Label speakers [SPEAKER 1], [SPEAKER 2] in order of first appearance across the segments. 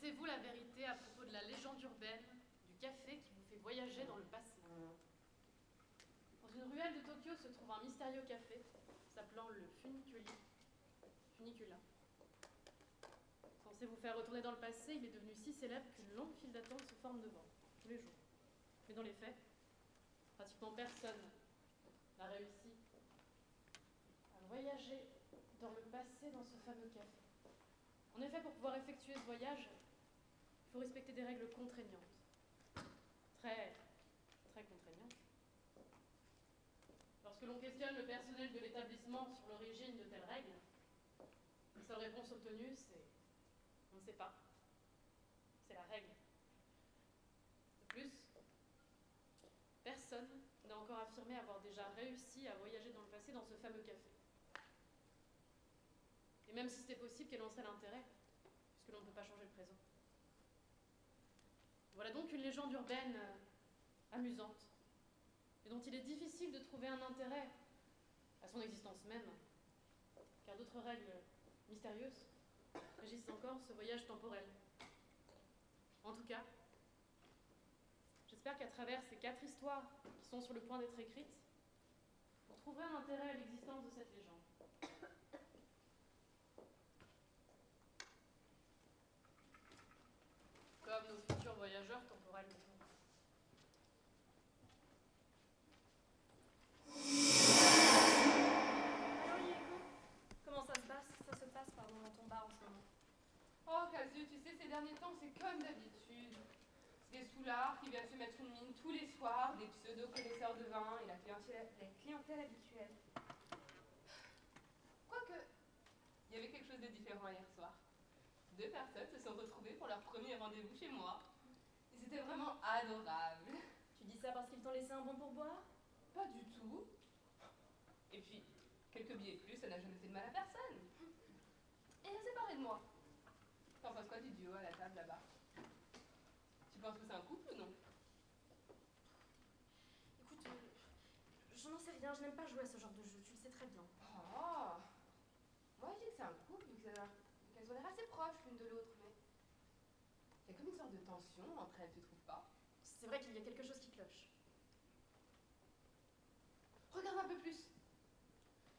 [SPEAKER 1] Connaissez-vous la vérité à propos de la légende urbaine du café qui vous fait voyager dans le passé? Dans une ruelle de Tokyo se trouve un mystérieux café s'appelant le Funicula. Censé vous faire retourner dans le passé, il est devenu si célèbre qu'une longue file d'attente se forme devant, tous les jours. Mais dans les faits, pratiquement personne n'a réussi à voyager dans le passé dans ce fameux café. En effet, pour pouvoir effectuer ce voyage, il faut respecter des règles contraignantes. Très contraignantes. Lorsque l'on questionne le personnel de l'établissement sur l'origine de telles règles, la seule réponse obtenue, c'est « on ne sait pas ». C'est la règle. De plus, personne n'a encore affirmé avoir déjà réussi à voyager dans le passé dans ce fameux café. Et même si c'était possible, quel en serait l'intérêt, puisque l'on ne peut pas changer le présent. Voilà donc une légende urbaine amusante, et dont il est difficile de trouver un intérêt à son existence même, car d'autres règles mystérieuses régissent encore ce voyage temporel. En tout cas, j'espère qu'à travers ces 4 histoires qui sont sur le point d'être écrites, vous trouverez un intérêt à l'existence de cette légende. Comme nos futurs voyageurs temporels.
[SPEAKER 2] Comment ça se passe dans ton bar en ce moment?
[SPEAKER 3] Oh, Kazu, tu sais, ces derniers temps, c'est comme d'habitude. C'est des soulards qui viennent se mettre une mine tous les soirs, des pseudo-connaisseurs de vin et la clientèle habituelle. Quoique, il y avait quelque chose de différent hier soir. 2 personnes se sont retrouvées pour leur premier rendez-vous chez moi. Et c'était vraiment adorable.
[SPEAKER 2] Tu dis ça parce qu'ils t'ont laissé un bon pourboire?
[SPEAKER 3] Pas du tout. Et puis, quelques billets de plus, ça n'a jamais fait de mal à personne. Et elle s'est parlé de moi. T'en penses quoi du duo à la table là-bas? Tu penses que c'est un couple ou non?
[SPEAKER 2] Écoute, je n'en sais rien, je n'aime pas jouer à ce genre de jeu, tu le sais très bien.
[SPEAKER 3] Oh, moi je dis que c'est un couple, vu qu'elles ont l'air assez proches l'une de l'autre, mais il y a comme une sorte de tension entre elles, tu trouves pas?
[SPEAKER 2] C'est vrai qu'il y a quelque chose qui cloche.
[SPEAKER 3] Regarde un peu plus.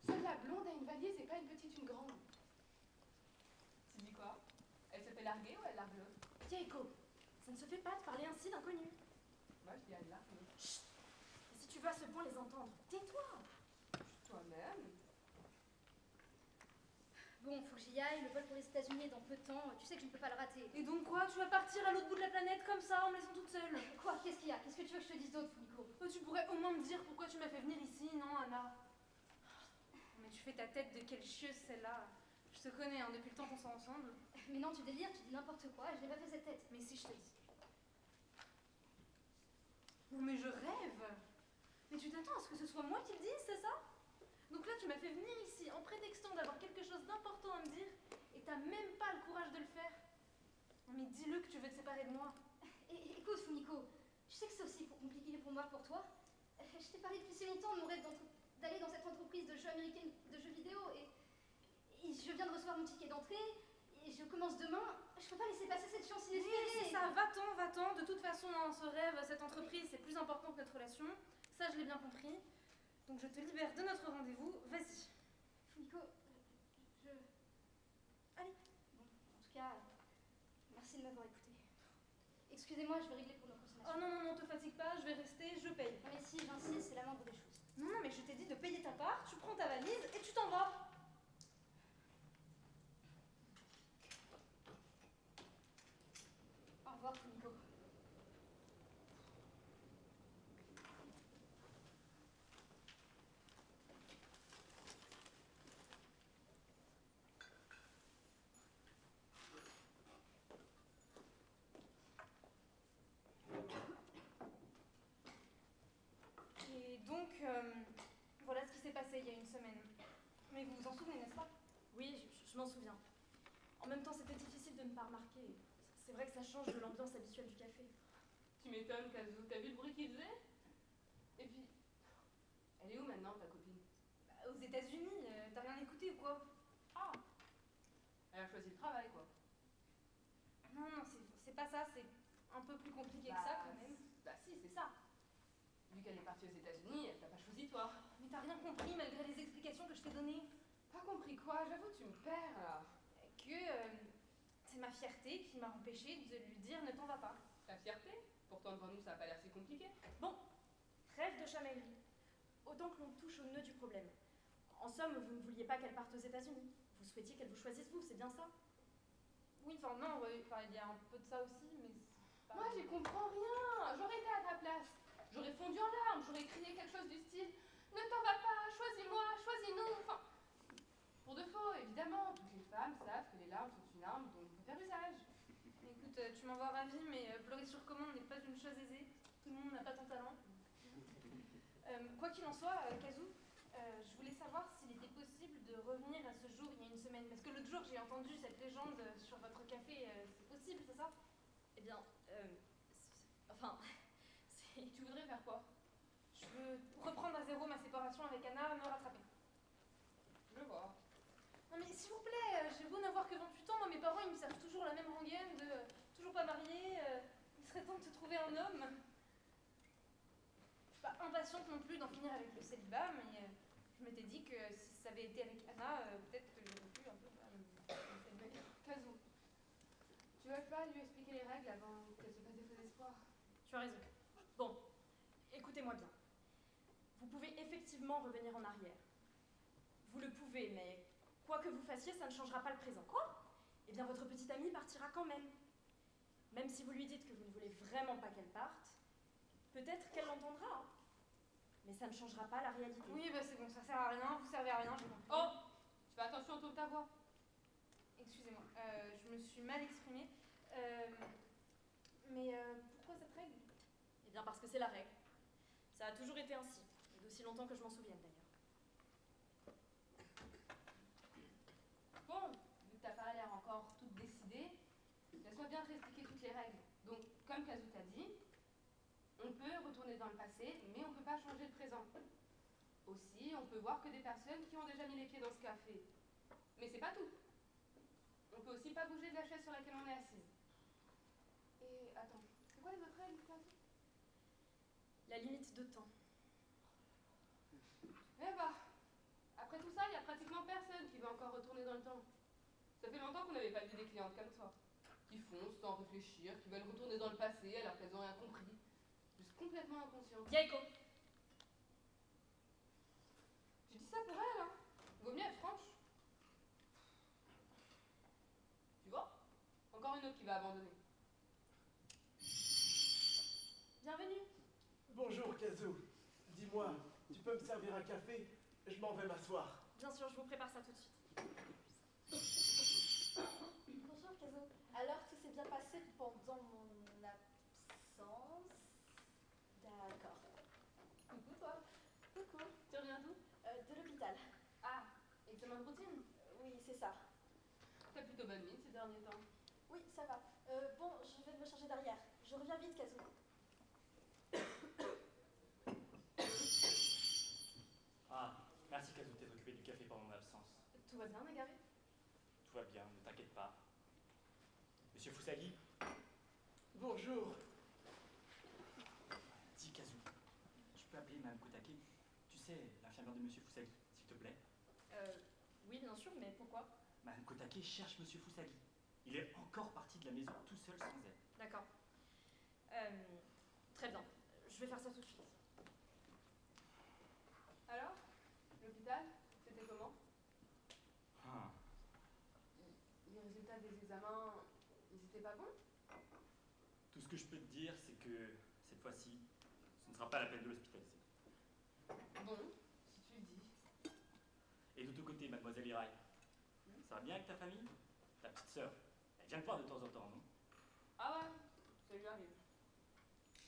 [SPEAKER 3] Celle-là blonde a une valise et pas une petite, une grande. Tu dis quoi? Elle se fait larguer ou elle largue l'autre?
[SPEAKER 2] Keiko, ça ne se fait pas de parler ainsi d'inconnus.
[SPEAKER 3] Moi je dis elle largue.
[SPEAKER 2] Chut! Et si tu veux à ce point les entendre, tais-toi!
[SPEAKER 3] Toi-même?
[SPEAKER 4] Bon, faut que j'y aille, le vol pour les États-Unis est dans peu de temps, tu sais que je ne peux pas le rater.
[SPEAKER 2] Et donc quoi? Tu vas partir à l'autre bout de la planète comme ça, en me laissant toute seule?
[SPEAKER 4] Quoi? Qu'est-ce qu'il y a? Qu'est-ce que tu veux que je te dise d'autre, Nico?
[SPEAKER 2] Tu pourrais au moins me dire pourquoi tu m'as fait venir ici, non, Anna? Mais tu fais ta tête de quelle chieuse celle-là? Je te connais, hein, depuis le temps qu'on sort ensemble.
[SPEAKER 4] Mais non, tu délires, tu dis n'importe quoi, je n'ai pas fait cette tête.
[SPEAKER 2] Mais si je te dis. Non mais je rêve! Mais tu t'attends à ce que ce soit moi qui le dise, c'est ça? Donc là tu m'as fait venir ici en prétextant d'avoir quelque chose d'important à me dire et t'as même pas le courage de le faire. Non mais dis-le que tu veux te séparer de moi.
[SPEAKER 4] Écoute, Fumiko, je sais que c'est aussi compliqué pour moi, pour toi. Je t'ai parlé depuis si longtemps de mon rêve d'aller dans cette entreprise de jeux américains, de jeux vidéo et je viens de recevoir mon ticket d'entrée et je commence demain. Je peux pas laisser passer cette chance inespérée.
[SPEAKER 2] Oui, c'est ça, va-t'en. De toute façon, hein, ce rêve, cette entreprise, c'est plus important que notre relation. Ça, je l'ai bien compris. Donc je te libère de notre rendez-vous. Vas-y.
[SPEAKER 4] Fumiko,
[SPEAKER 2] Allez.
[SPEAKER 4] Bon, en tout cas, merci de m'avoir écouté. Excusez-moi, je vais régler pour nos consommations.
[SPEAKER 2] Oh non, te fatigue pas, je vais rester, je paye.
[SPEAKER 4] Non mais si, j'insiste, c'est la moindre des choses.
[SPEAKER 2] Non, mais je t'ai dit de payer ta part, tu prends ta valise et tu t'en vas.
[SPEAKER 4] Au revoir, Fumiko.
[SPEAKER 2] Et donc, voilà ce qui s'est passé il y a une semaine. Mais vous vous en souvenez, n'est-ce pas? Oui, je m'en souviens. En même temps, c'était difficile de ne pas remarquer. C'est vrai que ça change de l'ambiance habituelle du café.
[SPEAKER 3] Tu m'étonnes, Kazu, t'as vu le bruit qu'il faisait? Et puis, elle est où maintenant, ta copine?
[SPEAKER 2] Bah, aux États-Unis, t'as rien écouté ou quoi?
[SPEAKER 3] Ah, elle a choisi le travail, quoi.
[SPEAKER 2] Non, non, c'est pas ça, c'est un peu plus compliqué que ça quand même.
[SPEAKER 3] Bah si, c'est ça. Vu qu'elle est partie aux États-Unis, elle t'a pas choisi toi.
[SPEAKER 2] Mais t'as rien compris malgré les explications que je t'ai données.
[SPEAKER 3] Pas compris quoi? J'avoue, tu me perds là.
[SPEAKER 2] C'est ma fierté qui m'a empêchée de lui dire ne t'en va pas.
[SPEAKER 3] Ta fierté? Pourtant devant nous ça a pas l'air si compliqué.
[SPEAKER 5] Bon, trêve de chamaillerie. Autant que l'on touche au nœud du problème. En somme, vous ne vouliez pas qu'elle parte aux États-Unis. Vous souhaitiez qu'elle vous choisisse vous, c'est bien ça?
[SPEAKER 2] Oui, enfin non, il y a un peu de ça aussi, mais c'est pas...
[SPEAKER 3] Moi j'y comprends rien. J'aurais été à ta place. J'aurais fondu en larmes, j'aurais crié quelque chose du style ne t'en va pas, choisis-moi, choisis-nous. Enfin, pour de faux, évidemment. Toutes les femmes savent que les larmes sont une arme dont on peut faire usage.
[SPEAKER 2] Écoute, tu m'envoies ravie, mais pleurer sur commande n'est pas une chose aisée. Tout le monde n'a pas ton talent. Quoi qu'il en soit, Kazoo, je voulais savoir s'il était possible de revenir à ce jour il y a une semaine. Parce que l'autre jour, j'ai entendu cette légende sur votre café. C'est possible, c'est ça?
[SPEAKER 5] Eh bien, enfin, c'est...
[SPEAKER 3] Tu voudrais faire quoi?
[SPEAKER 2] Je veux reprendre à zéro ma séparation avec Anna, me rattraper.
[SPEAKER 3] Je vois.
[SPEAKER 2] Non mais s'il vous plaît, j'ai beau n'avoir que 28 ans, moi mes parents ils me servent toujours la même rengaine de toujours pas mariée, il serait temps de te trouver un homme. Je suis pas impatiente non plus d'en finir avec le célibat, mais je m'étais dit que si ça avait été avec Anna, peut-être que j'aurais pu un peu
[SPEAKER 3] Kazoo, tu veux pas lui expliquer les règles avant qu'elle se fasse des faux espoirs?
[SPEAKER 5] Tu as raison. Bon, écoutez-moi bien. Vous pouvez effectivement revenir en arrière. Vous le pouvez, mais quoi que vous fassiez, ça ne changera pas le présent. Quoi? Eh bien, votre petite amie partira quand même. Même si vous lui dites que vous ne voulez vraiment pas qu'elle parte, peut-être qu'elle l'entendra. Hein. Mais ça ne changera pas la réalité.
[SPEAKER 2] Oui, bah c'est bon, ça sert à rien, vous servez à rien, j'ai compris.
[SPEAKER 3] Oh! Tu fais attention autour de ta voix.
[SPEAKER 2] Excusez-moi, je me suis mal exprimée. Mais pourquoi cette règle?
[SPEAKER 5] Eh bien, parce que c'est la règle. Ça a toujours été ainsi, et d'aussi longtemps que je m'en souvienne d'ailleurs.
[SPEAKER 3] Bon, vu que t'as pas l'air encore toute décidée, laisse-moi bien te expliquer toutes les règles. Donc, comme Kazoo t'a dit, on peut retourner dans le passé, mais on peut pas changer le présent. Aussi, on peut voir que des personnes qui ont déjà mis les pieds dans ce café. Mais c'est pas tout. On peut aussi pas bouger de la chaise sur laquelle on est assise. Et attends, c'est quoi les autres règles, Kazoo?
[SPEAKER 5] La limite de temps.
[SPEAKER 3] Eh bah, après tout ça, il y a pratiquement personne qui veut encore retourner dans le temps. Ça fait longtemps qu'on n'avait pas vu des clientes comme toi. Qui foncent sans réfléchir, qui veulent retourner dans le passé alors qu'elles n'ont rien compris. Juste complètement inconscientes.
[SPEAKER 5] Yaeko!
[SPEAKER 3] Tu dis ça pour elle, hein? Vaut mieux être franche. Tu vois? Encore une autre qui va abandonner.
[SPEAKER 5] Bienvenue!
[SPEAKER 6] Bonjour Kazoo. Dis-moi, tu peux me servir un café? Je m'en vais m'asseoir.
[SPEAKER 5] Bien sûr, je vous prépare ça tout de suite.
[SPEAKER 4] Bonjour Kazo. Alors tout s'est bien passé pendant mon absence? D'accord.
[SPEAKER 3] Coucou toi.
[SPEAKER 4] Coucou.
[SPEAKER 3] Tu reviens d'où?
[SPEAKER 4] De l'hôpital.
[SPEAKER 3] Ah, examen de routine.
[SPEAKER 4] Oui, c'est ça.
[SPEAKER 3] T'as plutôt bonne mine ces derniers temps.
[SPEAKER 4] Oui, ça va. Bon, je vais me changer derrière. Je reviens vite, Kazo.
[SPEAKER 7] Ah, merci Kazoo de t'être occupé du café pendant mon absence.
[SPEAKER 5] Tout va bien, Nagari?
[SPEAKER 7] Tout va bien, ne t'inquiète pas. Monsieur Fusagi?
[SPEAKER 6] Bonjour.
[SPEAKER 7] Dis Kazoo, je peux appeler Mme Kotake? Tu sais, l'infirmière de Monsieur Fusagi, s'il te plaît.
[SPEAKER 5] Oui, bien sûr, mais pourquoi?
[SPEAKER 7] Mme Kotake cherche Monsieur Fusagi. Il est encore parti de la maison tout seul sans elle.
[SPEAKER 5] D'accord. Très bien. Je vais faire ça tout de suite.
[SPEAKER 3] Alors, l'hôpital, c'était comment?
[SPEAKER 7] Ah,
[SPEAKER 3] Les résultats des examens, ils étaient pas bons?
[SPEAKER 7] tout ce que je peux te dire, c'est que cette fois-ci, ce ne sera pas la peine de l'hospitaliser.
[SPEAKER 3] Bon, si tu le dis.
[SPEAKER 7] Et de ton côté, mademoiselle Irai, ça va bien avec ta famille? Ta petite sœur, elle vient te voir de temps en temps, non?
[SPEAKER 3] Ah ouais, ça lui arrive.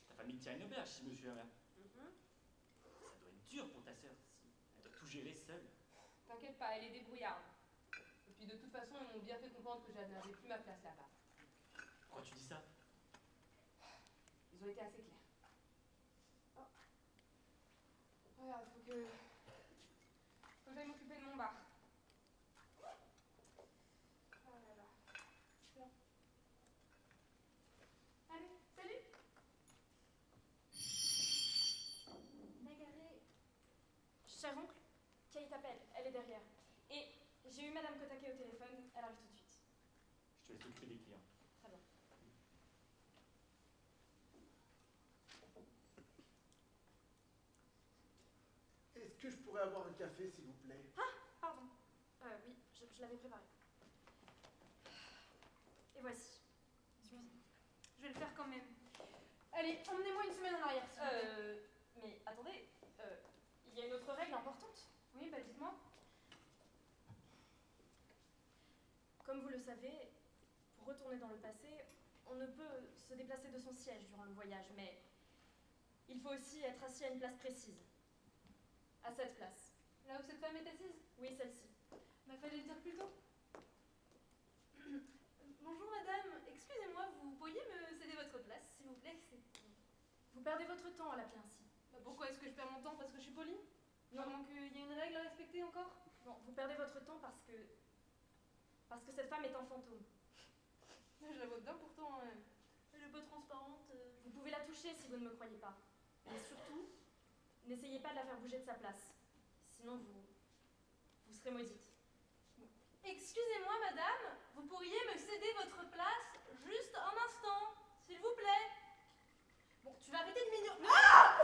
[SPEAKER 7] Ta famille tient une auberge, si je me souviens bien.
[SPEAKER 3] Mhm.
[SPEAKER 7] Ça doit être dur pour ta sœur, si elle doit tout gérer seule.
[SPEAKER 3] T'inquiète pas, elle est débrouillarde. Et puis de toute façon, ils m'ont bien fait comprendre que je n'avais plus ma place là-bas.
[SPEAKER 7] Pourquoi tu dis ça?
[SPEAKER 3] Ils ont été assez clairs. Oh. Voilà, faut que j'aille m'occuper de mon bar. Oh là là. Tiens.
[SPEAKER 5] derrière. Et j'ai eu Madame Kotake au téléphone, elle arrive tout de suite.
[SPEAKER 7] Je te laisse t'occuper des clients.
[SPEAKER 5] Très bien.
[SPEAKER 6] Est-ce que je pourrais avoir un café, s'il vous plaît?
[SPEAKER 5] Pardon. Oui, je l'avais préparé. Et voici. Suivez.
[SPEAKER 2] Je vais le faire quand même. Allez, emmenez-moi une semaine en arrière, s'il vous plaît.
[SPEAKER 5] Mais attendez, il y a une autre règle importante.
[SPEAKER 2] Oui, bah dites-moi.
[SPEAKER 5] Comme vous le savez, pour retourner dans le passé, on ne peut se déplacer de son siège durant le voyage, mais il faut aussi être assis à une place précise. À cette place.
[SPEAKER 2] Là où cette femme est assise?
[SPEAKER 5] Oui, celle-ci.
[SPEAKER 2] Bah fallait le dire plus tôt. Bonjour madame, excusez-moi, vous pourriez me céder votre place, s'il vous plaît?
[SPEAKER 5] Vous perdez votre temps à l'appeler ainsi.
[SPEAKER 2] Bah, pourquoi est-ce que je perds mon temps? Parce que je suis polie?
[SPEAKER 5] Non.
[SPEAKER 2] Vraiment qu'il y a une règle à respecter encore?
[SPEAKER 5] Non, vous perdez votre temps parce que cette femme est un fantôme.
[SPEAKER 2] Je la vois bien pourtant, elle est pas transparente.
[SPEAKER 5] Vous pouvez la toucher si vous ne me croyez pas. Mais surtout, n'essayez pas de la faire bouger de sa place. Sinon, vous serez maudite.
[SPEAKER 2] Excusez-moi madame, vous pourriez me céder votre place juste un instant, s'il vous plaît? Bon, tu vas arrêter de m'ignorer. Ah!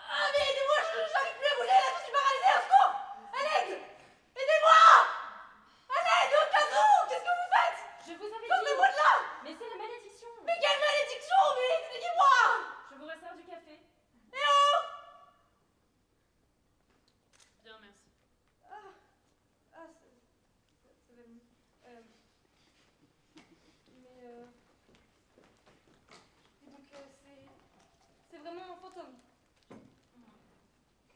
[SPEAKER 2] Ah mais aidez-moi, j'arrive plus à bouger là, je suis paralysée, au secours! À l'aide! Aidez-moi! À l'aide, au cas où! Qu'est-ce que vous faites?
[SPEAKER 5] Je vous avais
[SPEAKER 2] Sortez-moi
[SPEAKER 5] dit.
[SPEAKER 2] de là!
[SPEAKER 5] Mais c'est la malédiction.
[SPEAKER 2] Mais quelle malédiction! Mais expliquez-moi!
[SPEAKER 5] Je vous resserre du café.
[SPEAKER 2] Eh oh!
[SPEAKER 1] Bien, merci.
[SPEAKER 2] Ça va mieux. Et donc, c'est vraiment un fantôme.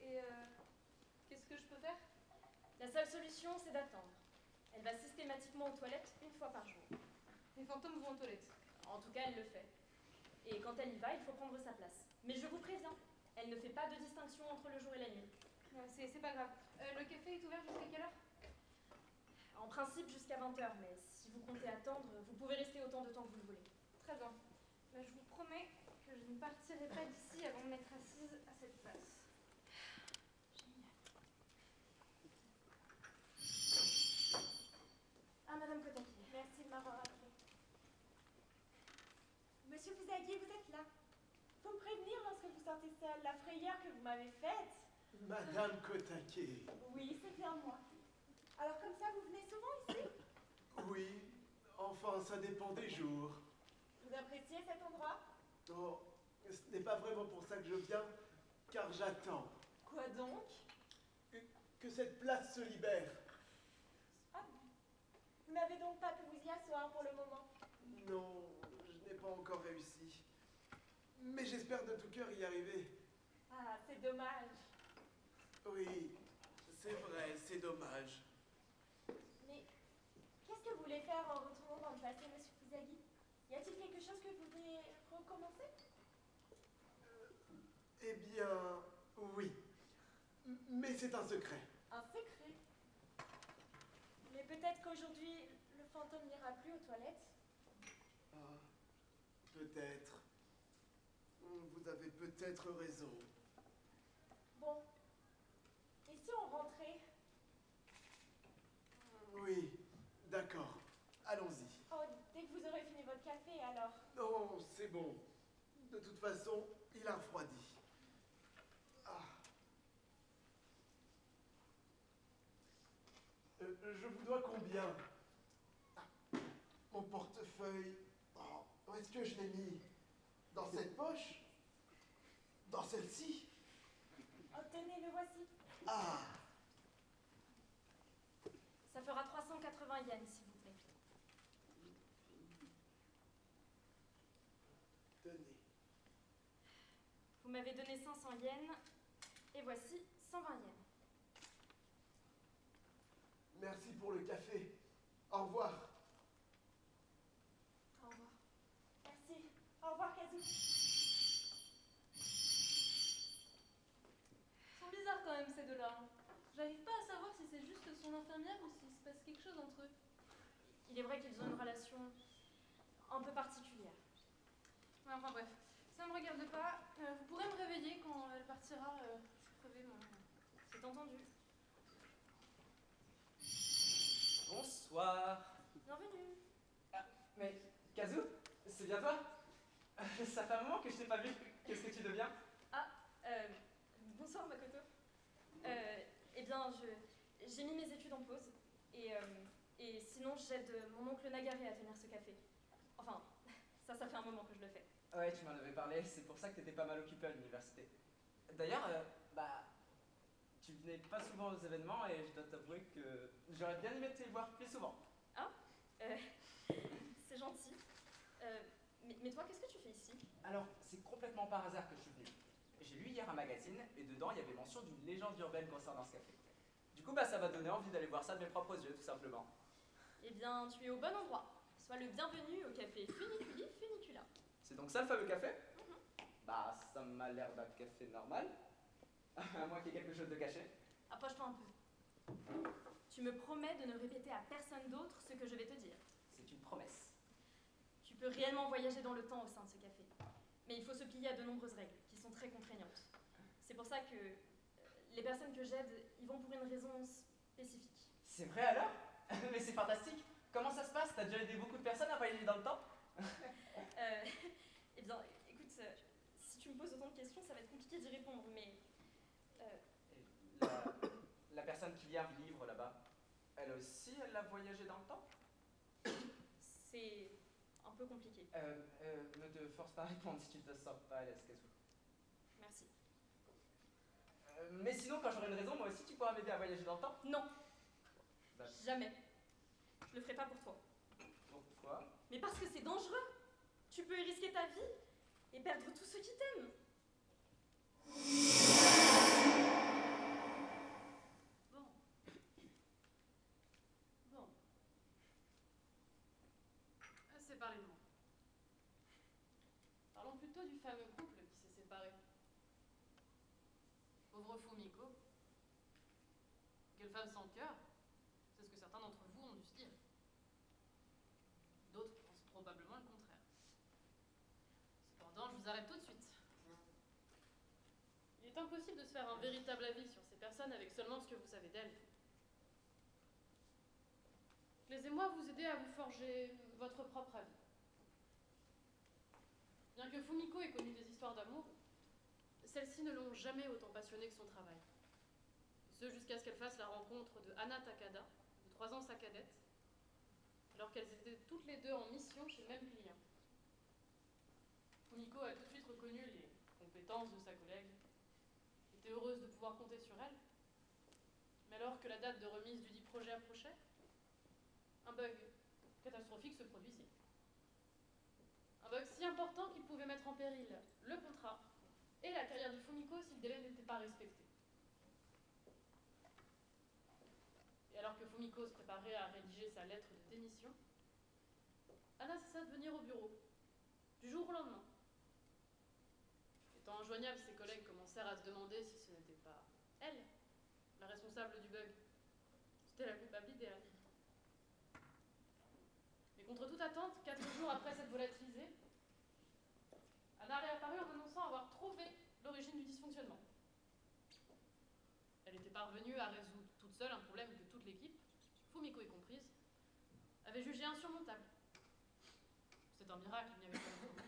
[SPEAKER 2] Et qu'est-ce que je peux faire?
[SPEAKER 5] La seule solution, c'est d'attendre. Elle va systématiquement aux toilettes une fois par jour.
[SPEAKER 2] Les fantômes vont aux toilettes.
[SPEAKER 5] En tout cas, elle le fait. Et quand elle y va, il faut prendre sa place. Mais je vous préviens, elle ne fait pas de distinction entre le jour et la nuit.
[SPEAKER 2] C'est pas grave. Le café est ouvert jusqu'à quelle heure?
[SPEAKER 5] En principe, jusqu'à 20h, mais si vous comptez attendre, vous pouvez rester autant de temps que vous le voulez.
[SPEAKER 2] Très bien. Bah, je vous promets que je ne partirai pas d'ici avant de m'être assise à cette place.
[SPEAKER 5] Ah, Madame Kotake.
[SPEAKER 8] Merci de m'avoir appelé. Monsieur Fusagi, vous êtes là. Faut me prévenir lorsque vous sortez seule, la frayeur que vous m'avez faite.
[SPEAKER 6] Madame Kotake.
[SPEAKER 8] Oui, c'est bien moi. Alors comme ça, vous venez souvent ici?
[SPEAKER 6] Oui, enfin, ça dépend des jours.
[SPEAKER 8] Vous appréciez cet endroit?
[SPEAKER 6] Oh, ce n'est pas vraiment pour ça que je viens, car j'attends
[SPEAKER 8] Quoi donc?
[SPEAKER 6] que cette place se libère.
[SPEAKER 8] Ah, vous n'avez donc pas pu vous y asseoir pour le moment?
[SPEAKER 6] Non, je n'ai pas encore réussi. Mais j'espère de tout cœur y arriver.
[SPEAKER 8] Ah, c'est dommage.
[SPEAKER 6] Oui, c'est vrai, c'est dommage.
[SPEAKER 8] Mais qu'est-ce que vous voulez faire en retournant dans le passé, monsieur Fusagi? Y a-t-il quelque chose que vous voulez recommencer?
[SPEAKER 6] Eh bien, oui. Mais c'est un secret.
[SPEAKER 8] Un secret. Mais peut-être qu'aujourd'hui, le fantôme n'ira plus aux toilettes.
[SPEAKER 6] Ah, peut-être. Vous avez peut-être raison.
[SPEAKER 8] Bon. Et si on rentrait?
[SPEAKER 6] Oui, d'accord. Allons-y.
[SPEAKER 8] Oh, dès que vous aurez fini votre café, alors.
[SPEAKER 6] Non, c'est bon. De toute façon, il a refroidi. Ah. Je vous dois combien? Ah, mon portefeuille. Oh, où est-ce que je l'ai mis? Dans cette poche? Dans celle-ci?
[SPEAKER 8] Oh, tenez, le voici.
[SPEAKER 6] Ah,
[SPEAKER 5] Ça fera 380 yens, s'il vous plaît.
[SPEAKER 6] tenez.
[SPEAKER 5] Vous m'avez donné 500 yens, et voici 120 yens.
[SPEAKER 6] Merci pour le café. Au revoir.
[SPEAKER 8] Au revoir. Merci. Au revoir, Kazu.
[SPEAKER 2] Ils sont bizarres quand même ces deux-là. J'arrive pas à savoir si c'est juste son infirmière ou s'il se passe quelque chose entre eux.
[SPEAKER 5] Il est vrai qu'ils ont une relation un peu particulière.
[SPEAKER 2] Ouais, enfin bref, ça me regarde pas. Vous pourrez me réveiller quand elle partira. Je suis crevée moi.
[SPEAKER 5] C'est entendu.
[SPEAKER 9] Bonsoir.
[SPEAKER 5] Bienvenue.
[SPEAKER 9] Mais, Kazu, c'est bien toi? Ça fait un moment que je t'ai pas vu. Qu'est-ce que tu deviens?
[SPEAKER 5] Bonsoir Makoto. Eh bien, j'ai mis mes études en pause. Et sinon, j'aide mon oncle Nagare à tenir ce café. Enfin, ça fait un moment que je le fais.
[SPEAKER 9] Ouais, tu m'en avais parlé. C'est pour ça que t'étais pas mal occupé à l'université. D'ailleurs, tu venais pas souvent aux événements et je dois t'avouer que j'aurais bien aimé te voir plus souvent.
[SPEAKER 5] C'est gentil. Mais toi, qu'est-ce que tu fais ici?
[SPEAKER 9] Alors, c'est complètement par hasard que je suis venu. J'ai lu hier un magazine et dedans il y avait mention d'une légende urbaine concernant ce café. Du coup, ça m'a donné envie d'aller voir ça de mes propres yeux, tout simplement.
[SPEAKER 5] Eh bien, tu es au bon endroit. Sois le bienvenu au café Funiculi Funicula.
[SPEAKER 9] C'est donc ça le fameux café? Ça m'a l'air d'un café normal. À moins qu'il y ait quelque chose de caché.
[SPEAKER 5] Approche-toi un peu. Tu me promets de ne répéter à personne d'autre ce que je vais te dire.
[SPEAKER 9] C'est une promesse.
[SPEAKER 5] Tu peux réellement voyager dans le temps au sein de ce café. Mais il faut se plier à de nombreuses règles, qui sont très contraignantes. C'est pour ça que les personnes que j'aide y vont pour une raison spécifique.
[SPEAKER 9] C'est vrai alors? Mais c'est fantastique. Comment ça se passe? T'as déjà aidé beaucoup de personnes à voyager dans le temps?
[SPEAKER 5] Eh bien, écoute, si tu me poses autant de questions, ça va être compliqué d'y répondre, mais...
[SPEAKER 9] La personne qui vient vivre là-bas, elle aussi, elle a voyagé dans le temps?
[SPEAKER 5] C'est un peu compliqué.
[SPEAKER 9] Ne te force pas à répondre si tu te sens pas à l'aise, Kazu.
[SPEAKER 5] Merci.
[SPEAKER 9] Mais sinon, quand j'aurai une raison, moi aussi, tu pourras m'aider à voyager dans le temps?
[SPEAKER 5] Non.
[SPEAKER 9] Bah.
[SPEAKER 5] Jamais. Je le ferai pas pour toi.
[SPEAKER 9] Pourquoi?
[SPEAKER 5] Mais parce que c'est dangereux. Tu peux y risquer ta vie et perdre tous ceux qui t'aiment.
[SPEAKER 1] Bon. Assez parlé de moi. Parlons plutôt du fameux couple qui s'est séparé. Pauvre Fumiko. Quelle femme sans cœur, c'est ce que certains d'entre vous ont dû se dire. D'autres pensent probablement le contraire. Cependant, je vous arrête tout de suite. Il est impossible de se faire un véritable avis sur ces personnes avec seulement ce que vous savez d'elles. Laissez-moi vous aider à vous forger votre propre avis. Bien que Fumiko ait connu des histoires d'amour, celles-ci ne l'ont jamais autant passionnée que son travail. Ce jusqu'à ce qu'elle fasse la rencontre de Hana Takada, de 3 ans sa cadette, alors qu'elles étaient toutes les deux en mission chez le même client. Fumiko a tout de suite reconnu les compétences de sa collègue, était heureuse de pouvoir compter sur elle, mais alors que la date de remise du dit projet approchait, un bug catastrophique se produisit. Un bug si important qu'il pouvait mettre en péril le contrat et la carrière de Fumiko si le délai n'était pas respecté. Et alors que Fumiko se préparait à rédiger sa lettre de démission, Hana cessa de venir au bureau, du jour au lendemain. Étant injoignable, ses collègues commencèrent à se demander si ce n'était pas elle, la responsable du bug. C'était la coupable idéale. Mais contre toute attente, 4 jours après s'être volatilisée, Hana réapparut en annonçant avoir trouvé l'origine du dysfonctionnement. Elle était parvenue à résoudre toute seule un problème que toute l'équipe, Fumiko y comprise, avait jugé insurmontable. C'est un miracle, il n'y avait pas de doute.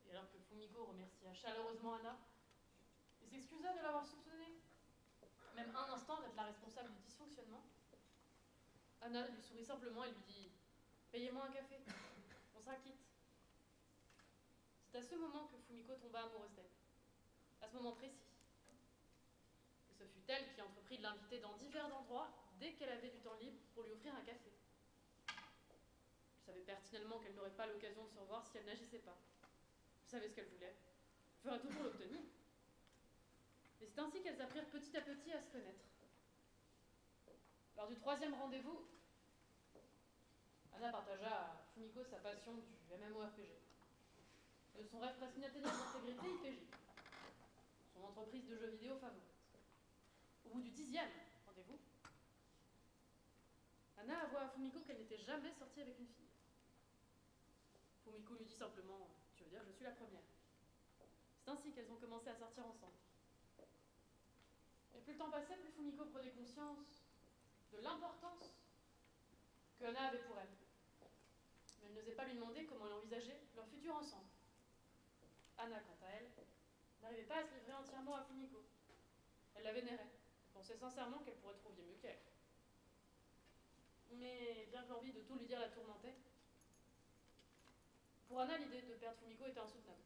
[SPEAKER 1] Et alors que Fumiko remercia chaleureusement Hana et s'excusa de l'avoir soupçonnée, même un instant d'être la responsable du dysfonctionnement, Hana lui sourit simplement et lui dit « Payez-moi un café, on s'inquiète ». C'est à ce moment que Fumiko tomba amoureuse d'elle, à ce moment précis. Et ce fut elle qui entreprit de l'inviter dans divers endroits dès qu'elle avait du temps libre pour lui offrir un café. Je savais pertinemment qu'elle n'aurait pas l'occasion de se revoir si elle n'agissait pas. Je savais ce qu'elle voulait. Je ferais tout pour l'obtenir. Et c'est ainsi qu'elles apprirent petit à petit à se connaître. Lors du 3e rendez-vous, Hana partagea à Fumiko sa passion du MMORPG, de son rêve presque inatteignable d'intégrité IPG, son entreprise de jeux vidéo favorite. Au bout du 10e rendez-vous, Hana avoua à Fumiko qu'elle n'était jamais sortie avec une fille. Fumiko lui dit simplement « Tu veux dire, je suis la première ». C'est ainsi qu'elles ont commencé à sortir ensemble. Et plus le temps passait, plus Fumiko prenait conscience de l'importance que Anna avait pour elle. Mais elle n'osait pas lui demander comment elle envisageait leur futur ensemble. Anna, quant à elle, n'arrivait pas à se livrer entièrement à Fumiko. Elle la vénérait, et pensait sincèrement qu'elle pourrait trouver mieux qu'elle. Mais bien que l'envie de tout lui dire la tourmentait, pour Anna, l'idée de perdre Fumiko était insoutenable.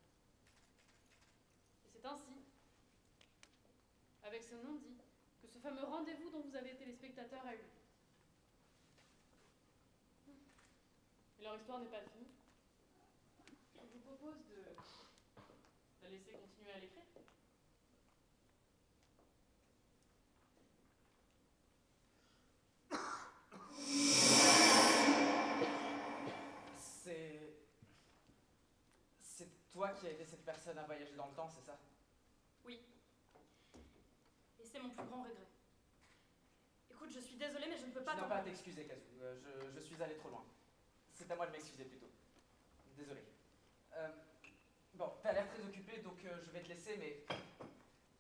[SPEAKER 1] Et c'est ainsi, avec ce non-dit, que ce fameux rendez-vous dont vous avez été les spectateurs a eu lieu. Et leur histoire n'est pas finie. Je vous propose de la laisser continuer à l'écrire.
[SPEAKER 9] C'est toi qui as aidé cette personne à voyager dans le temps, c'est ça?
[SPEAKER 5] Oui. Et c'est mon plus grand regret. Écoute, je suis désolée, mais je ne peux pas...
[SPEAKER 9] Tu n'as pas à t'excuser, Kazu. Je suis allé trop loin. C'est à moi de m'excuser plutôt. Désolé. Bon, t'as l'air très occupé, donc je vais te laisser, mais...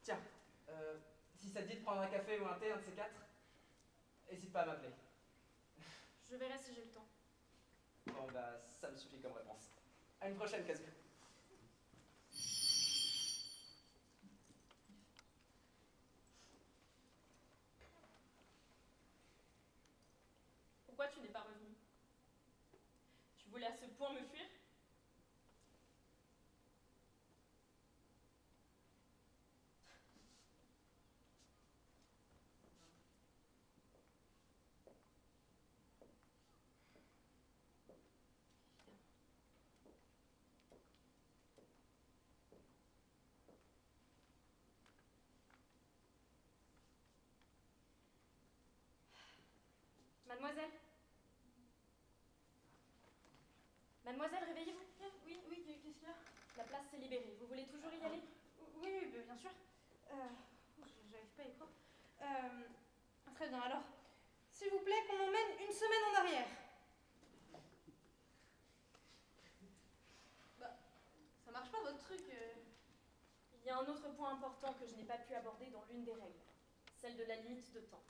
[SPEAKER 9] Tiens, si ça te dit de prendre un café ou un thé, un de ces quatre, n'hésite pas à m'appeler.
[SPEAKER 5] Je verrai si j'ai le temps.
[SPEAKER 9] Bon, bah, ça me suffit comme réponse. À une prochaine, Kazu.
[SPEAKER 5] Pourquoi tu n'es pas revenu? Tu voulais à ce point me fuir? Mademoiselle? Mademoiselle, réveillez-vous.
[SPEAKER 2] Oui, qu'est-ce qu'il y a?
[SPEAKER 5] La place s'est libérée. Vous voulez toujours y aller?
[SPEAKER 2] Oui, bien sûr. J'arrive pas à y croire. Très bien, alors, s'il vous plaît, qu'on m'emmène une semaine en arrière. Bah, ça marche pas votre truc.
[SPEAKER 5] Il y a un autre point important que je n'ai pas pu aborder dans l'une des règles, celle de la limite de temps.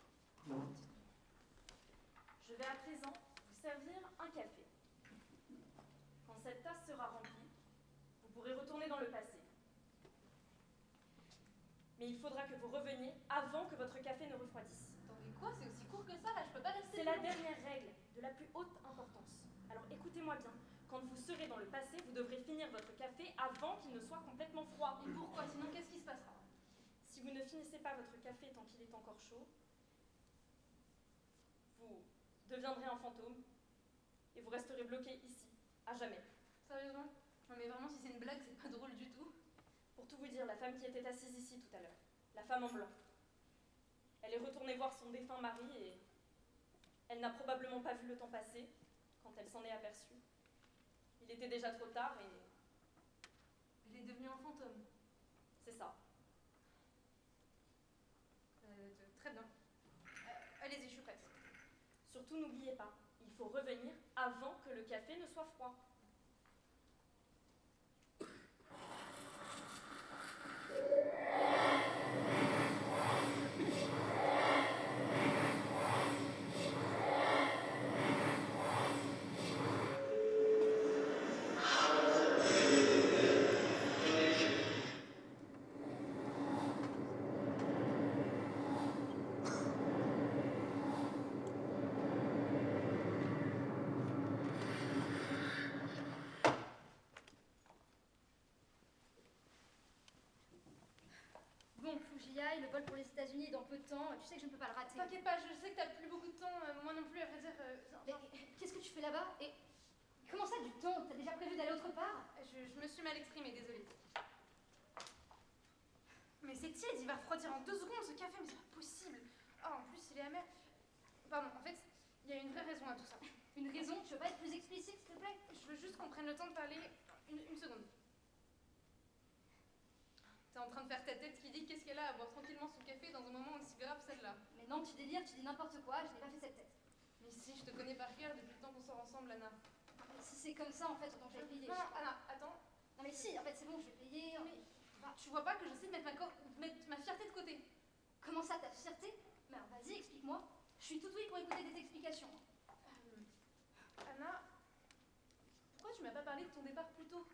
[SPEAKER 5] Je vais à présent vous servir un café. Quand cette tasse sera remplie, vous pourrez retourner dans le passé. Mais il faudra que vous reveniez avant que votre café ne refroidisse.
[SPEAKER 2] Attendez, quoi? C'est aussi court que ça, là? Je peux pas rester.
[SPEAKER 5] C'est la dernière règle, de la plus haute importance. Alors écoutez-moi bien, quand vous serez dans le passé, vous devrez finir votre café avant qu'il ne soit complètement froid.
[SPEAKER 2] Et pourquoi? Sinon, qu'est-ce qui se passera?
[SPEAKER 5] Si vous ne finissez pas votre café tant qu'il est encore chaud, vous deviendrez un fantôme et vous resterez bloqué ici, à jamais.
[SPEAKER 2] Sérieusement? Non mais vraiment, si c'est une blague, c'est pas drôle du tout.
[SPEAKER 5] Pour tout vous dire, la femme qui était assise ici tout à l'heure, la femme en blanc, elle est retournée voir son défunt mari et elle n'a probablement pas vu le temps passer quand elle s'en est aperçue. Il était déjà trop tard et...
[SPEAKER 2] Elle est devenue un fantôme.
[SPEAKER 5] C'est ça.
[SPEAKER 2] Très bien. Allez-y, je suis prête.
[SPEAKER 5] Surtout n'oubliez pas, il faut revenir avant que le café ne soit froid.
[SPEAKER 4] Bon, faut que j'y aille, le vol pour les États-Unis est dans peu de temps, tu sais que je ne peux pas le rater.
[SPEAKER 2] T'inquiète pas, je sais que t'as plus beaucoup de temps, moi non plus, à vrai dire.
[SPEAKER 4] Mais qu'est-ce que tu fais là-bas? Et comment ça, du temps? T'as déjà prévu d'aller autre part?
[SPEAKER 2] Je me suis mal exprimée, désolée. Mais c'est tiède, il va refroidir en 2 secondes ce café, mais c'est pas possible. Oh, en plus, il est amer. Pardon, en fait, il y a une vraie raison à tout ça.
[SPEAKER 4] Une raison? Tu veux pas être plus explicite, s'il te plaît?
[SPEAKER 2] Je veux juste qu'on prenne le temps de parler une seconde. T'es en train de faire ta tête qui dit qu'est-ce qu'elle a à boire tranquillement son café dans un moment aussi grave celle-là.
[SPEAKER 4] Mais non, tu délires, tu dis n'importe quoi, je n'ai pas fait cette tête.
[SPEAKER 2] Mais si, je te connais par cœur depuis le temps qu'on sort ensemble, Anna.
[SPEAKER 4] Si c'est comme ça, en fait, autant que j'aille payer.
[SPEAKER 2] Non, Anna, attends.
[SPEAKER 4] Non mais si, en fait, c'est bon, je vais payer.
[SPEAKER 2] Mais tu vois pas que j'essaie de mettre ma fierté de côté.
[SPEAKER 4] Comment ça, ta fierté? Mais alors, vas-y, explique-moi. Je suis toute oui pour écouter des explications.
[SPEAKER 2] Anna, pourquoi tu m'as pas parlé de ton départ plus tôt?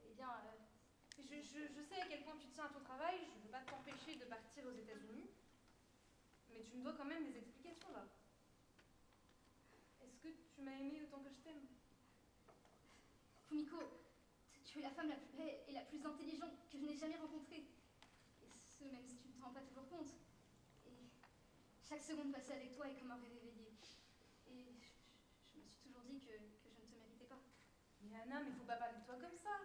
[SPEAKER 4] Eh bien,
[SPEAKER 2] Je sais à quel point tu tiens à ton travail, je ne veux pas t'empêcher de partir aux États-Unis, mais tu me dois quand même des explications là. Est-ce que tu m'as aimé autant que je t'aime?
[SPEAKER 4] Fumiko, tu es la femme la plus belle et la plus intelligente que je n'ai jamais rencontrée. Et ce, même si tu ne t'en rends pas toujours compte. Et chaque seconde passée avec toi est comme un rêve éveillé. Et je me suis toujours dit que je ne te méritais pas.
[SPEAKER 2] Mais Anna, mais faut pas parler de toi comme ça.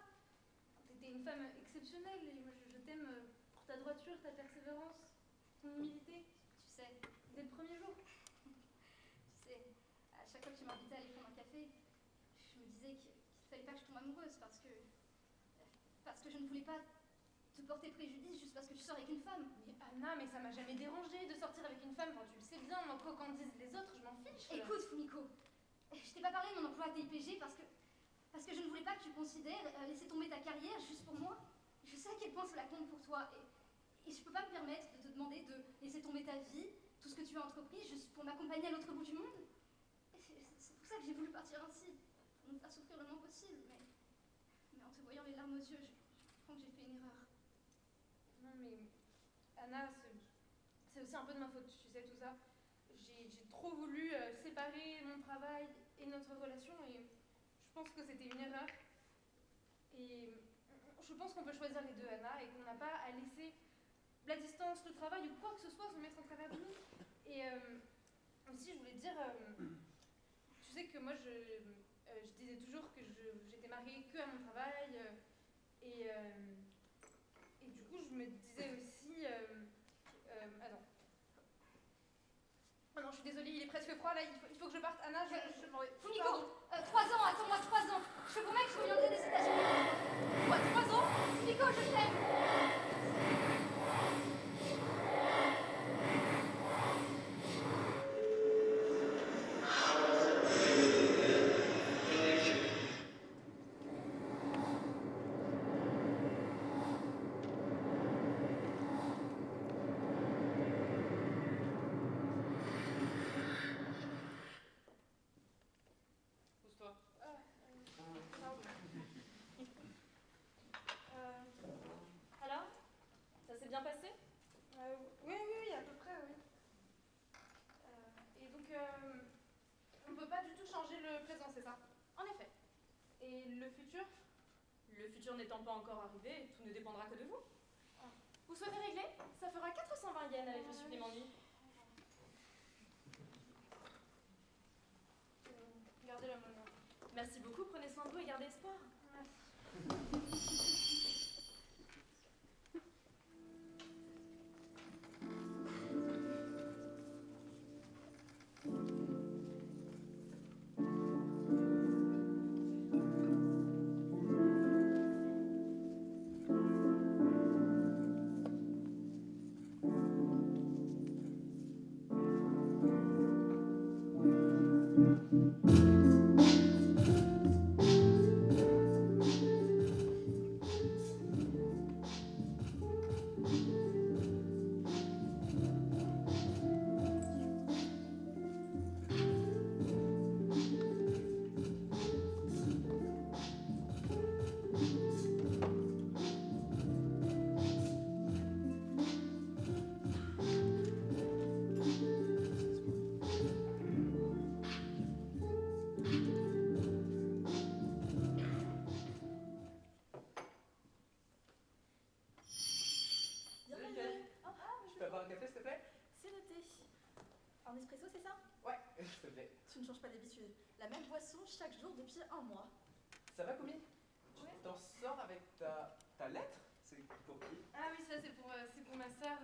[SPEAKER 2] T'es une femme exceptionnelle et moi je t'aime pour ta droiture, ta persévérance, ton humilité.
[SPEAKER 4] Tu sais,
[SPEAKER 2] Dès le premier jour.
[SPEAKER 4] tu sais, à chaque fois que tu m'invitais à aller prendre un café, je me disais qu'il fallait pas que je tombe amoureuse parce que je ne voulais pas te porter préjudice juste parce que tu sors avec une femme.
[SPEAKER 2] Mais Anna, mais ça m'a jamais dérangée de sortir avec une femme, enfin, tu le sais bien, moi quoi qu'en disent les autres, je m'en fiche.
[SPEAKER 4] Écoute, Fumiko, je t'ai pas parlé de mon emploi à TIPG parce que je ne voulais pas que tu considères laisser tomber ta carrière juste pour moi. Je sais à quel point cela compte pour toi et je peux pas me permettre de te demander de laisser tomber ta vie, tout ce que tu as entrepris, juste pour m'accompagner à l'autre bout du monde. C'est pour ça que j'ai voulu partir ainsi, pour me faire souffrir le moins possible, mais en te voyant les larmes aux yeux, je comprends que j'ai fait une erreur.
[SPEAKER 2] Non mais Anna, c'est aussi un peu de ma faute, tu sais tout ça. J'ai trop voulu séparer mon travail et notre relation et je pense que c'était une erreur. Et je pense qu'on peut choisir les deux, Anna, et qu'on n'a pas à laisser la distance, le travail ou quoi que ce soit se mettre en travers de nous. Et aussi, je voulais te dire, tu sais que moi, je disais toujours que j'étais mariée que à mon travail. Et du coup, je me disais aussi... attends. Oh non, je suis désolée, il est presque froid là, il faut que je parte. Anna, je m'en vais.
[SPEAKER 4] Fumiko, 3 ans, attends-moi 3 ans. Je te promets que je reviendrai des États-Unis.
[SPEAKER 2] Quoi, 3 ans?
[SPEAKER 4] Fumiko, je t'aime.
[SPEAKER 7] Pousse-toi.
[SPEAKER 5] Alors, ça s'est bien passé?
[SPEAKER 2] Oui, à peu près, oui. Et donc, on ne peut pas du tout changer le présent, c'est ça?
[SPEAKER 5] En effet.
[SPEAKER 2] Et le futur?
[SPEAKER 5] Le futur n'étant pas encore arrivé, tout ne dépendra que de vous. Vous souhaitez régler? Ça fera 420 yens avec le supplément de nuit.
[SPEAKER 2] Gardez la monnaie.
[SPEAKER 5] Merci beaucoup, prenez soin de vous et gardez espoir.
[SPEAKER 9] Salut Ken. Je peux avoir un café s'il te plaît?
[SPEAKER 5] C'est noté. Un espresso, c'est ça?
[SPEAKER 9] Ouais, s'il te plaît.
[SPEAKER 5] Tu ne changes pas d'habitude. La même boisson chaque jour depuis un mois.
[SPEAKER 9] Ça va Koumi? Tu t'en sors avec ta lettre? C'est pour qui?
[SPEAKER 2] Ah oui, ça c'est pour ma sœur.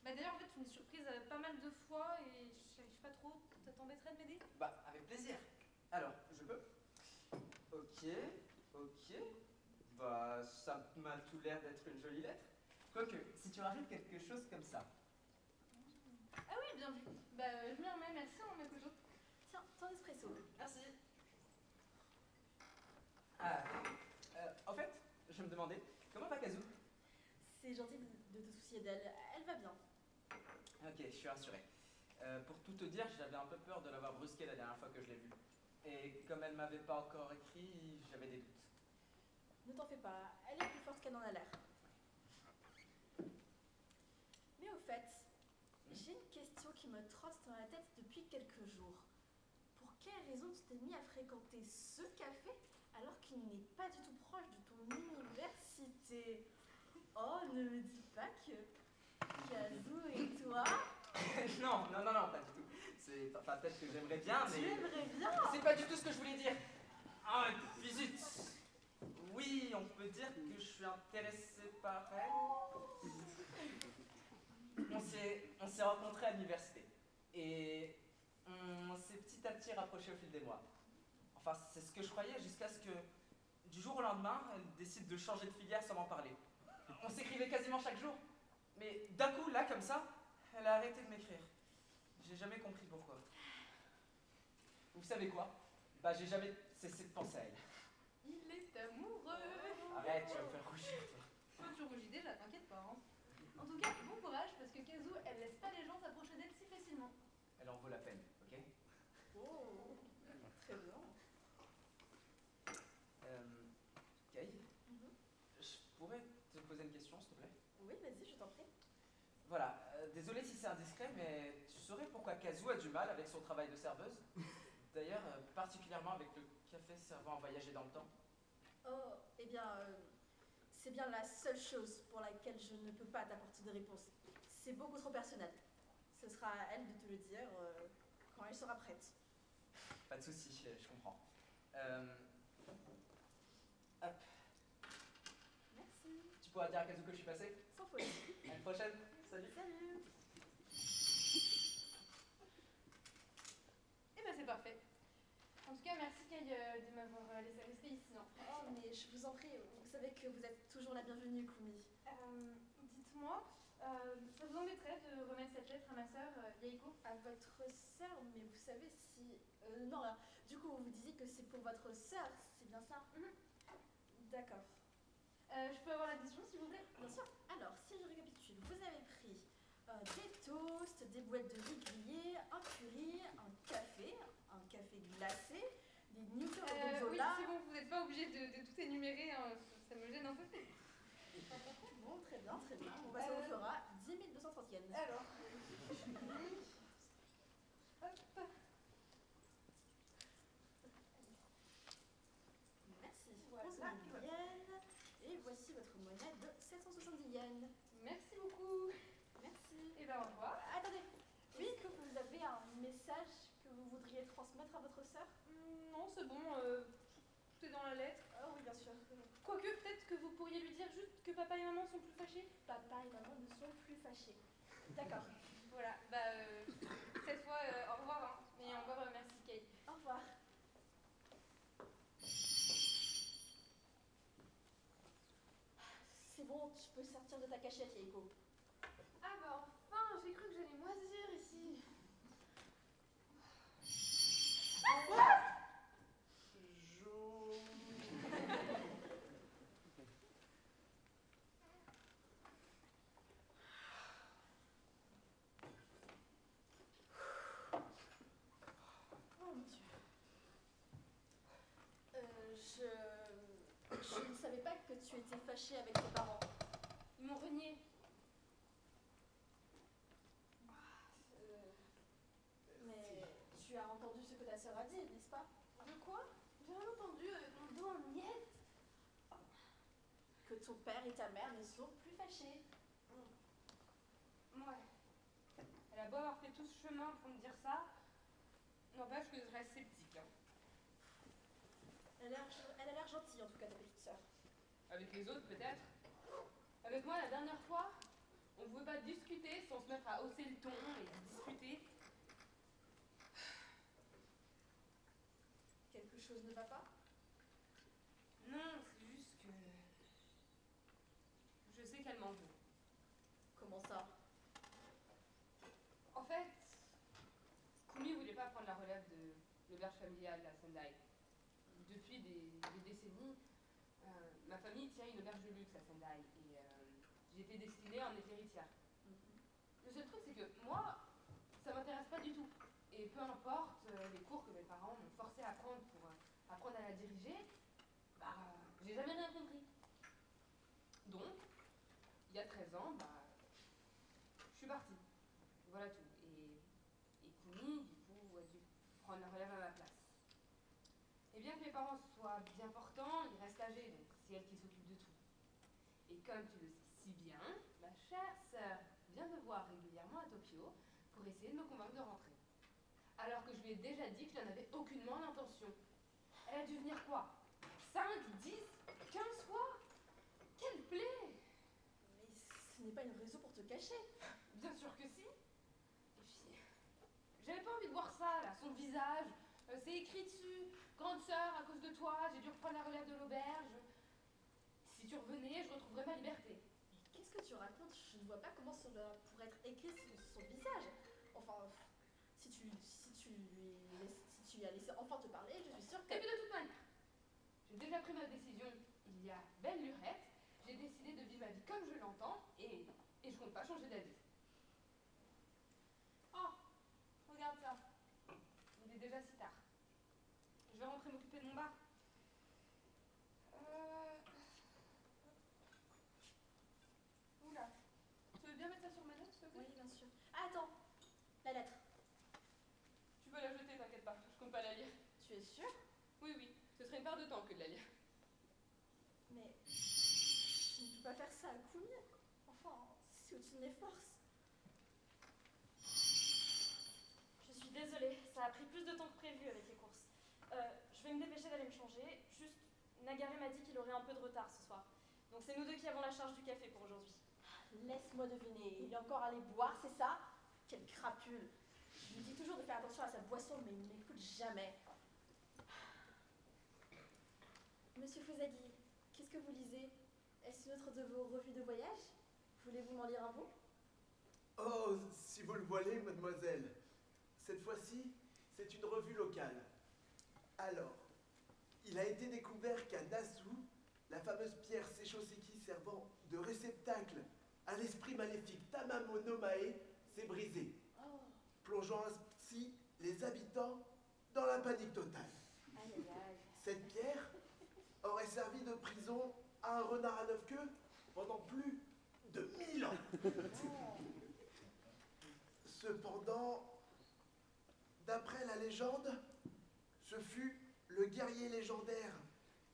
[SPEAKER 2] Bah d'ailleurs, en fait, je m'ai surprise pas mal de fois et j'arrive pas trop. Ça t'embêterait de m'aider?
[SPEAKER 9] Bah, avec plaisir. Alors, je peux? Ok. Bah, ça m'a tout l'air d'être une jolie lettre. Quoique, si tu rajoutes quelque chose comme ça.
[SPEAKER 2] Ah oui, bien vu. Bah, je m'y remets, merci, on met toujours.
[SPEAKER 5] Tiens, ton espresso.
[SPEAKER 2] Merci.
[SPEAKER 9] Ah, en fait, je me demandais, comment va Kazoo?
[SPEAKER 5] C'est gentil de te soucier d'elle. Elle va bien.
[SPEAKER 9] Ok, je suis rassuré. Pour tout te dire, j'avais un peu peur de l'avoir brusquée la dernière fois que je l'ai vue. Et comme elle m'avait pas encore écrit, j'avais des doutes.
[SPEAKER 5] Ne t'en fais pas, elle est plus forte qu'elle en a l'air. Mais au fait, j'ai une question qui me trotte dans la tête depuis quelques jours. Pour quelle raison tu t'es mis à fréquenter ce café alors qu'il n'est pas du tout proche de ton université? Oh, ne me dis pas que Kazoo et toi...
[SPEAKER 9] Non, pas du tout. Enfin, peut-être que j'aimerais bien, mais...
[SPEAKER 5] Tu aimerais bien?
[SPEAKER 9] C'est pas du tout ce que je voulais dire. Ah, visite. Oui, on peut dire que je suis intéressé par elle. On s'est rencontrés à l'université. Et on s'est petit à petit rapprochés au fil des mois. Enfin, c'est ce que je croyais jusqu'à ce que, du jour au lendemain, elle décide de changer de filière sans m'en parler. On s'écrivait quasiment chaque jour. Mais d'un coup, là, comme ça, elle a arrêté de m'écrire. J'ai jamais compris pourquoi. Vous savez quoi? Bah, j'ai jamais cessé de penser à elle.
[SPEAKER 2] Il est amoureux.
[SPEAKER 9] Arrête, tu vas me faire rougir, toi.
[SPEAKER 2] Toi, tu rougis déjà, t'inquiète pas. Hein. En tout cas, bon courage parce que Kazoo, elle laisse pas les gens s'approcher d'elle si facilement.
[SPEAKER 9] Elle en vaut la peine, ok?
[SPEAKER 5] Oh, très bien.
[SPEAKER 9] Kay, je pourrais te poser une question, s'il te plaît?
[SPEAKER 5] Oui, vas-y, je t'en prie.
[SPEAKER 9] Voilà, désolé si c'est indiscret, mais tu saurais pourquoi Kazoo a du mal avec son travail de serveuse? D'ailleurs, particulièrement avec le café servant à voyager dans le temps.
[SPEAKER 5] Oh, eh bien, c'est bien la seule chose pour laquelle je ne peux pas t'apporter de réponse. C'est beaucoup trop personnel. Ce sera à elle de te le dire quand elle sera prête.
[SPEAKER 9] Pas de soucis, je comprends. Hop.
[SPEAKER 5] Merci.
[SPEAKER 9] Tu pourras dire à Kazoo que je suis passé?
[SPEAKER 5] Sans faute.
[SPEAKER 9] À une prochaine. Salut.
[SPEAKER 5] Salut.
[SPEAKER 2] Eh ben, c'est parfait. En tout cas, merci Kay de m'avoir laissé rester ici. Hein.
[SPEAKER 5] Oh, mais je vous en prie, vous savez que vous êtes toujours la bienvenue, Kumi.
[SPEAKER 2] Dites-moi, ça vous embêterait de remettre cette lettre à ma sœur, Yaiko?
[SPEAKER 5] À votre sœur, mais vous savez si... non, alors, du coup, vous disiez que c'est pour votre sœur, c'est bien ça? D'accord.
[SPEAKER 2] Je peux avoir l'addition, s'il vous plaît?
[SPEAKER 5] Bien sûr. Alors, si je récapitule, vous avez pris des toasts, des boîtes de riz grillé, un curry, un café glacé, des Nutella au
[SPEAKER 2] Oui,
[SPEAKER 5] Gorgonzola.
[SPEAKER 2] c'est bon, vous n'êtes pas obligé de tout énumérer, hein, ça me gêne un peu.
[SPEAKER 5] Bon, très bien, très bien. Bon, bah, ça vous fera 10 230 yens.
[SPEAKER 2] Alors. Hop.
[SPEAKER 5] Merci.
[SPEAKER 2] Voilà.
[SPEAKER 5] 11 000 yens. Et voici votre monnaie de 770 yens.
[SPEAKER 2] Merci beaucoup.
[SPEAKER 5] Merci.
[SPEAKER 2] Et ben au revoir.
[SPEAKER 5] Attendez. Oui, est-ce que vous avez un message que vous voudriez transmettre à votre sœur?
[SPEAKER 2] Non, c'est bon, tout est dans la lettre.
[SPEAKER 5] Ah oui, bien sûr.
[SPEAKER 2] Quoique, peut-être que vous pourriez lui dire juste que papa et maman sont plus fâchés.
[SPEAKER 5] Papa et maman ne sont plus fâchés. D'accord.
[SPEAKER 2] Voilà, bah cette fois, au revoir. Hein. Et encore merci Kay.
[SPEAKER 5] Au revoir. C'est bon, tu peux sortir de ta cachette, Yaiko.
[SPEAKER 2] Ah bah enfin, j'ai cru que j'allais moisir ici.
[SPEAKER 5] Oh mon Dieu. Je ne savais pas que tu étais fâchée avec tes parents.
[SPEAKER 2] Ils m'ont renié.
[SPEAKER 5] Mais tu as entendu ce que ta sœur a dit, n'est-ce pas?
[SPEAKER 2] De quoi? J'ai rien entendu avec mon dos en miettes.
[SPEAKER 5] Que ton père et ta mère ne sont plus fâchés.
[SPEAKER 2] Ouais. Elle a beau avoir fait tout ce chemin pour me dire ça, n'empêche que je reste sceptique. Hein.
[SPEAKER 5] Elle a l'air gentille en tout cas, ta petite sœur.
[SPEAKER 2] Avec les autres peut-être. Avec moi la dernière fois, on ne pouvait pas discuter sans se mettre à hausser le ton et discuter.
[SPEAKER 5] Quelque chose ne va pas?
[SPEAKER 2] Non, c'est juste que... Je sais qu'elle m'en veut.
[SPEAKER 5] Comment ça?
[SPEAKER 2] En fait, Kumi voulait pas prendre la relève de l'auberge familiale à Sendai. Depuis des décennies, ma famille tient une auberge de luxe à Sendai et j'étais destinée à en être héritière.
[SPEAKER 3] Le seul truc, c'est que moi, ça m'intéresse pas du tout. Et peu importe les cours que mes parents m'ont forcé à prendre pour apprendre à la diriger, bah, j'ai jamais rien compris. Donc, il y a 13 ans, bah, je suis partie. Voilà tout. Et Kumi, du coup, a dû prendre la relève à ma place. Et bien que mes parents soient bien portants, ils restent âgés, donc c'est elle qui s'occupe de tout. Et comme tu le sais si bien, ma chère sœur vient me voir régulièrement à Tokyo pour essayer de me convaincre de rentrer. Alors que je lui ai déjà dit que je n'en avais aucunement l'intention. Elle a dû venir quoi 5, 10, 15 fois Quelle plaie!
[SPEAKER 5] Mais ce n'est pas une raison pour te cacher.
[SPEAKER 3] Bien sûr que si. Et puis, j'avais pas envie de voir ça, là, son visage. C'est écrit dessus. Grande sœur, à cause de toi, j'ai dû reprendre la relève de l'auberge. Si tu revenais, je retrouverais ma liberté.
[SPEAKER 5] Mais qu'est-ce que tu racontes? Je ne vois pas comment cela pourrait être écrit sur son visage. Enfin, si tu lui as laissé enfin te parler, je suis sûre que...
[SPEAKER 3] Et puis de toute manière, j'ai déjà pris ma décision il y a belle lurette. J'ai décidé de vivre ma vie comme je l'entends et je compte pas changer d'avis. Oh, regarde ça. Il est déjà si tard. Je vais rentrer m'occuper de mon bar. Oula. Tu veux bien mettre ça sur ma note, s'il te plaît?
[SPEAKER 5] Oui, bien sûr. Ah, attends, la lettre.
[SPEAKER 3] Tu peux la jeter, t'inquiète pas. Je compte pas la lire.
[SPEAKER 5] Tu es sûre?
[SPEAKER 3] Oui, oui. Ce serait une perte de temps que de la lire.
[SPEAKER 5] Mais je ne peux pas faire ça à Kumi. Enfin, c'est au-dessus de mes forces. Je suis désolée, ça a pris plus de temps que prévu avec les courses. Je vais me dépêcher d'aller me changer. Juste, Nagare m'a dit qu'il aurait un peu de retard ce soir. Donc c'est nous deux qui avons la charge du café pour aujourd'hui. Laisse-moi deviner, il est encore allé boire, c'est ça? Quelle crapule! Je lui dis toujours de faire attention à sa boisson, mais il ne m'écoute jamais. Monsieur Fusagi, qu'est-ce que vous lisez? Est-ce une autre de vos revues de voyage? Voulez-vous m'en lire un bout?
[SPEAKER 6] Oh, si vous le voyez, mademoiselle. Cette fois-ci, c'est une revue locale. Alors, il a été découvert qu'à Nasu, la fameuse pierre Seichoseki servant de réceptacle à l'esprit maléfique Tamamo no Mae s'est brisée, plongeant ainsi les habitants dans la panique totale.
[SPEAKER 5] Aïe aïe aïe.
[SPEAKER 6] Cette pierre aurait servi de prison à un renard à 9 queues pendant plus de 1000 ans. Cependant, d'après la légende, ce fut le guerrier légendaire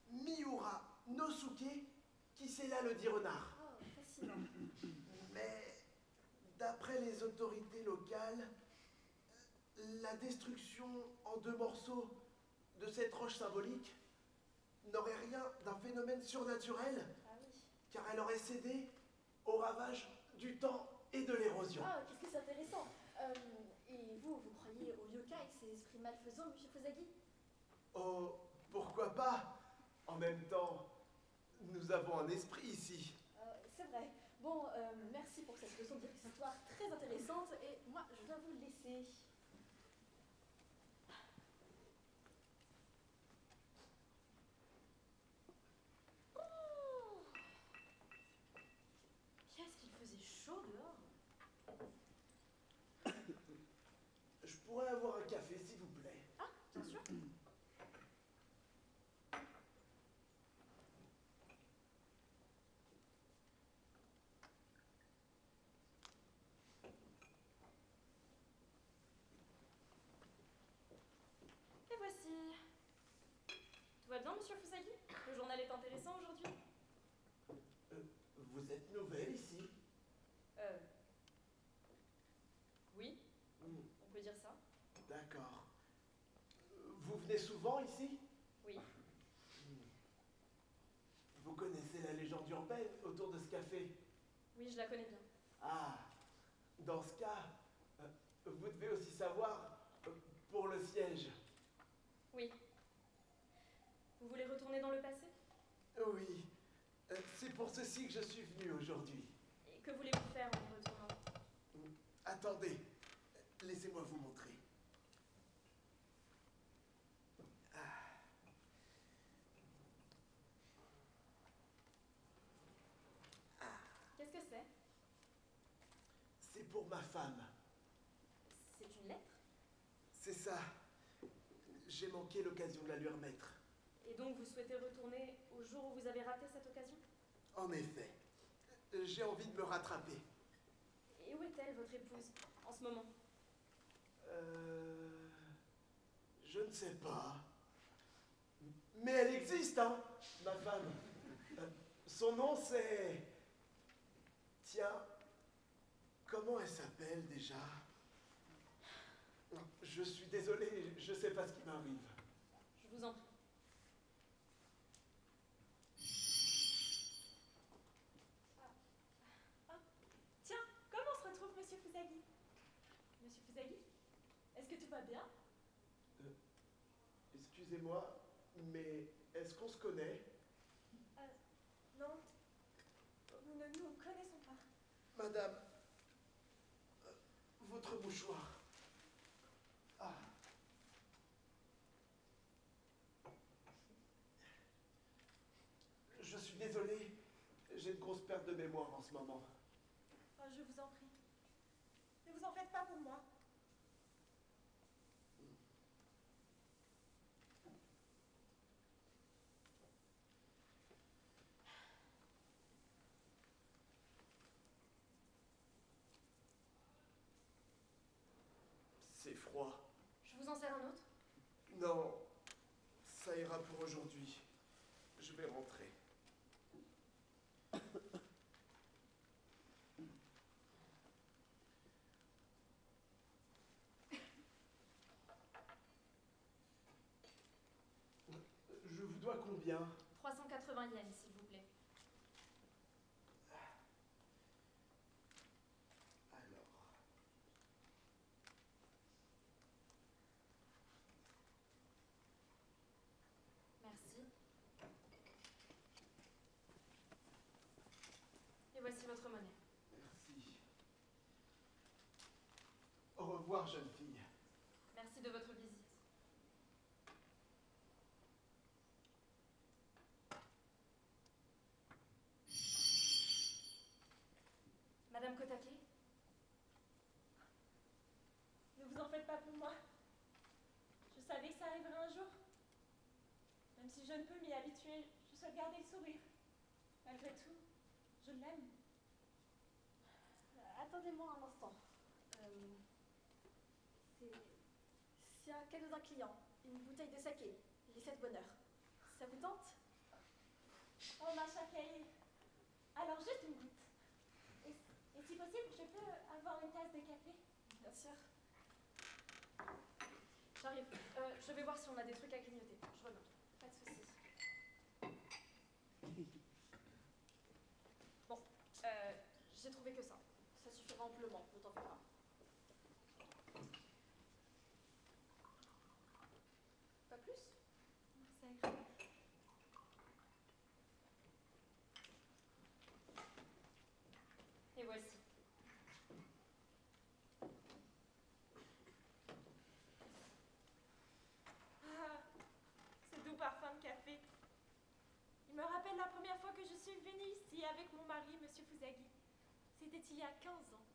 [SPEAKER 6] Miura Nosuke qui scella le dit renard.
[SPEAKER 5] Oh, fascinant.
[SPEAKER 6] Mais d'après les autorités locales, la destruction en 2 morceaux de cette roche symbolique n'aurait rien d'un phénomène surnaturel,
[SPEAKER 5] Ah oui.
[SPEAKER 6] car elle aurait cédé au ravage du temps et de l'érosion.
[SPEAKER 5] Ah, qu'est-ce que c'est intéressant. Et vous croyez aux yokai, ces esprits malfaisants, monsieur Fusagi?
[SPEAKER 6] Oh, pourquoi pas? En même temps, nous avons un esprit ici.
[SPEAKER 5] C'est vrai. Bon, merci pour cette leçon d'histoire très intéressante, et moi, je dois vous laisser. Oh, qu'est-ce qu'il faisait chaud dehors.
[SPEAKER 6] Je pourrais avoir un café, s'il vous plaît.
[SPEAKER 5] Ah, bien sûr. Et voici. Tout va bien, monsieur Fusagi? Le journal est intéressant aujourd'hui?
[SPEAKER 6] Vous êtes nouvelle ici?
[SPEAKER 5] Oui,
[SPEAKER 6] Hmm,
[SPEAKER 5] on peut dire ça.
[SPEAKER 6] d'accord. Vous venez souvent ici?
[SPEAKER 5] Oui.
[SPEAKER 6] Vous connaissez la légende urbaine autour de ce café?
[SPEAKER 5] Oui, je la connais bien.
[SPEAKER 6] Ah, dans ce cas, vous devez aussi savoir pour le siège.
[SPEAKER 5] Oui. Vous voulez retourner dans le passé?
[SPEAKER 6] Oui, c'est pour ceci que je suis venu aujourd'hui.
[SPEAKER 5] Et que voulez-vous faire en y retournant?
[SPEAKER 6] Attendez, laissez-moi vous montrer.
[SPEAKER 5] Qu'est-ce que c'est?
[SPEAKER 6] C'est pour ma femme.
[SPEAKER 5] C'est une lettre?
[SPEAKER 6] C'est ça. J'ai manqué l'occasion de la lui remettre.
[SPEAKER 5] Et donc vous souhaitez retourner au jour où vous avez raté cette occasion?
[SPEAKER 6] En effet. J'ai envie de me rattraper.
[SPEAKER 5] Et où est-elle, votre épouse, en ce moment?
[SPEAKER 6] Je ne sais pas. Mais elle existe, hein, ma femme. Son nom, c'est... Tiens, comment elle s'appelle déjà? Je suis désolé, je sais pas ce qui m'arrive.
[SPEAKER 5] Je vous en prie.
[SPEAKER 8] Tiens, comment se retrouve Monsieur Fusagi? Monsieur Fusagi? Est-ce que tout va bien?
[SPEAKER 6] Excusez-moi, mais est-ce qu'on se connaît?
[SPEAKER 8] Non. Nous ne nous connaissons pas.
[SPEAKER 6] Madame, votre mouchoir. Ah. Je suis désolé, j'ai une grosse perte de mémoire en ce moment.
[SPEAKER 8] Oh, je vous en prie. Ne vous en faites pas pour moi.
[SPEAKER 6] C'est froid.
[SPEAKER 5] Je vous en sers un autre?
[SPEAKER 6] Non, ça ira pour aujourd'hui. Je vais rentrer. Je vous dois combien?
[SPEAKER 5] 380 yens, s'il vous plaît.
[SPEAKER 6] Alors...
[SPEAKER 5] Merci. Et voici votre monnaie.
[SPEAKER 6] Merci. Au revoir, jeune fille.
[SPEAKER 5] Merci de votre visite. Madame Kotake?
[SPEAKER 8] Ne vous en faites pas pour moi. Je savais que ça arriverait un jour. Même si je ne peux m'y habituer, je souhaite garder le sourire. Malgré tout, je l'aime.
[SPEAKER 5] Attendez-moi un instant. C'est un cadeau d'un client. Une bouteille de saké. L'effet de bonheur. Ça vous tente?
[SPEAKER 8] Oh, ma chakaï. Alors, juste une goutte. Et si possible, je peux avoir une tasse de café?
[SPEAKER 5] Bien sûr. J'arrive. Je vais voir si on a des trucs à grignoter. Je reviens. Pas de soucis. Bon, j'ai trouvé que ça. Ça suffira amplement, ne t'en fais pas. Pas plus?
[SPEAKER 8] Ça ira.
[SPEAKER 5] Et voici.
[SPEAKER 8] Ah, ce doux parfum de café. Il me rappelle la première fois que je suis venue ici avec mon mari, Monsieur Fusagi. C'était il y a 15 ans.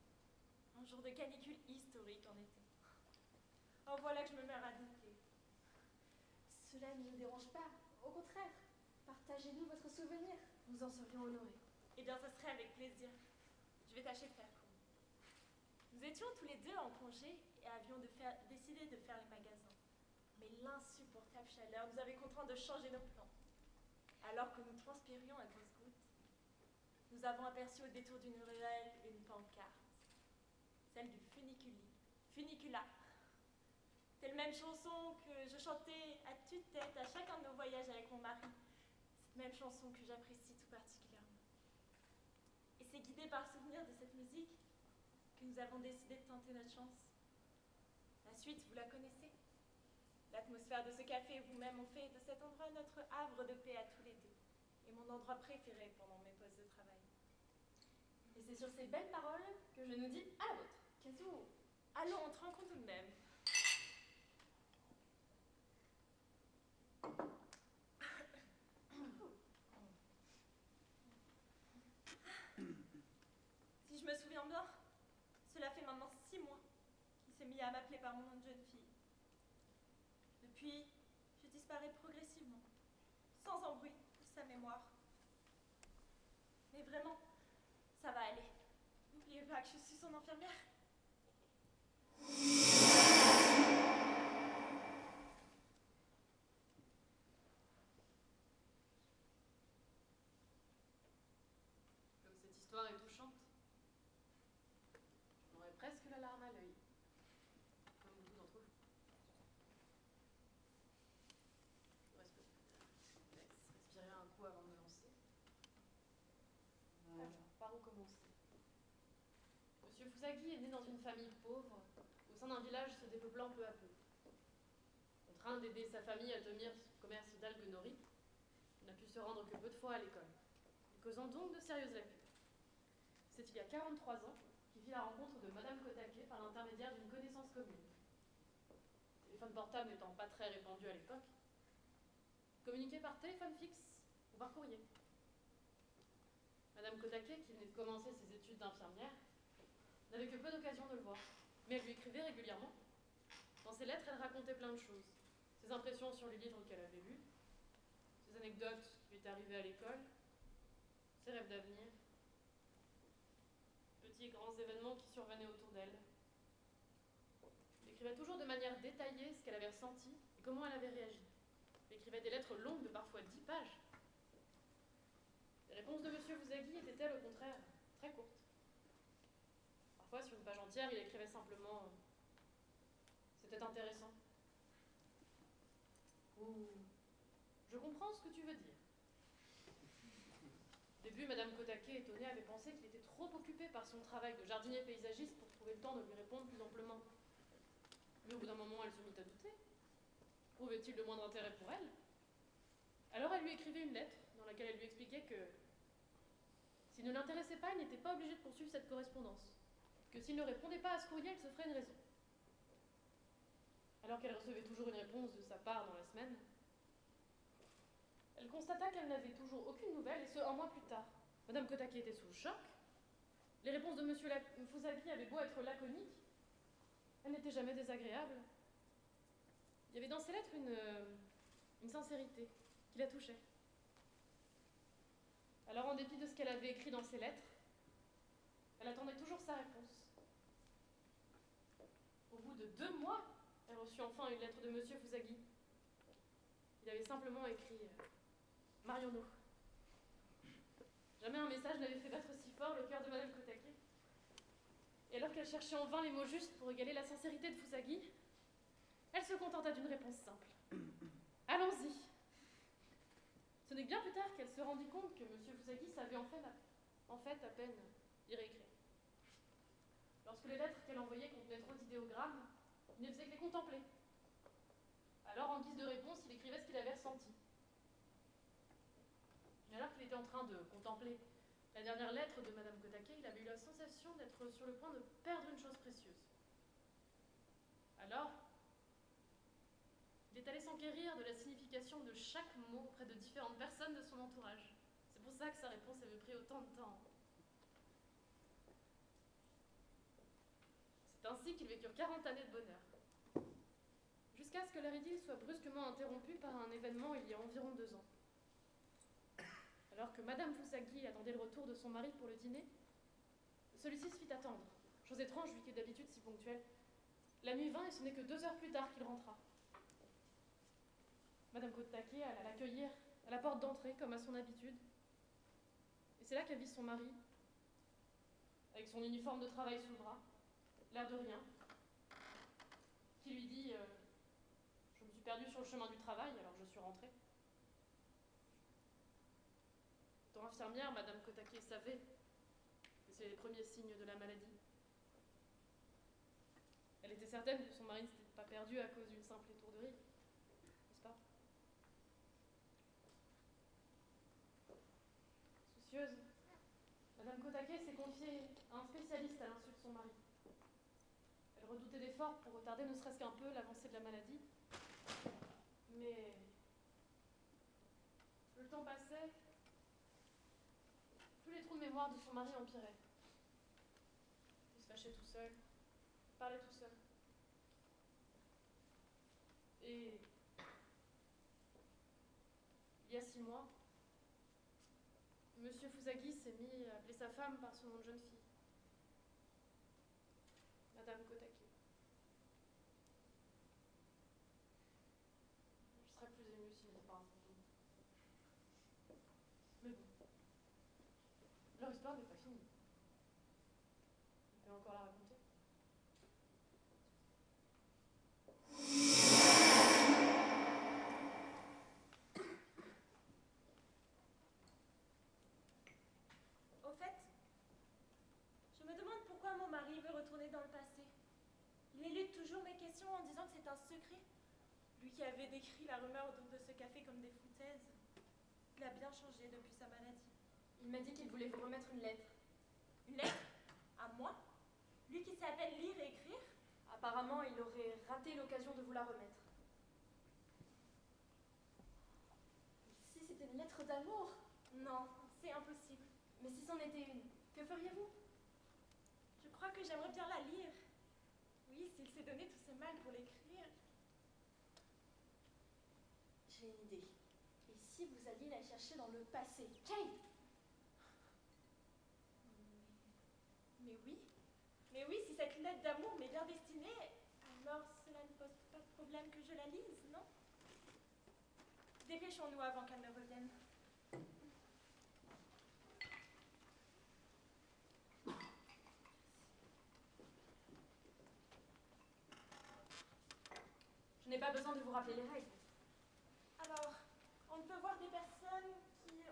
[SPEAKER 8] Un jour de canicule historique en été. Oh, voilà que je me mets à radoter.
[SPEAKER 4] Cela ne nous dérange pas. Au contraire, partagez-nous votre souvenir.
[SPEAKER 5] Nous en serions honorés.
[SPEAKER 8] Eh bien, ce serait avec plaisir. Je vais tâcher de faire court. Nous étions tous les deux en congé et avions décidé de faire les magasins. Mais l'insupportable chaleur nous avait contraints de changer nos plans. Alors que nous transpirions à grosses gouttes, nous avons aperçu au détour d'une ruelle une pancarte. Celle du funicula. C'est la même chanson que je chantais à tue-tête à chacun de nos voyages avec mon mari. Cette même chanson que j'apprécie tout particulièrement. Et c'est guidé par le souvenir de cette musique que nous avons décidé de tenter notre chance. La suite, vous la connaissez. L'atmosphère de ce café et vous-même ont fait de cet endroit notre havre de paix à tous les deux, et mon endroit préféré pendant mes pauses de travail.
[SPEAKER 5] Et c'est sur ces belles paroles que je nous dis à la vôtre.
[SPEAKER 8] Kazuo, allons, entrons tout de même. Si je me souviens bien, cela mis à m'appeler par mon nom de jeune fille. Depuis, je disparais progressivement, sans embrouille pour sa mémoire. Mais vraiment, ça va aller. N'oubliez pas que je suis son infirmière.
[SPEAKER 1] Comme cette histoire est touchante, on aurait presque la larme à l'œil, comme beaucoup d'entre vous. Respirer un coup avant de me lancer. Alors, par où commencer? Monsieur Fusagi est né dans une famille pauvre, au sein d'un village se dépeuplant peu à peu. Contraint d'aider sa famille à tenir son commerce d'algues nourries, il n'a pu se rendre que peu de fois à l'école, causant donc de sérieuses lacunes. C'est il y a 43 ans qu'il fit la rencontre de Madame Kotake par l'intermédiaire d'une connaissance commune. Le téléphone portable n'étant pas très répandu à l'époque, communiqué par téléphone fixe ou par courrier. Madame Kotake, qui venait de commencer ses études d'infirmière, n'avait que peu d'occasion de le voir, mais elle lui écrivait régulièrement. Dans ses lettres, elle racontait plein de choses. Ses impressions sur les livres qu'elle avait lus, ses anecdotes qui lui étaient arrivées à l'école, ses rêves d'avenir, petits et grands événements qui survenaient autour d'elle. Elle écrivait toujours de manière détaillée ce qu'elle avait ressenti et comment elle avait réagi. Elle écrivait des lettres longues de parfois 10 pages. Les réponses de M. Fusagi étaient-elles au contraire très courtes. Parfois, sur une page entière, il écrivait simplement « C'était intéressant » ou « Je comprends ce que tu veux dire ». Au début, Madame Kotake, étonnée, avait pensé qu'il était trop occupé par son travail de jardinier paysagiste pour trouver le temps de lui répondre plus amplement. Mais au bout d'un moment, elle se mit à douter. Prouvait-il le moindre intérêt pour elle? Alors elle lui écrivait une lettre dans laquelle elle lui expliquait que s'il ne l'intéressait pas, il n'était pas obligé de poursuivre cette correspondance, que s'il ne répondait pas à ce courrier, elle se ferait une raison. Alors qu'elle recevait toujours une réponse de sa part dans la semaine, elle constata qu'elle n'avait toujours aucune nouvelle, et ce, un mois plus tard. Madame Kotake était sous le choc. Les réponses de Monsieur Fusagi avaient beau être laconiques, elles n'étaient jamais désagréables. Il y avait dans ces lettres une sincérité qui la touchait. Alors, en dépit de ce qu'elle avait écrit dans ses lettres, elle attendait toujours sa réponse. Au bout de 2 mois, elle reçut enfin une lettre de Monsieur Fusagi. Il avait simplement écrit « Marions-nous ». Jamais un message n'avait fait battre si fort le cœur de Madame Kotake. Et alors qu'elle cherchait en vain les mots justes pour égaler la sincérité de Fusagi, elle se contenta d'une réponse simple. « Allons-y ». Ce n'est que bien plus tard qu'elle se rendit compte que M. Fusagi savait en fait à peine lire et écrire. Lorsque les lettres qu'elle envoyait contenaient trop d'idéogrammes, il ne faisait que les contempler. Alors, en guise de réponse, il écrivait ce qu'il avait ressenti. Mais alors qu'il était en train de contempler la dernière lettre de Madame Kotake, il avait eu la sensation d'être sur le point de perdre une chose précieuse. Alors, il est allé s'enquérir de la signification de chaque mot auprès de différentes personnes de son entourage. C'est pour ça que sa réponse avait pris autant de temps. C'est ainsi qu'ils vécurent 40 années de bonheur. Jusqu'à ce que leur idylle soit brusquement interrompue par un événement il y a environ 2 ans. Alors que Madame Fusagi attendait le retour de son mari pour le dîner, celui-ci se fit attendre. Chose étrange, lui qui est d'habitude si ponctuel. La nuit vint et ce n'est que 2 heures plus tard qu'il rentra. Madame Kotake alla l'accueillir à la porte d'entrée, comme à son habitude. Et c'est là qu'elle vit son mari, avec son uniforme de travail sous le bras, l'air de rien, qui lui dit je me suis perdue sur le chemin du travail, alors je suis rentrée. Étant infirmière, Madame Kotake savait que c'est les premiers signes de la maladie. Elle était certaine que son mari ne s'était pas perdu à cause d'une simple étourderie, n'est-ce pas? Soucieuse, Madame Kotake s'est confiée à un spécialiste à l'insu de son mari. Elle redoutait d'efforts pour retarder ne serait-ce qu'un peu l'avancée de la maladie. Mais le temps passait, plus les trous de mémoire de son mari empiraient. Il se fâchait tout seul, parlait tout seul. il y a 6 mois, Monsieur Fusagi s'est mis à appeler sa femme par son nom de jeune fille. Madame Kotake. Je serais plus émue s'il n'était pas un fantôme. Mais bon, leur histoire n'est pas finie. On peut encore la raconter.
[SPEAKER 8] Au fait, je me demande pourquoi mon mari veut retourner dans le passé. Il élude toujours mes questions en disant que c'est un secret. Lui qui avait décrit la rumeur autour de ce café comme des foutaises. Il a bien changé depuis sa maladie.
[SPEAKER 5] Il m'a dit qu'il voulait vous remettre une lettre.
[SPEAKER 8] Une lettre? À moi? Lui qui sait à peine lire et écrire?
[SPEAKER 5] Apparemment, il aurait raté l'occasion de vous la remettre. Si c'était une lettre d'amour?
[SPEAKER 8] Non, c'est impossible.
[SPEAKER 5] Mais si c'en était une, que feriez-vous?
[SPEAKER 8] Je crois que j'aimerais bien la lire. Oui, s'il s'est donné tout ce mal pour l'écrire.
[SPEAKER 5] J'ai une idée. Et si vous alliez la chercher dans le passé? Kate!
[SPEAKER 8] Mais oui, si cette lettre d'amour m'est bien destinée, alors cela ne pose pas de problème que je la lise, non? Dépêchons-nous avant qu'elle ne revienne.
[SPEAKER 5] Je n'ai pas besoin de vous rappeler les règles.
[SPEAKER 8] Alors, on ne peut voir des personnes qui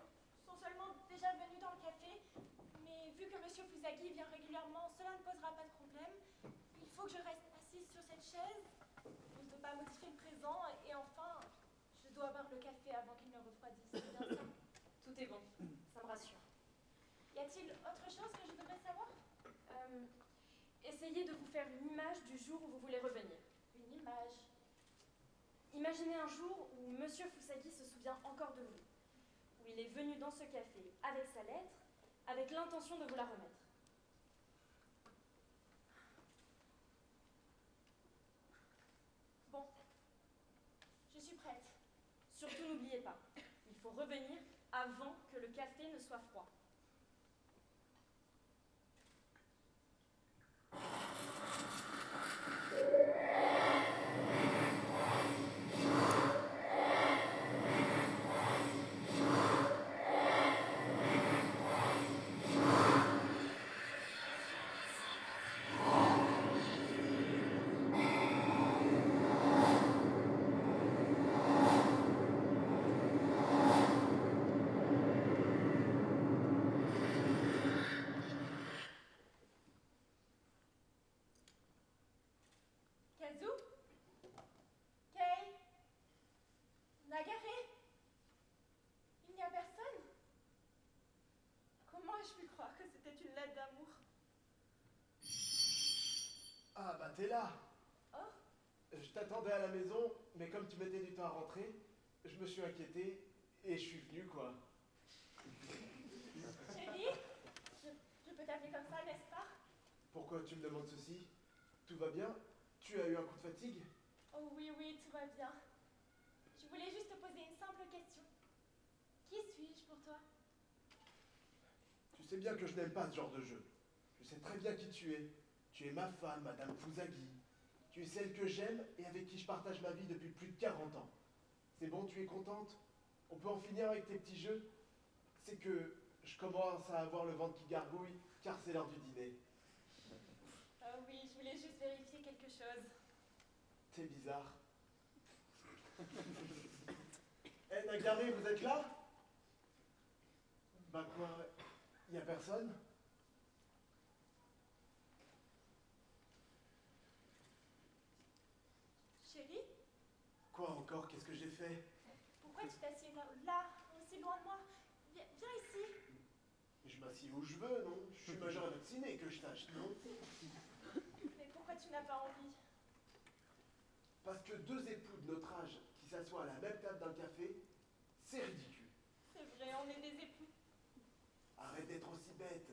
[SPEAKER 8] sont seulement déjà venues dans le café, mais vu que Monsieur Fusagi vient régulièrement, cela ne posera pas de problème. Il faut que je reste assise sur cette chaise. On ne peut pas modifier le présent, et enfin, je dois boire le café avant qu'il ne refroidisse. C'est bien ça?
[SPEAKER 5] Tout est bon, ça me rassure.
[SPEAKER 8] Y a-t-il autre chose que je devrais savoir?
[SPEAKER 5] Essayez de vous faire une image du jour où vous voulez revenir.
[SPEAKER 8] Une image.
[SPEAKER 5] Imaginez un jour où Monsieur Fusagi se souvient encore de vous, où il est venu dans ce café avec sa lettre, avec l'intention de vous la remettre.
[SPEAKER 8] Bon, je suis prête.
[SPEAKER 5] Surtout n'oubliez pas, il faut revenir avant que le café ne soit froid.
[SPEAKER 8] Kazu? Kei? Nagare? Il n'y a personne? Comment ai-je pu croire que c'était une lettre d'amour?
[SPEAKER 6] Ah bah t'es là.
[SPEAKER 8] Oh?
[SPEAKER 6] Je t'attendais à la maison, mais comme tu mettais du temps à rentrer, je me suis inquiété et je suis venu quoi.
[SPEAKER 8] Chérie? Je peux t'appeler comme ça, n'est-ce pas?
[SPEAKER 6] Pourquoi tu me demandes ceci? Tout va bien? Tu as eu un coup de fatigue?
[SPEAKER 8] Oh oui, oui, tout va bien. Je voulais juste te poser une simple question. Qui suis-je pour toi?
[SPEAKER 6] Tu sais bien que je n'aime pas ce genre de jeu. Je sais très bien qui tu es. Tu es ma femme, Madame Fusagi. Tu es celle que j'aime et avec qui je partage ma vie depuis plus de 40 ans. C'est bon, tu es contente? On peut en finir avec tes petits jeux? C'est que je commence à avoir le ventre qui gargouille, car c'est l'heure du dîner.
[SPEAKER 8] Oh oui, je voulais juste vérifier quelque chose.
[SPEAKER 6] C'est bizarre. Eh, Nagare, vous êtes là? Bah quoi? Y a personne?
[SPEAKER 8] Chérie?
[SPEAKER 6] Quoi encore? Qu'est-ce que j'ai fait?
[SPEAKER 8] Pourquoi tu t'assieds là, aussi loin de moi? Viens ici.
[SPEAKER 6] Je m'assieds où je veux, non? Je suis majeur et vacciné, que je sache, non?
[SPEAKER 8] Mais pourquoi tu n'as pas envie?
[SPEAKER 6] Parce que deux époux de notre âge qui s'assoient à la même table d'un café, c'est ridicule.
[SPEAKER 8] C'est vrai, on est des époux.
[SPEAKER 6] Arrête d'être aussi bête.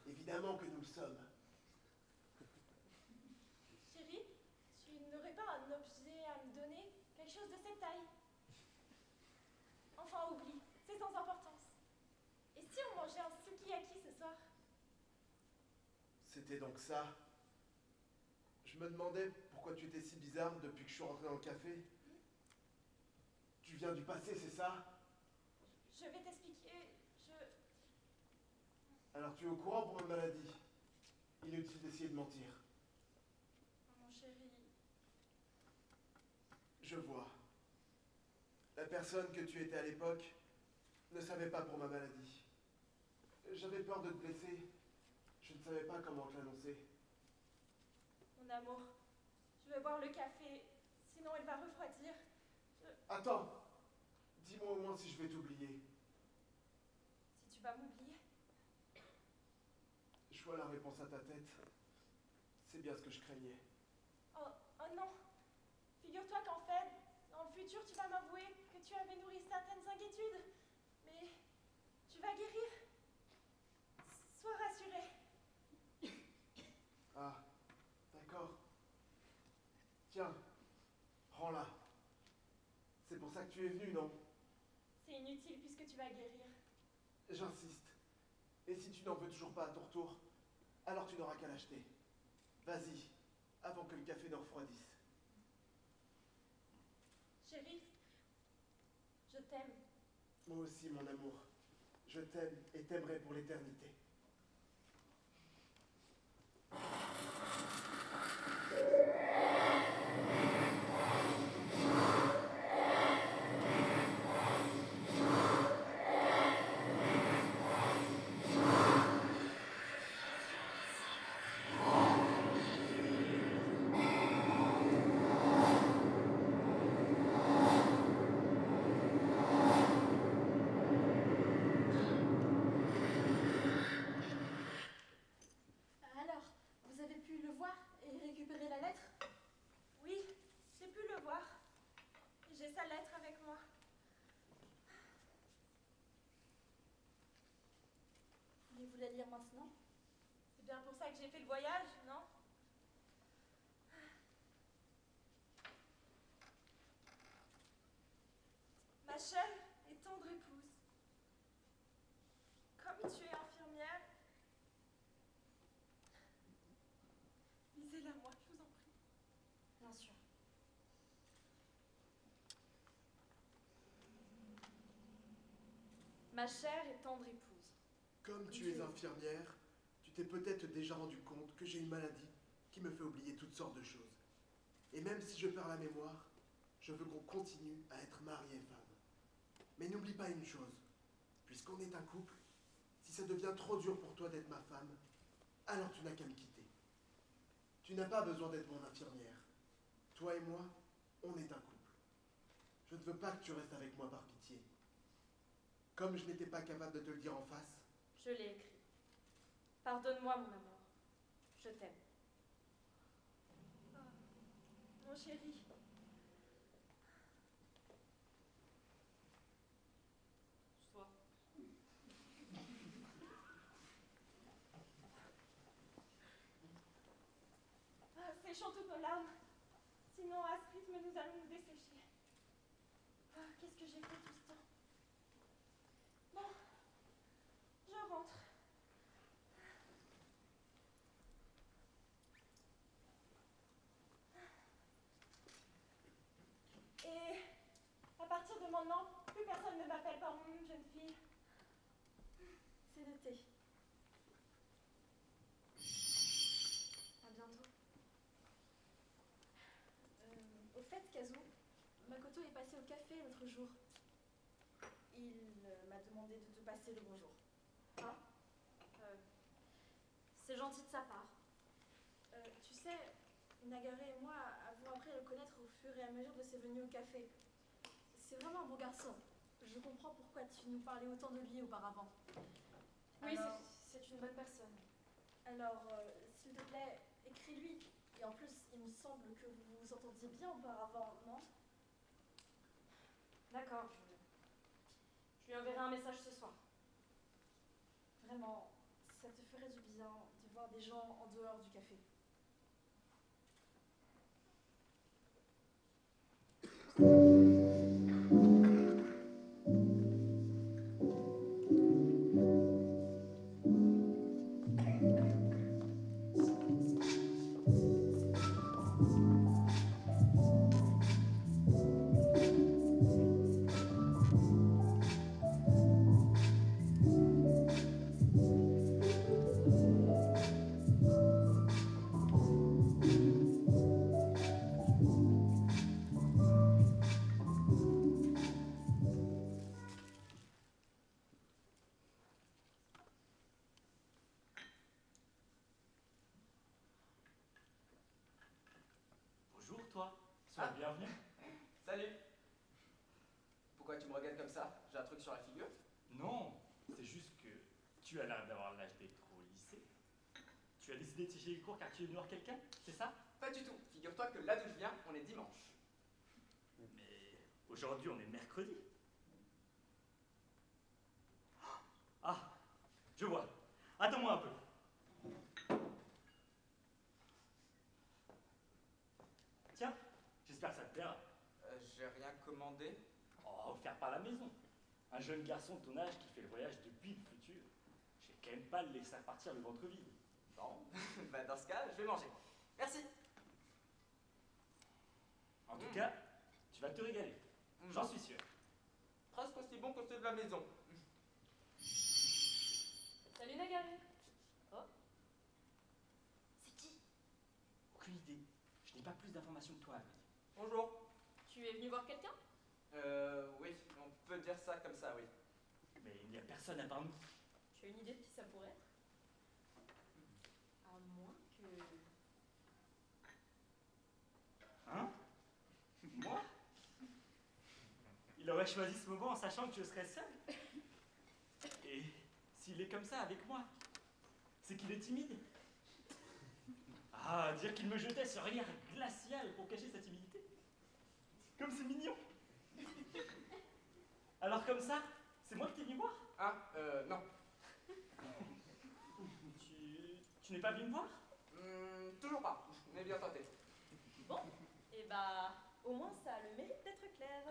[SPEAKER 6] Évidemment que nous le sommes.
[SPEAKER 8] Chérie, tu n'aurais pas un objet à me donner? Quelque chose de cette taille? Enfin, ou
[SPEAKER 6] C'était donc ça. Je me demandais pourquoi tu étais si bizarre depuis que je suis rentré dans le café. Tu viens du passé, c'est ça?
[SPEAKER 8] Je vais t'expliquer.
[SPEAKER 6] Alors tu es au courant pour ma maladie. Inutile d'essayer de mentir.
[SPEAKER 8] Mon chéri.
[SPEAKER 6] Je vois. La personne que tu étais à l'époque ne savait pas pour ma maladie. J'avais peur de te blesser. Je ne savais pas comment te l'annoncer.
[SPEAKER 8] Mon amour, je vais boire le café, sinon il va refroidir.
[SPEAKER 6] Attends. Dis-moi au moins si je vais t'oublier.
[SPEAKER 8] Si tu vas m'oublier.
[SPEAKER 6] Je vois la réponse à ta tête. C'est bien ce que je craignais.
[SPEAKER 8] Oh non. Figure-toi qu'en fait, dans le futur, tu vas m'avouer que tu avais nourri certaines inquiétudes. Mais tu vas guérir. Sois rassuré.
[SPEAKER 6] Ah, d'accord. Tiens, prends-la. C'est pour ça que tu es venu, non?
[SPEAKER 8] C'est inutile puisque tu vas guérir.
[SPEAKER 6] J'insiste. Et si tu n'en veux toujours pas à ton retour, alors tu n'auras qu'à l'acheter. Vas-y, avant que le café ne refroidisse.
[SPEAKER 8] Chérie, je t'aime.
[SPEAKER 6] Moi aussi, mon amour. Je t'aime et t'aimerai pour l'éternité.
[SPEAKER 5] Alors, vous avez pu le voir et récupérer la lettre?
[SPEAKER 8] Oui, j'ai pu le voir. J'ai sa lettre avec moi.
[SPEAKER 5] Voulez-vous la lire maintenant?
[SPEAKER 8] C'est bien pour ça que j'ai fait le voyage, non? Ma chère et tendre épouse, comme tu es infirmière, lisez-la moi, je vous en prie.
[SPEAKER 5] Bien sûr. Ma chère et tendre épouse.
[SPEAKER 6] Comme tu es infirmière, tu t'es peut-être déjà rendu compte que j'ai une maladie qui me fait oublier toutes sortes de choses. Et même si je perds la mémoire, je veux qu'on continue à être mari et femme. Mais n'oublie pas une chose, puisqu'on est un couple, si ça devient trop dur pour toi d'être ma femme, alors tu n'as qu'à me quitter. Tu n'as pas besoin d'être mon infirmière. Toi et moi, on est un couple. Je ne veux pas que tu restes avec moi par pitié. Comme je n'étais pas capable de te le dire en face,
[SPEAKER 5] Je l'ai écrit. Pardonne-moi, mon amour. Je t'aime.
[SPEAKER 8] Mon chéri,
[SPEAKER 1] Sois.
[SPEAKER 8] séchons toutes nos larmes. Sinon, à ce rythme, nous allons nous dessécher. Qu'est-ce que j'ai fait tout ce temps? Bon, je rentre. Et à partir de maintenant, plus personne ne m'appelle par mon nom de jeune fille.
[SPEAKER 5] C'est noté. À bientôt. Au fait, Kazu, Makoto est passé au café l'autre jour. Il m'a demandé de te passer le bonjour.
[SPEAKER 1] Ah, c'est gentil de sa part.
[SPEAKER 5] Tu sais, Nagare et moi avons appris à le connaître au fur et à mesure de ses venues au café. C'est vraiment un bon garçon. Je comprends pourquoi tu nous parlais autant de lui auparavant.
[SPEAKER 1] Oui,
[SPEAKER 5] Alors-
[SPEAKER 1] c'est une bonne personne.
[SPEAKER 5] Alors, s'il te plaît, écris-lui. Et en plus, il me semble que vous vous entendiez bien auparavant, non?
[SPEAKER 1] D'accord, je lui enverrai un message ce soir.
[SPEAKER 5] Vraiment, ça te ferait du bien de voir des gens en dehors du café.
[SPEAKER 7] Sois bienvenue.
[SPEAKER 9] Salut. Pourquoi tu me regardes comme ça? J'ai un truc sur la figure?
[SPEAKER 7] Non, c'est juste que tu as l'air d'avoir l'âge d'être au lycée. Tu as décidé de sécher les cours car tu es venu voir quelqu'un, c'est ça?
[SPEAKER 9] Pas du tout. Figure-toi que là d'où je viens, on est dimanche.
[SPEAKER 7] Mais aujourd'hui, on est mercredi. Ah, je vois. Attends-moi un peu. Tiens, j'espère que ça te plaira.
[SPEAKER 9] J'ai rien commandé.
[SPEAKER 7] Oh, offert par la maison. Un jeune garçon de ton âge qui fait le voyage depuis le futur. Je vais quand même pas le laisser repartir le ventre vide.
[SPEAKER 9] Bon, bah dans ce cas, je vais manger. Merci.
[SPEAKER 7] En tout cas, tu vas te régaler. J'en suis sûr.
[SPEAKER 9] Presque aussi bon que ceux de la maison.
[SPEAKER 1] Salut Nagaré. Oh,
[SPEAKER 4] C'est qui?
[SPEAKER 7] Aucune idée. Je n'ai pas plus d'informations que toi à vrai dire.
[SPEAKER 9] Bonjour.
[SPEAKER 1] tu es venu voir quelqu'un?
[SPEAKER 9] Oui, on peut dire ça comme ça, oui.
[SPEAKER 7] Mais il n'y a personne à part nous.
[SPEAKER 1] Tu as une idée de qui ça pourrait être? À moins que...
[SPEAKER 7] Hein? Moi? Il aurait choisi ce moment en sachant que je serais seul. Et s'il est comme ça avec moi, c'est qu'il est timide. Ah, dire qu'il me jetait ce regard glacial pour cacher sa timidité. Comme c'est mignon. Alors comme ça, c'est moi qui t'ai venu voir?
[SPEAKER 9] Ah, non.
[SPEAKER 7] Tu n'es pas venu me voir?
[SPEAKER 9] Toujours pas, mais bien tenté.
[SPEAKER 5] Bon, et bah, au moins ça a le mérite d'être clair.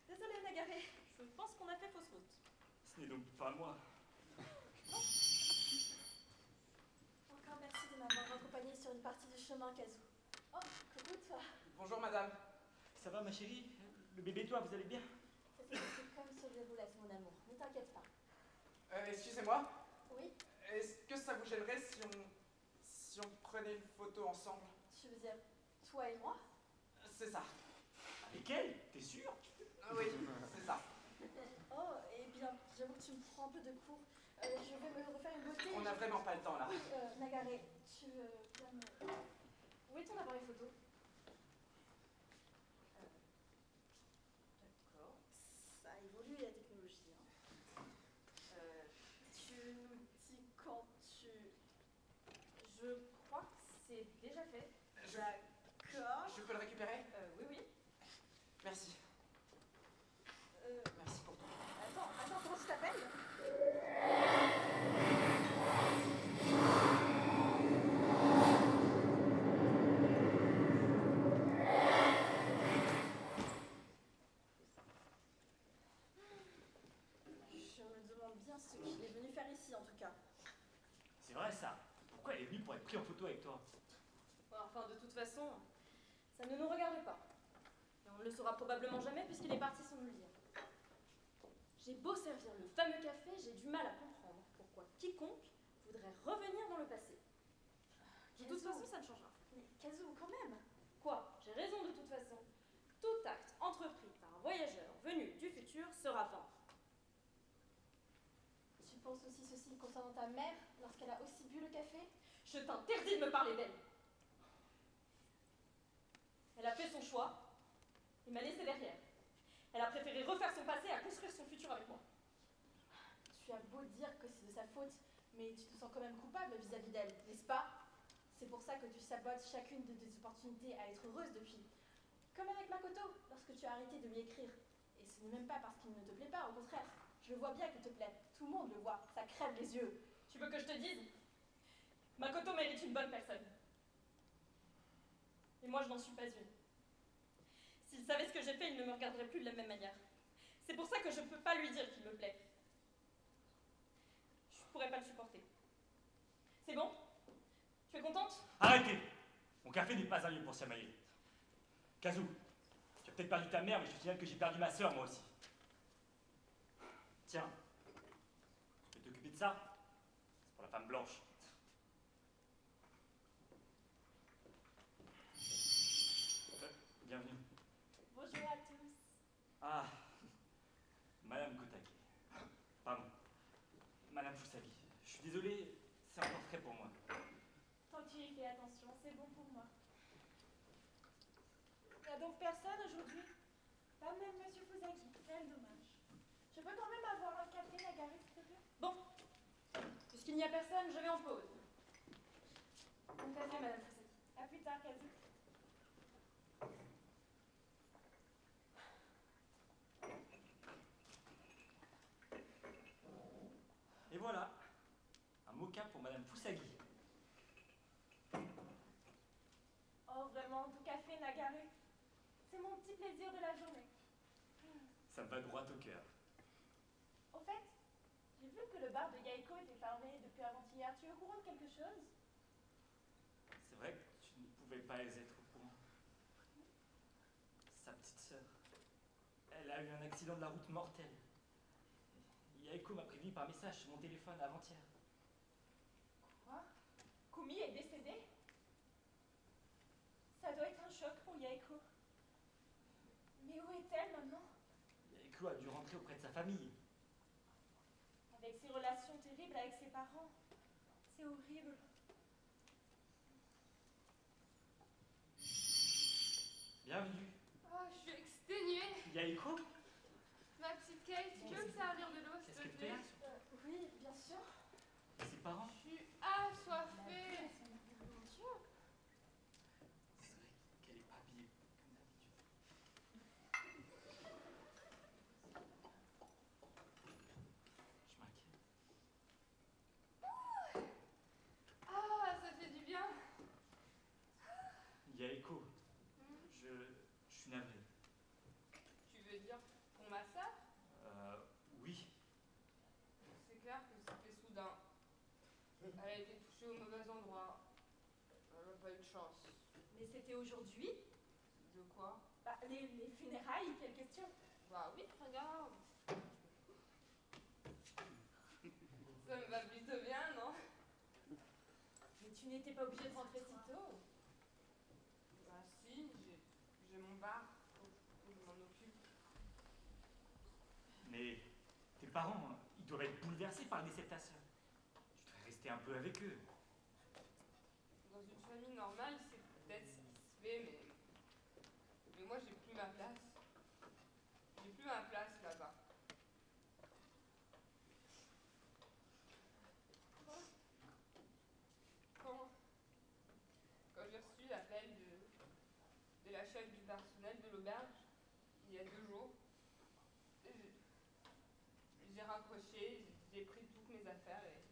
[SPEAKER 5] Désolée Nagaré, je pense qu'on a fait fausse route.
[SPEAKER 7] Ce n'est donc pas moi.
[SPEAKER 8] Encore merci de m'avoir accompagné sur une partie du chemin, Kazoo. Oh, coucou toi.
[SPEAKER 9] Bonjour madame.
[SPEAKER 7] Ça va ma chérie? Le bébé et toi, vous allez bien?
[SPEAKER 8] Ça s'est passé comme sur les roulettes, mon amour. Ne t'inquiète pas.
[SPEAKER 9] Excusez-moi,
[SPEAKER 8] Oui,
[SPEAKER 9] est-ce que ça vous gênerait si on prenait une photo ensemble?
[SPEAKER 8] tu veux dire toi et moi?
[SPEAKER 9] C'est ça.
[SPEAKER 7] Avec elle? T'es sûr?
[SPEAKER 9] Oui, c'est ça.
[SPEAKER 8] Oh, eh bien, j'avoue que tu me prends un peu de court. Je vais me refaire une beauté.
[SPEAKER 9] On n'a vraiment pas le temps là.
[SPEAKER 8] Nagaré, tu veux bien me... Où est ton appareil photo?
[SPEAKER 5] D'accord, ça évolue la technologie. Hein. Tu nous dis quand tu... Je crois que c'est déjà fait. D'accord.
[SPEAKER 9] Je peux le récupérer?
[SPEAKER 5] Oui, oui.
[SPEAKER 9] Merci. Merci pour tout.
[SPEAKER 8] Attends, comment tu t'appelles?
[SPEAKER 5] Je me demande bien ce qu'il est venu faire ici, en tout cas.
[SPEAKER 7] C'est vrai ça. Pourquoi elle est venue pour être prise en photo avec toi?
[SPEAKER 1] Bon, enfin, de toute façon, ça ne nous regarde pas. Et on ne le saura probablement jamais puisqu'il est parti sans nous le dire. J'ai beau servir le fameux café, j'ai du mal à comprendre pourquoi quiconque voudrait revenir dans le passé. De toute façon, ça ne changera.
[SPEAKER 8] Mais Kazoo, quand même.
[SPEAKER 1] Quoi? J'ai raison de toute façon. Tout acte entrepris par un voyageur venu du futur sera vain.
[SPEAKER 8] Tu penses aussi ceci concernant ta mère lorsqu'elle a aussi bu le café?
[SPEAKER 1] Je t'interdis de me parler d'elle. Elle a fait son choix et m'a laissé derrière. Elle a préféré refaire son passé à construire son futur avec moi.
[SPEAKER 8] Tu as beau dire que c'est de sa faute, mais tu te sens quand même coupable vis-à-vis d'elle, n'est-ce pas? C'est pour ça que tu sabotes chacune de tes opportunités à être heureuse depuis. Comme avec Makoto, lorsque tu as arrêté de lui écrire. Et ce n'est même pas parce qu'il ne te plaît pas, au contraire. Je le vois bien qu'il te plaît. Tout le monde le voit. Ça crève les yeux.
[SPEAKER 1] Tu veux que je te dise? Makoto mérite une bonne personne. Et moi, je n'en suis pas une. S'il savait ce que j'ai fait, il ne me regarderait plus de la même manière. C'est pour ça que je ne peux pas lui dire qu'il me plaît. Je pourrais pas le supporter. C'est bon? Tu es contente?
[SPEAKER 7] Arrêtez! Mon café n'est pas un lieu pour s'amailler. Kazoo, tu as peut-être perdu ta mère, mais je te signale que j'ai perdu ma sœur moi aussi. Tiens, tu peux t'occuper de ça? C'est pour la femme blanche. Bienvenue.
[SPEAKER 8] Bonjour à tous.
[SPEAKER 7] Ah, Madame Kotake. Pardon. Madame Fusabi. Je suis désolé, c'est encore frais pour moi.
[SPEAKER 8] Tant que tu y fais attention, c'est bon pour moi. a donc personne aujourd'hui? Pas même Monsieur Fusagi. Quel dommage. Je peux quand même avoir un café, Nagari, s'il te plaît?
[SPEAKER 5] Bon, puisqu'il n'y a personne, je vais en pause. Bon café, Madame Fusagi.
[SPEAKER 8] À plus tard, Kazu.
[SPEAKER 7] Et voilà, un mocha pour Madame Fusagi.
[SPEAKER 8] Oh, vraiment, tout café, Nagari. C'est mon petit plaisir de la journée.
[SPEAKER 7] Ça me va droit au cœur.
[SPEAKER 8] Au fait, j'ai vu que le bar de Yaiko était fermé depuis avant-hier. Tu es au courant de quelque chose?
[SPEAKER 7] C'est vrai que tu ne pouvais pas être au courant. Sa petite sœur, elle a eu un accident de la route mortel. Yaiko m'a prévenu par message sur mon téléphone avant-hier.
[SPEAKER 8] Quoi? Kumi est décédée? Ça doit être un choc pour Yaiko. Mais où est-elle maintenant?
[SPEAKER 7] Yaiko a dû rentrer auprès de sa famille.
[SPEAKER 8] Avec ses relations terribles avec ses parents. C'est horrible.
[SPEAKER 7] Bienvenue.
[SPEAKER 2] Oh, je suis exténuée.
[SPEAKER 7] Yaiko?
[SPEAKER 2] Ma petite Kate, tu peux me servir de l'eau, s'il
[SPEAKER 7] Qu'est-ce
[SPEAKER 2] te
[SPEAKER 7] qu'elle fait
[SPEAKER 2] plaît?
[SPEAKER 7] là?
[SPEAKER 8] Oui, bien sûr.
[SPEAKER 7] Ses parents?
[SPEAKER 2] Je suis assoiffée.
[SPEAKER 8] Mon Dieu.
[SPEAKER 7] C'est vrai qu'elle est pas habillée comme d'habitude. Je m'inquiète.
[SPEAKER 2] Ah, ça fait du bien.
[SPEAKER 7] Yaiko, je suis navré.
[SPEAKER 3] Tu veux dire pour ma sœur?
[SPEAKER 7] Oui.
[SPEAKER 3] C'est clair que c'était soudain. Elle a été touchée au mauvais endroit. Elle n'a pas eu de chance.
[SPEAKER 8] Mais c'était aujourd'hui?
[SPEAKER 3] De quoi?
[SPEAKER 8] Bah, les funérailles, quelle question?
[SPEAKER 3] Bah oui, regarde. Ça me va plutôt bien, non?
[SPEAKER 8] Mais tu n'étais pas obligée de rentrer si tôt.
[SPEAKER 3] Bah si, j'ai mon bar. Faut que je m'en occupe.
[SPEAKER 7] Mais tes parents, ils doivent être bouleversés par le décès de ta sœur. Tu devrais rester un peu avec eux.
[SPEAKER 3] Dans une famille normale, c'est peut-être ce qui se fait, mais moi j'ai plus ma place. J'ai plus ma place là-bas. Quand j'ai reçu l'appel de la chef du personnel de l'auberge, il y a 2 jours, j'ai raccroché, j'ai pris toutes mes affaires et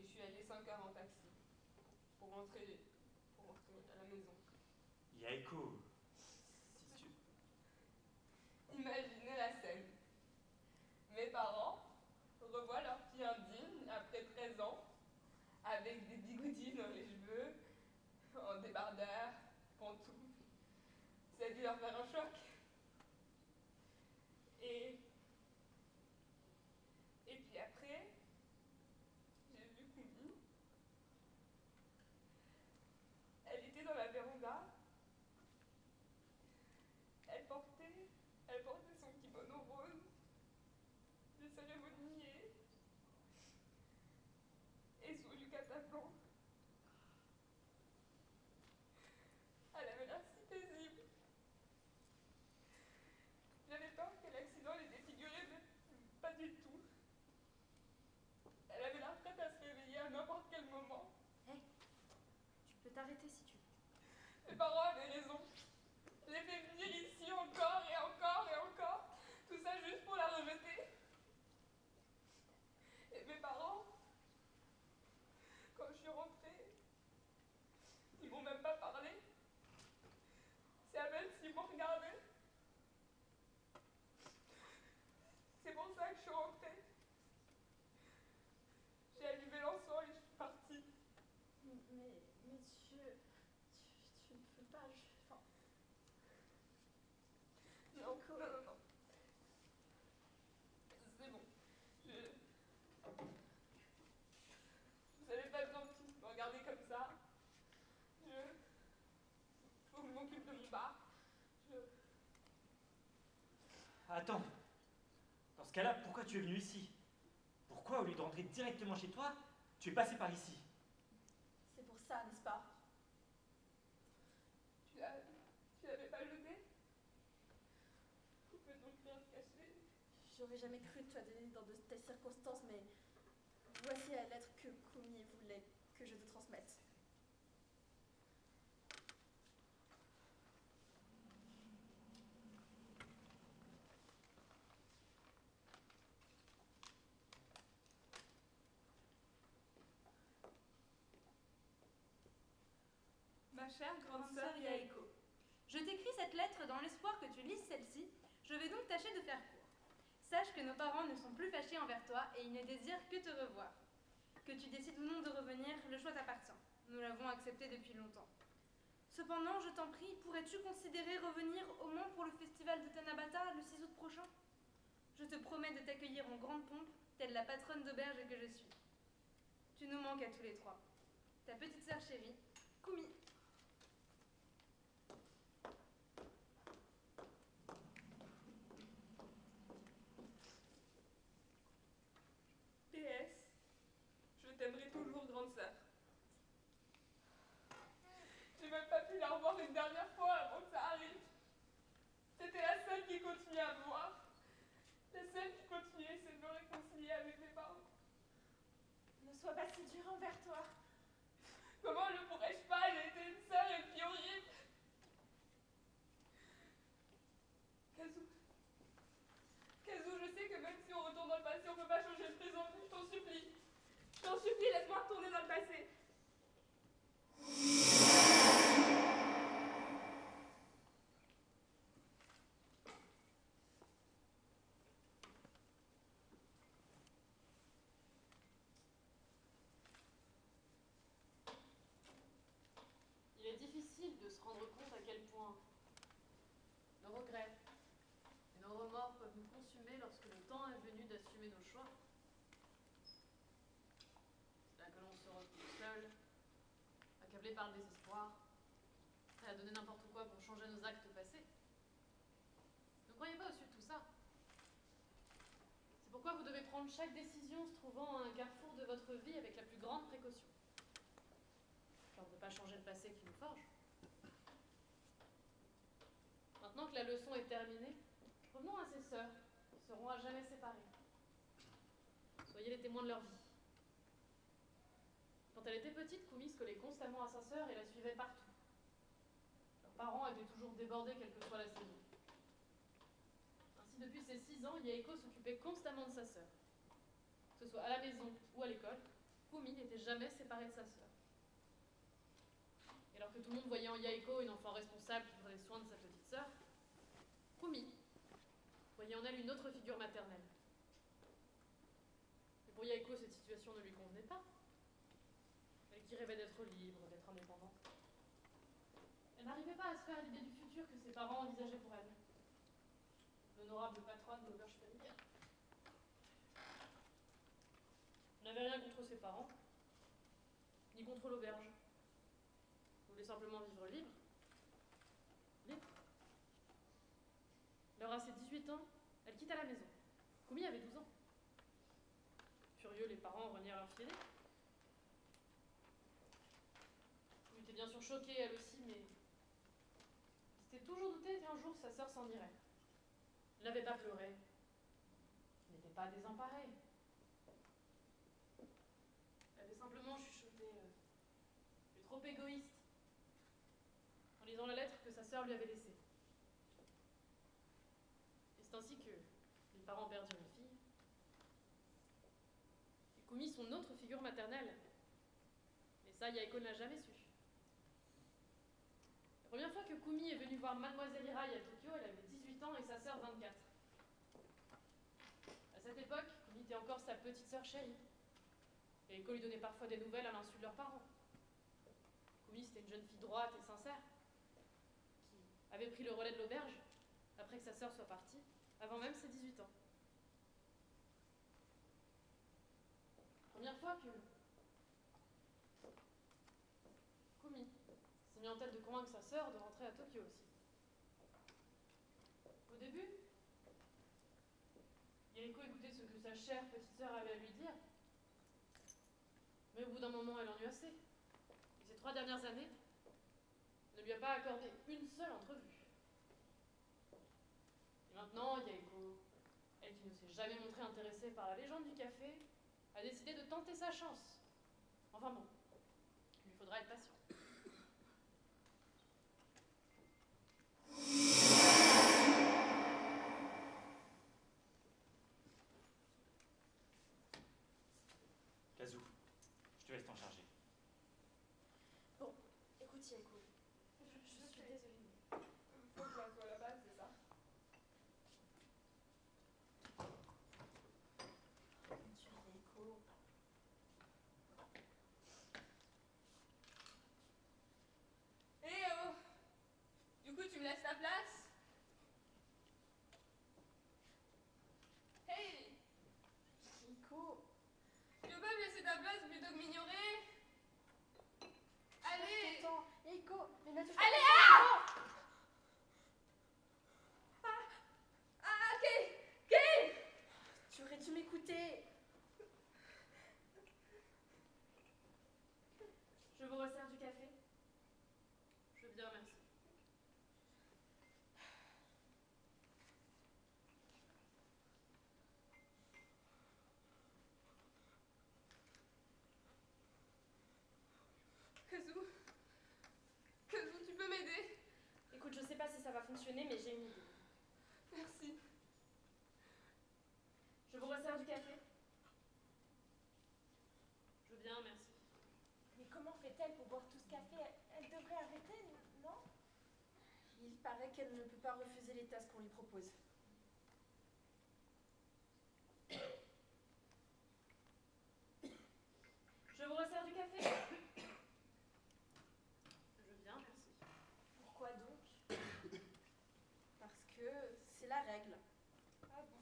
[SPEAKER 3] je suis allée 5 heures en taxi pour rentrer à la maison.
[SPEAKER 7] Yaiko, si tu...
[SPEAKER 3] Imaginez la scène. Mes parents revoient leur fille indigne après 13 ans, avec des bigoudis dans les cheveux, en débardeur, pantoufles. Ça a dû leur faire un choc. Et puis après, j'ai vu Kumi. Elle était dans la véranda. Elle portait son kimono rose de cérémonier et son yukata blanc. Elle avait l'air si paisible. J'avais peur que l'accident l'ait défigurée, mais pas du tout. Elle avait l'air prête à se réveiller à n'importe quel moment.
[SPEAKER 5] Hé, tu peux t'arrêter si tu veux.
[SPEAKER 3] Mes parents avaient raison. Je l'ai fait venir ici encore et encore et encore. Tout ça juste pour la rejeter. Et mes parents, quand je suis rentrée, ils m'ont même pas parlé. C'est à peine s'ils m'ont regardé. C'est pour ça que je suis rentrée. J'ai allumé l'encens et je suis partie.
[SPEAKER 8] Mais, monsieur, tu ne peux pas... Enfin,
[SPEAKER 3] Non, non. C'est bon. Vous n'avez pas besoin de me regarder comme ça. Faut que je m'occupe de mon bar.
[SPEAKER 7] Attends. Dans ce cas-là, pourquoi tu es venu ici? Pourquoi, au lieu de rentrer directement chez toi, tu es passé par ici?
[SPEAKER 8] c'est pour ça, n'est-ce pas?
[SPEAKER 3] Tu rien te cacher.
[SPEAKER 8] J'aurais jamais cru te donner dans de telles circonstances, mais voici la lettre que Kumi voulait que je te transmette.
[SPEAKER 2] Ma chère grande sœur Yaeko, je t'écris cette lettre dans l'espoir que tu lises celle-ci. Je vais donc tâcher de faire court. Sache que nos parents ne sont plus fâchés envers toi et ils ne désirent que te revoir. Que tu décides ou non de revenir, le choix t'appartient. Nous l'avons accepté depuis longtemps. Cependant, je t'en prie, pourrais-tu considérer revenir au moins pour le festival de Tanabata le 6 août prochain? Je te promets de t'accueillir en grande pompe, telle la patronne d'auberge que je suis. Tu nous manques à tous les trois. Ta petite sœur chérie, Kumi.
[SPEAKER 3] PS, je t'aimerai toujours, grande sœur. J'ai même pas pu la revoir une dernière fois avant que ça arrive. C'était la seule qui continuait à me voir. La seule qui continuait, c'est de me réconcilier avec mes parents.
[SPEAKER 8] Ne sois pas si dur envers toi.
[SPEAKER 3] Comment le pourrais-je pas? J'ai été une sœur et une fille horrible. Kazu, je sais que même si on retourne dans le passé, on peut pas changer le présent. Je t'en supplie. Je t'en supplie, laisse-moi retourner dans le passé.
[SPEAKER 1] Il est difficile de se rendre compte à quel point nos regrets et nos remords peuvent nous consumer lorsque le temps est venu d'assumer nos choix. C'est là que l'on se retrouve seul, accablé par le désespoir, prêt à donner n'importe quoi pour changer nos actes passés. Ne croyez pas au-dessus de tout ça. C'est pourquoi vous devez prendre chaque décision se trouvant à un carrefour de votre vie avec la plus grande précaution. Car on ne peut pas changer le passé qui nous forge. Maintenant que la leçon est terminée, revenons à ces sœurs qui seront à jamais séparées. Soyez les témoins de leur vie. Quand elle était petite, Kumi se collait constamment à sa sœur et la suivait partout. Leurs parents étaient toujours débordés quelle que soit la saison. Ainsi, depuis ses 6 ans, Yaeko s'occupait constamment de sa sœur. Que ce soit à la maison ou à l'école, Kumi n'était jamais séparée de sa sœur. Et alors que tout le monde voyait en Yaeko une enfant responsable qui prenait soin de sa petite sœur, Kumi voyait en elle une autre figure maternelle. Mais pour Yaeko, cette situation ne lui convenait pas. Elle qui rêvait d'être libre, d'être indépendante. Elle n'arrivait pas à se faire l'idée du futur que ses parents envisageaient pour elle. L'honorable patronne de l'auberge familiale. Elle n'avait rien contre ses parents, ni contre l'auberge. Elle voulait simplement vivre libre. Libre. Alors à ses 18 ans, elle quitta la maison. Kumi avait 12 ans. Furieux, les parents renièrent leur fille aînée. Elle était bien sûr choquée, elle aussi, mais elle s'était toujours doutée qu'un jour sa sœur s'en irait. Elle n'avait pas pleuré. Elle n'était pas désemparée. Elle avait simplement chuchoté « Tu es trop égoïste » en lisant la lettre que sa sœur lui avait laissée. Et c'est ainsi que les parents perdirent une fille. Et Kumi, son autre figure maternelle. Mais ça, Yaeko ne l'a jamais su. La première fois que Kumi est venue voir Mademoiselle Hirai à Tokyo, elle avait 18 ans et sa sœur 24. À cette époque, Kumi était encore sa petite sœur chérie. Et Yaeko lui donnait parfois des nouvelles à l'insu de leurs parents. Kumi, c'était une jeune fille droite et sincère, qui avait pris le relais de l'auberge après que sa sœur soit partie, avant même ses 18 ans. Première fois que Kumi s'est mis en tête de convaincre sa sœur de rentrer à Tokyo aussi. Au début, Yaeko écoutait ce que sa chère petite sœur avait à lui dire, mais au bout d'un moment, elle en eut assez. Et ces 3 dernières années, ne lui a pas accordé une seule entrevue. Et maintenant, Yaeko qui ne s'est jamais montré intéressé par la légende du café, a décidé de tenter sa chance. Enfin bon, il lui faudra être patient.
[SPEAKER 7] Kazoo, je te laisse t'en charger.
[SPEAKER 5] Bon, écoute, Yaeko, je suis désolée.
[SPEAKER 3] Faut que je sois là-bas, c'est ça?
[SPEAKER 5] Tu es Yaeko.
[SPEAKER 3] Eh oh! Du coup, tu me laisses ta place? Hey!
[SPEAKER 5] Yaeko.
[SPEAKER 3] Tu veux pas me laisser ta place plutôt que m'ignorer? Allez!
[SPEAKER 5] Attends, Yaeko, mais ne touche pas.
[SPEAKER 3] Allez, ah! Ah, Kay!
[SPEAKER 5] Tu aurais dû m'écouter.
[SPEAKER 1] Je vous resserre du café? Je veux bien, merci.
[SPEAKER 3] Kazoo? Kazoo, tu peux m'aider?
[SPEAKER 5] Écoute, je sais pas si ça va fonctionner, mais j'ai une idée.
[SPEAKER 3] Merci.
[SPEAKER 1] Je vous resserre du café? Je veux bien, merci.
[SPEAKER 8] Mais comment fait-elle pour boire tout ce café? Elle devrait arrêter, non?
[SPEAKER 5] Il paraît qu'elle ne peut pas refuser les tasses qu'on lui propose.
[SPEAKER 1] Je vous resserre du café? Je veux bien, merci.
[SPEAKER 5] Pourquoi donc? Parce que c'est la règle.
[SPEAKER 3] Ah bon?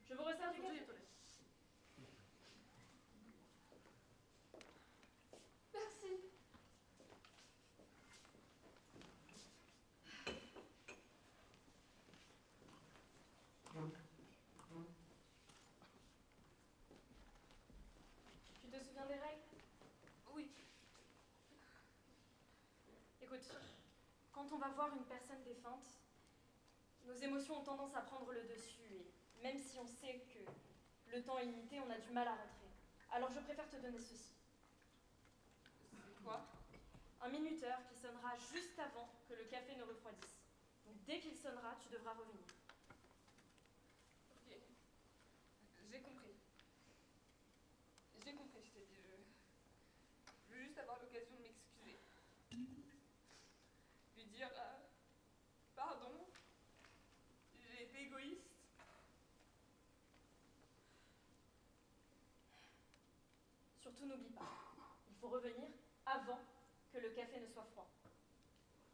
[SPEAKER 1] Je vous resserre du
[SPEAKER 5] Faut que
[SPEAKER 1] café?
[SPEAKER 5] j'aille aux toilettes.
[SPEAKER 3] Merci.
[SPEAKER 5] Tu te souviens des règles?
[SPEAKER 3] Oui.
[SPEAKER 5] Écoute, quand on va voir une personne défunte, nos émotions ont tendance à prendre le dessus et même si on sait que le temps est limité, on a du mal à rentrer. Alors je préfère te donner ceci.
[SPEAKER 3] C'est quoi?
[SPEAKER 5] Un minuteur qui sonnera juste avant que le café ne refroidisse. Donc dès qu'il sonnera, tu devras revenir.
[SPEAKER 3] Ok. J'ai compris. J'ai compris, je t'ai dit. Je veux juste avoir l'occasion de m'excuser. Lui dire pardon, j'ai été égoïste.
[SPEAKER 5] Surtout n'oublie pas, il faut revenir avant que le café ne soit froid.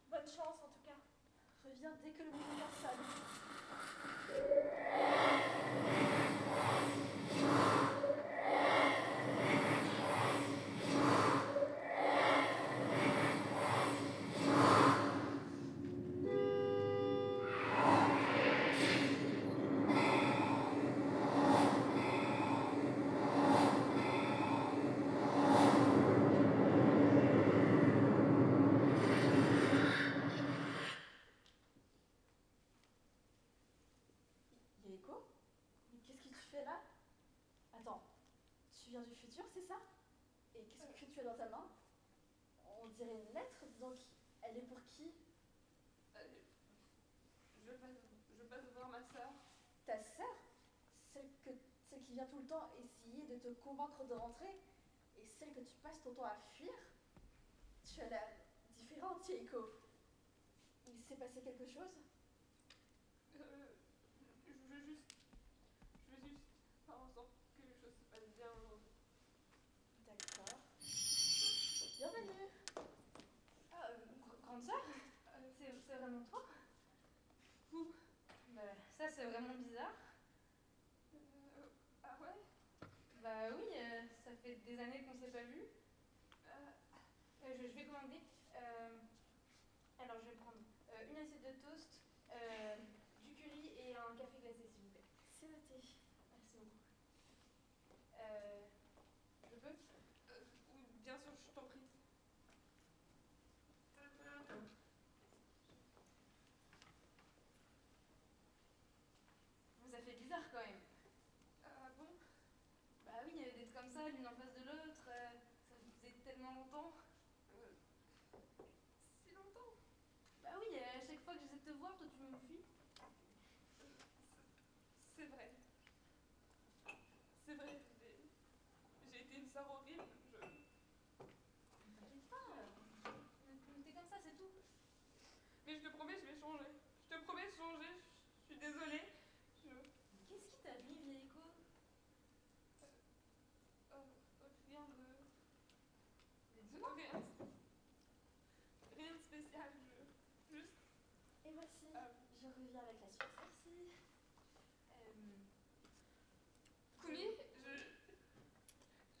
[SPEAKER 8] Bonne chance en tout cas.
[SPEAKER 5] Reviens dès que le minuteur sonne. Yaeko? Mais qu'est-ce que tu fais là? Attends, tu viens du futur, c'est ça? Et qu'est-ce que tu as dans ta main? On dirait une lettre, donc elle est pour qui?
[SPEAKER 3] Je passe voir ma sœur.
[SPEAKER 5] Ta sœur? Celle qui vient tout le temps essayer de te convaincre de rentrer? Et celle que tu passes ton temps à fuir? Tu as l'air différente, Yaeko. Il s'est passé quelque chose?
[SPEAKER 3] Je veux juste faire en sorte que les choses se passent bien aujourd'hui.
[SPEAKER 5] D'accord. Bienvenue. Ah, grande sœur? C'est vraiment toi? Bah, ça c'est vraiment bizarre.
[SPEAKER 3] Ah ouais?
[SPEAKER 5] Bah oui, ça fait des années qu'on s'est pas vus. Je vais commander. Alors je vais prendre une assiette de toast, du curry et un café glacé s'il vous plaît. C'est noté. Merci beaucoup. Je peux?
[SPEAKER 3] Oui, bien sûr, je t'en prie.
[SPEAKER 2] mois l'une en face de l'autre, ça faisait tellement longtemps.
[SPEAKER 3] Si longtemps.
[SPEAKER 2] Bah oui, à chaque fois que j'essaie de te voir, toi tu me fuis.
[SPEAKER 3] C'est vrai. C'est vrai, j'ai été une sœur horrible.
[SPEAKER 2] T'inquiète pas, t'es comme ça, c'est tout.
[SPEAKER 3] Mais je te promets, je vais changer. Je te promets de changer. Je suis désolée.
[SPEAKER 2] Qu'est-ce qui t'arrive, Yaiko?
[SPEAKER 3] Rien de... Rien de spécial. Juste...
[SPEAKER 5] Et voici, je reviens avec la suite. Merci.
[SPEAKER 3] Koumi,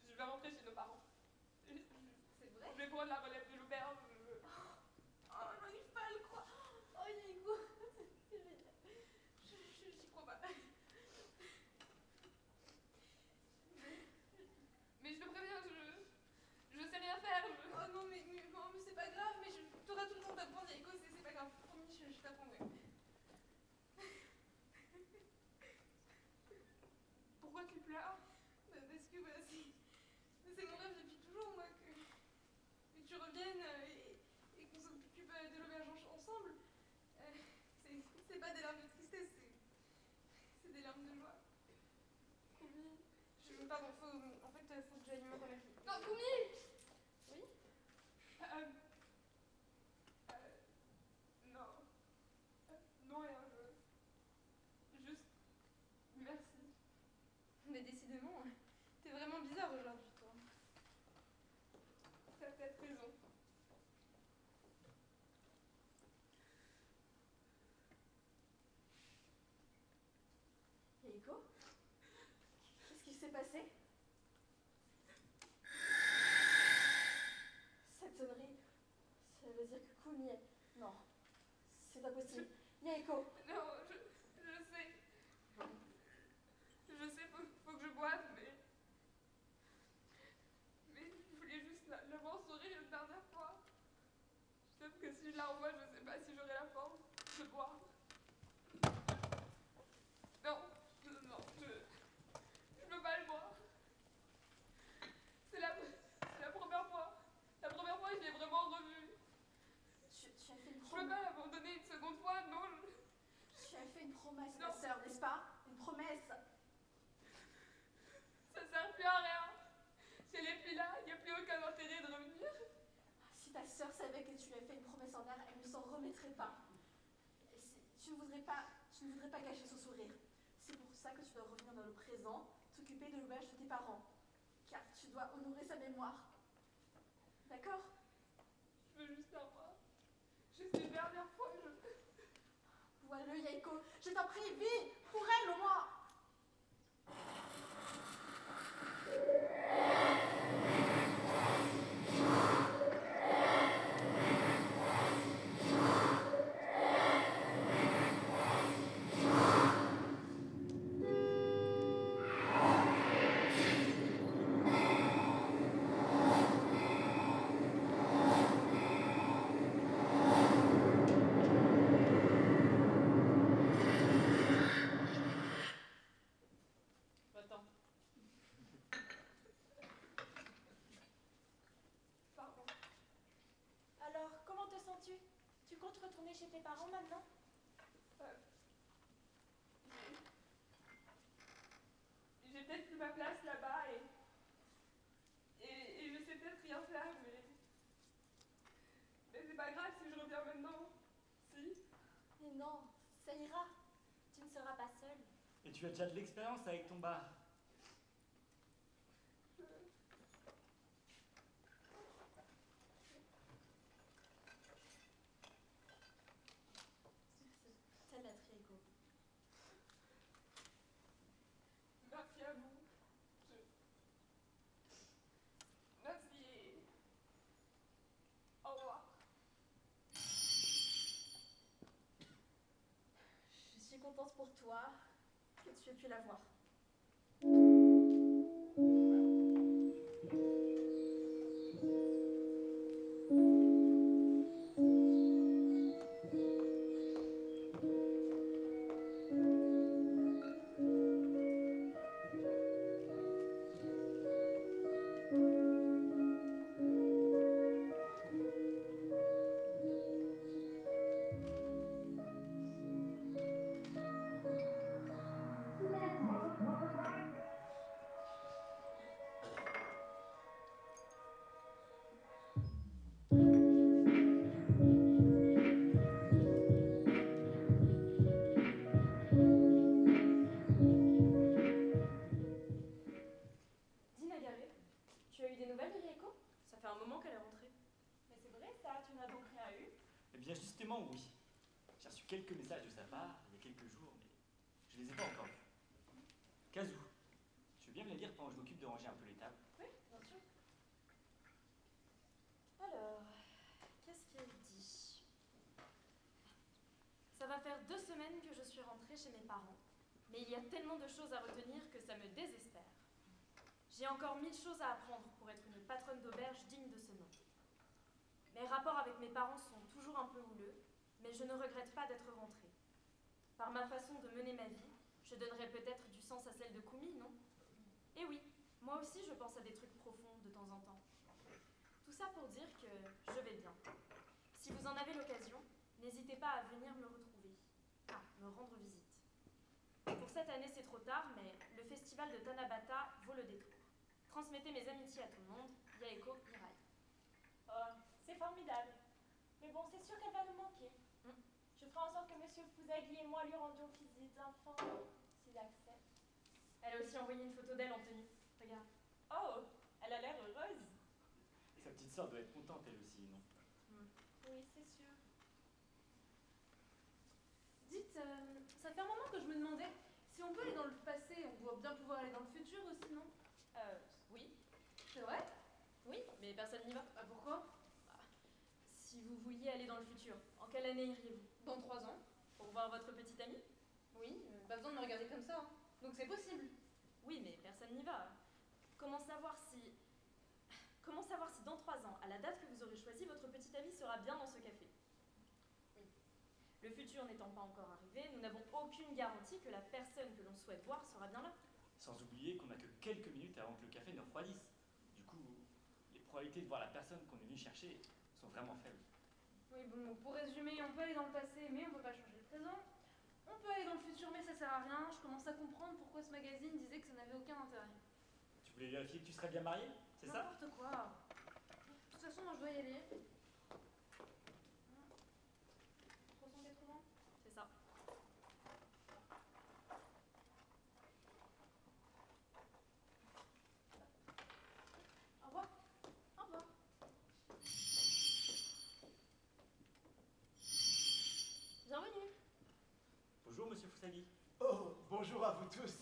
[SPEAKER 3] je vais rentrer chez nos parents.
[SPEAKER 2] C'est vrai?
[SPEAKER 3] Je vais prendre la relève de l'auberge.
[SPEAKER 2] Oh, j'arrive pas à le croire. Oh, Yaiko, c'est génial. J'y crois pas.
[SPEAKER 3] Mais je te préviens, je sais rien faire.
[SPEAKER 2] Oh non, mais c'est pas grave, mais t'auras tout le temps d'apprendre, Yaiko, c'est pas grave. Promis, je t'apprendrai.
[SPEAKER 3] Pourquoi tu pleures?
[SPEAKER 2] Bah, parce que voilà, c'est mon rêve depuis toujours, moi, que tu reviennes et qu'on s'occupe de l'auberge ensemble. C'est pas des larmes de tristesse, c'est des larmes de joie.
[SPEAKER 3] Koumi.
[SPEAKER 2] Pardon, en fait, faut que j'aille me remettre.
[SPEAKER 3] Non, Koumi!
[SPEAKER 2] Oui?
[SPEAKER 3] Non. Non, rien, juste... Merci.
[SPEAKER 2] Mais décidément, t'es vraiment bizarre aujourd'hui, toi.
[SPEAKER 3] T'as peut-être raison.
[SPEAKER 5] Yaiko? Qu'est-ce qui s'est passé? Cette sonnerie, ça veut dire que Koumi est... Non, c'est pas possible. Yaiko!
[SPEAKER 3] Non, je sais. Je sais, faut que je boive, mais je voulais juste la voir sourire une dernière fois. Sauf que si je la revois, je sais pas si j'aurai la force de boire. Non, je peux pas le boire. C'est la première fois. La première fois, je l'ai vraiment revue.
[SPEAKER 5] Tu as fait une
[SPEAKER 3] Je peux
[SPEAKER 5] promesse.
[SPEAKER 3] pas l'abandonner une seconde fois, non.
[SPEAKER 5] Tu as fait une promesse,
[SPEAKER 3] Non.
[SPEAKER 5] ma sœur, n'est-ce pas? Une promesse.
[SPEAKER 3] Ça sert plus à rien. Si elle est plus là, il n'y a plus aucun intérêt de revenir.
[SPEAKER 5] Si ta sœur savait que tu lui as fait une promesse en l'air, elle ne s'en remettrait pas. Tu ne voudrais pas gâcher son sourire. C'est pour ça que tu dois revenir dans le présent, t'occuper de l'auberge de tes parents. Car tu dois honorer sa mémoire. D'accord?
[SPEAKER 3] Je veux juste la voir. Juste une dernière fois,
[SPEAKER 5] Vois-le, Yaiko. Je t'en prie, vis! Pour elle, au moins!
[SPEAKER 1] Va-t'en.
[SPEAKER 3] Pardon.
[SPEAKER 8] Alors, comment te sens-tu? Tu comptes retourner chez tes parents maintenant?
[SPEAKER 3] J'ai peut-être plus ma place là-bas et je sais peut-être rien faire, mais c'est pas grave si je reviens maintenant. Si.
[SPEAKER 8] Mais non, ça ira. Tu ne seras pas seule.
[SPEAKER 7] Et tu as déjà de l'expérience avec ton bar.
[SPEAKER 5] Telle lettre, Yaiko.
[SPEAKER 3] Merci à vous. Merci et... Au revoir.
[SPEAKER 5] Je suis contente pour toi que tu aies pu la voir.
[SPEAKER 7] bien justement, oui. J'ai reçu quelques messages de sa part il y a quelques jours, mais je les ai pas encore vus. Kazoo, tu veux bien me les lire pendant que je m'occupe de ranger un peu les tables?
[SPEAKER 5] Oui, bien sûr. Alors, qu'est-ce qu'elle dit? Ça va faire 2 semaines que je suis rentrée chez mes parents, mais il y a tellement de choses à retenir que ça me désespère. J'ai encore 1000 choses à apprendre pour être une patronne d'auberge digne de ce nom. Mes rapports avec mes parents sont toujours un peu houleux, mais je ne regrette pas d'être rentrée. Par ma façon de mener ma vie, je donnerais peut-être du sens à celle de Kumi, non? Eh oui, moi aussi je pense à des trucs profonds de temps en temps. Tout ça pour dire que je vais bien. Si vous en avez l'occasion, n'hésitez pas à venir me retrouver. Ah, me rendre visite. Pour cette année c'est trop tard, mais le festival de Tanabata vaut le détour. Transmettez mes amitiés à tout le monde. Yaeko Mirai.
[SPEAKER 8] Oh, c'est formidable. Mais bon, c'est sûr qu'elle va nous manquer. Je ferai en sorte que Monsieur Fusagi et moi lui rendions visite, enfin, s'il accepte.
[SPEAKER 5] Elle a aussi envoyé une photo d'elle en tenue. Regarde.
[SPEAKER 8] Oh, elle a l'air heureuse.
[SPEAKER 7] Et sa petite sœur doit être contente elle aussi, non?
[SPEAKER 8] Oui, c'est sûr.
[SPEAKER 2] Dites, ça fait un moment que je me demandais si on peut aller dans le passé, on doit bien pouvoir aller dans le futur aussi, non?
[SPEAKER 5] Oui.
[SPEAKER 2] C'est vrai?
[SPEAKER 5] Oui, mais personne n'y va.
[SPEAKER 2] Ah, pourquoi?
[SPEAKER 5] Si vous vouliez aller dans le futur, en quelle année iriez-vous?
[SPEAKER 2] Dans 3 ans?
[SPEAKER 5] Pour voir votre petite amie?
[SPEAKER 2] Oui, pas besoin de me regarder comme ça, hein. Donc c'est possible.
[SPEAKER 5] Oui, mais personne n'y va. Comment savoir si dans 3 ans, à la date que vous aurez choisie, votre petite amie sera bien dans ce café? Oui. Le futur n'étant pas encore arrivé, nous n'avons aucune garantie que la personne que l'on souhaite voir sera bien là.
[SPEAKER 7] Sans oublier qu'on n'a que quelques minutes avant que le café ne refroidisse. Du coup, les probabilités de voir la personne qu'on est venu chercher sont vraiment faibles.
[SPEAKER 2] Oui, bon, pour résumer, on peut aller dans le passé, mais on peut pas changer le présent. On peut aller dans le futur, mais ça sert à rien. Je commence à comprendre pourquoi ce magazine disait que ça n'avait aucun intérêt.
[SPEAKER 7] Tu voulais vérifier que tu serais bien marié, c'est ça?
[SPEAKER 2] N'importe quoi. De toute façon, moi je dois y aller. 380?
[SPEAKER 5] C'est ça.
[SPEAKER 2] Au revoir. Au revoir.
[SPEAKER 5] Bienvenue.
[SPEAKER 7] Bonjour, monsieur Fusagi.
[SPEAKER 6] Oh, bonjour à vous tous.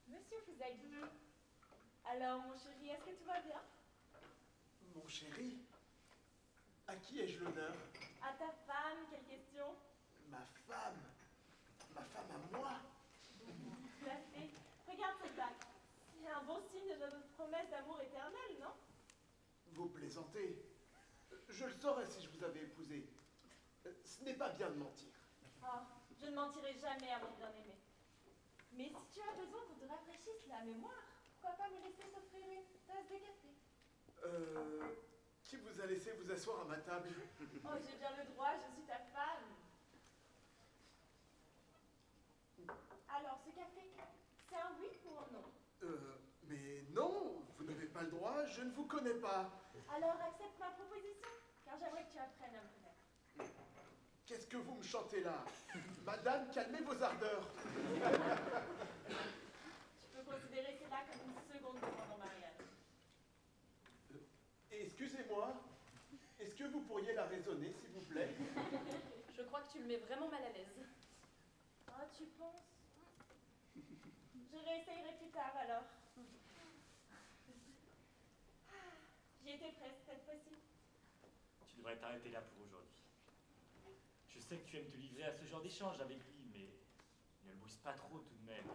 [SPEAKER 8] Monsieur Fusagi. Alors, mon chéri, est-ce que tout va bien?
[SPEAKER 6] Mon chéri, à qui ai-je l'honneur?
[SPEAKER 8] À ta femme, quelle question?
[SPEAKER 6] Ma femme à moi?
[SPEAKER 8] Tout à fait. Regarde cette bague. C'est un bon signe de notre promesse d'amour éternel, non?
[SPEAKER 6] Vous plaisantez. Je le saurais si je vous avais épousé. Ce n'est pas bien de mentir.
[SPEAKER 8] Oh, je ne mentirai jamais à mon bien-aimé. Mais si tu as besoin qu'on te rafraîchisse la mémoire, pourquoi pas me laisser t'offrir une tasse de café?
[SPEAKER 6] Qui vous a laissé vous asseoir à ma table?
[SPEAKER 8] Oh, j'ai bien le droit, je suis ta femme. Alors, ce café, c'est un oui ou un non?
[SPEAKER 6] Mais non, vous n'avez pas le droit, je ne vous connais pas.
[SPEAKER 8] Alors, accepte ma proposition, car j'aimerais que tu apprennes à me connaître.
[SPEAKER 6] Qu'est-ce que vous me chantez là? Madame, calmez vos ardeurs.
[SPEAKER 8] Tu peux considérer cela comme une seconde demande en mariage.
[SPEAKER 6] Excusez-moi, est-ce que vous pourriez la raisonner, s'il vous plaît?
[SPEAKER 5] Je crois que tu le mets vraiment mal à l'aise.
[SPEAKER 8] Oh, tu penses? Je réessayerai plus tard alors. J'y étais presque cette fois-ci.
[SPEAKER 7] Tu devrais t'arrêter là pour aujourd'hui. Je sais que tu aimes te livrer à ce genre d'échange avec lui, mais ne le brise pas trop tout de même.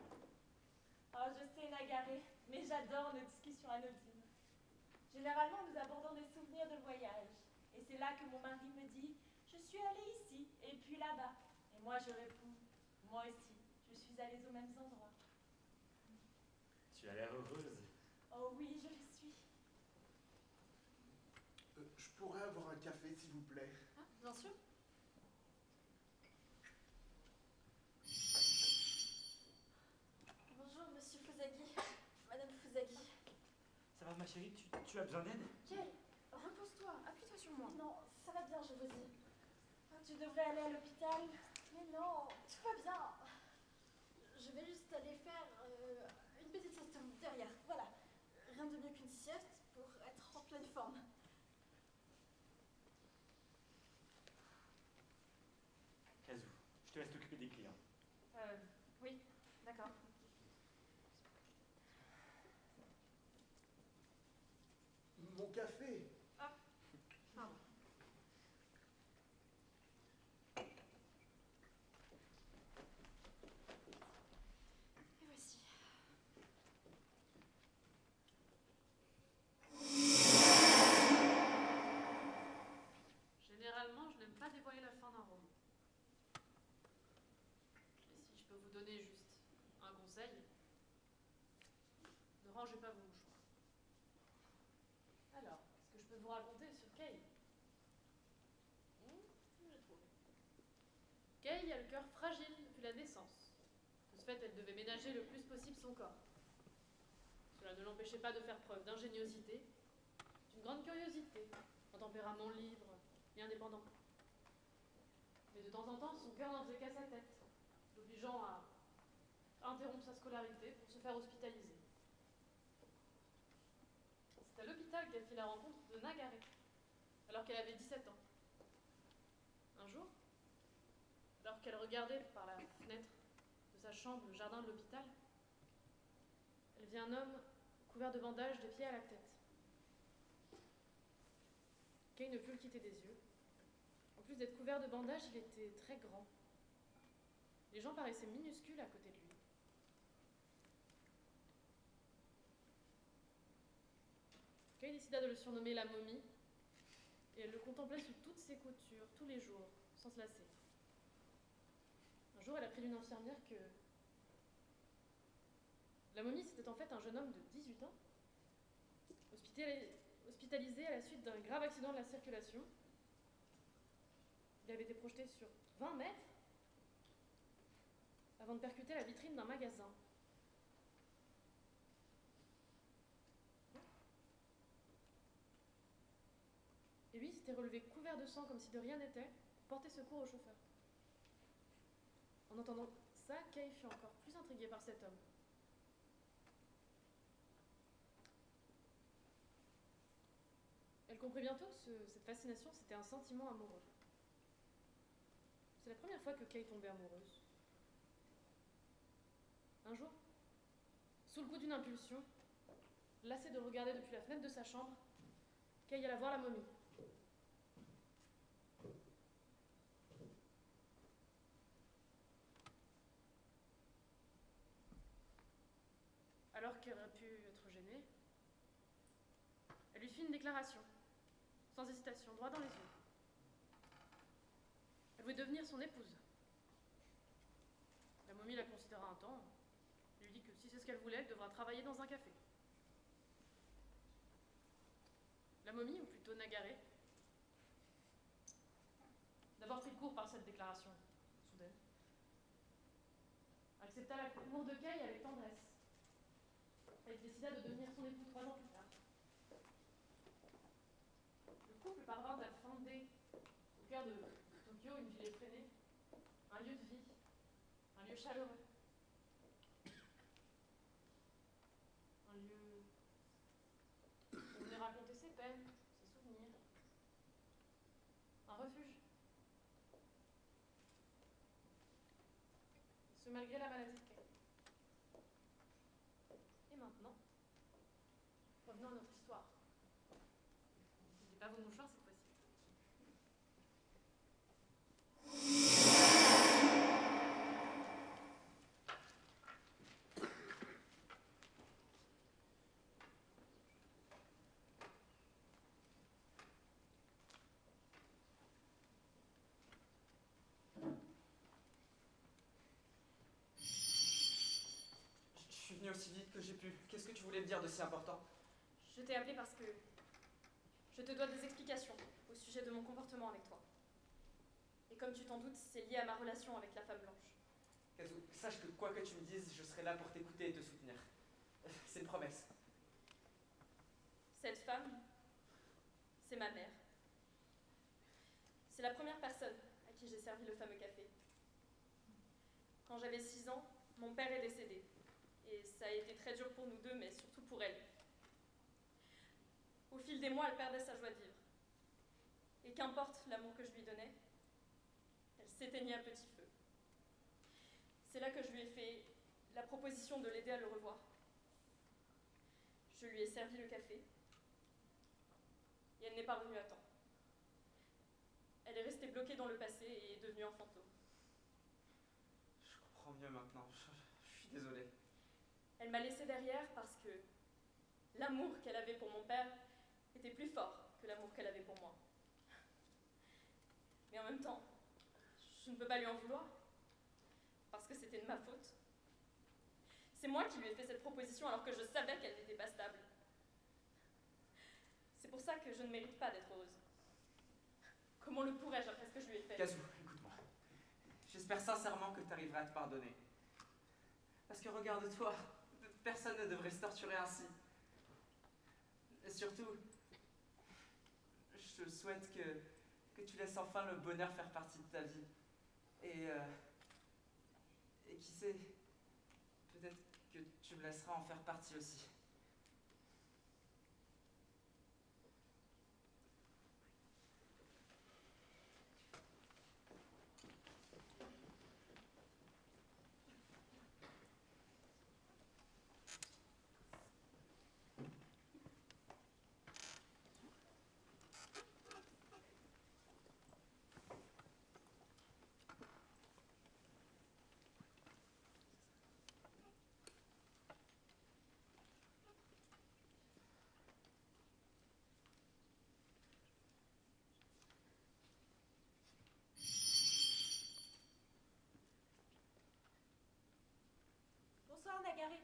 [SPEAKER 8] Oh, je sais, Nagaré, mais j'adore nos discussions anodines. Généralement, nous abordons des souvenirs de voyage. Et c'est là que mon mari me dit « Je suis allée ici, et puis là-bas. » Et moi, je réponds « Moi aussi, je suis allée aux mêmes endroits. »
[SPEAKER 7] Tu as l'air heureuse.
[SPEAKER 8] Oh oui, je le suis.
[SPEAKER 6] Je pourrais avoir un café, s'il vous plaît?
[SPEAKER 5] Ah, bien sûr.
[SPEAKER 8] Bonjour, monsieur Fusagi. Madame Fusagi.
[SPEAKER 7] Ça va ma chérie, tu as besoin d'aide?
[SPEAKER 8] Quel?
[SPEAKER 5] Repose-toi, appuie-toi sur moi.
[SPEAKER 8] Non, ça va bien, je vous dis. Tu devrais aller à l'hôpital. Mais non, tout va bien. Je vais juste aller faire une petite sieste derrière. Voilà. rien de mieux qu'une sieste pour être en pleine forme.
[SPEAKER 7] Kazoo, je te laisse t'occuper des clients.
[SPEAKER 5] Oui, d'accord.
[SPEAKER 6] Mon café.
[SPEAKER 5] Pardon. Et voici.
[SPEAKER 1] Généralement, je n'aime pas dévoiler la fin d'un roman. Et si je peux vous donner juste un conseil, ne rangez pas vos mouchoirs. Alors, est-ce que je peux vous raconter sur Kay? J'ai trouvé. Kay a le cœur fragile depuis la naissance. De ce fait, elle devait ménager le plus possible son corps. Cela ne l'empêchait pas de faire preuve d'ingéniosité, d'une grande curiosité, un tempérament libre et indépendant. Mais de temps en temps, son cœur n'en faisait qu'à sa tête, l'obligeant à interrompre sa scolarité pour se faire hospitaliser. C'est à l'hôpital qu'elle fit la rencontre de Nagaré, alors qu'elle avait 17 ans. Un jour, alors qu'elle regardait par la fenêtre de sa chambre le jardin de l'hôpital, elle vit un homme couvert de bandages des pieds à la tête. Kay ne put le quitter des yeux. En plus d'être couvert de bandages, il était très grand. Les gens paraissaient minuscules à côté de lui. Kay décida de le surnommer la momie, et elle le contemplait sous toutes ses coutures, tous les jours, sans se lasser. Un jour, elle apprit d'une infirmière que la momie, c'était en fait un jeune homme de 18 ans, hospitalisé à la suite d'un grave accident de la circulation. Il avait été projeté sur 20 mètres avant de percuter la vitrine d'un magasin. Et lui s'était relevé couvert de sang comme si de rien n'était, pour porter secours au chauffeur. En entendant ça, Kay fut encore plus intriguée par cet homme. Elle comprit bientôt que cette fascination, c'était un sentiment amoureux. C'est la première fois que Kay tombait amoureuse. Un jour, sous le coup d'une impulsion, lassée de le regarder depuis la fenêtre de sa chambre, Kay alla voir la momie. Alors qu'elle aurait pu être gênée, elle lui fit une déclaration, sans hésitation, droit dans les yeux. Elle voulait devenir son épouse. La momie la considéra un temps, et lui dit que si c'est ce qu'elle voulait, elle devra travailler dans un café. La momie, ou plutôt Nagaré, d'avoir pris le cours par cette déclaration soudaine, accepta l'amour de Kay avec tendresse. Elle décida de devenir son époux 3 ans plus tard. Le couple parvint à fonder au cœur de Tokyo une ville effrénée, un lieu de vie, un lieu chaleureux, un lieu où on venait raconter ses peines, ses souvenirs, un refuge. Ce malgré la maladie de Kay. Et maintenant, revenons à notre histoire. N'oubliez pas vos mouchoirs cette fois-ci.
[SPEAKER 9] Je suis venu aussi vite que j'ai pu. Qu'est-ce que tu voulais me dire de si important?
[SPEAKER 5] Je t'ai appelé parce que je te dois des explications au sujet de mon comportement avec toi. Et comme tu t'en doutes, c'est lié à ma relation avec la femme blanche.
[SPEAKER 9] Kazoo, sache que quoi que tu me dises, je serai là pour t'écouter et te soutenir. C'est une promesse.
[SPEAKER 5] Cette femme, c'est ma mère. C'est la première personne à qui j'ai servi le fameux café. Quand j'avais 6 ans, mon père est décédé. Et ça a été très dur pour nous deux, mais surtout pour elle. Au fil des mois, elle perdait sa joie de vivre. Et qu'importe l'amour que je lui donnais, elle s'éteignait à petit feu. C'est là que je lui ai fait la proposition de l'aider à le revoir. Je lui ai servi le café, et elle n'est pas revenue à temps. Elle est restée bloquée dans le passé et est devenue un fantôme.
[SPEAKER 9] Je comprends mieux maintenant. Je suis désolé.
[SPEAKER 5] Elle m'a laissée derrière parce que l'amour qu'elle avait pour mon père était plus fort que l'amour qu'elle avait pour moi. Mais en même temps, je ne peux pas lui en vouloir, parce que c'était de ma faute. C'est moi qui lui ai fait cette proposition alors que je savais qu'elle n'était pas stable. C'est pour ça que je ne mérite pas d'être heureuse. Comment le pourrais-je après ce que je lui ai fait?
[SPEAKER 9] Kazu, écoute-moi. J'espère sincèrement que tu arriveras à te pardonner. Parce que regarde-toi, personne ne devrait se torturer ainsi. Et surtout, je souhaite que tu laisses enfin le bonheur faire partie de ta vie. Et qui sait, peut-être que tu me laisseras en faire partie aussi.
[SPEAKER 8] Bonsoir, Nagaré.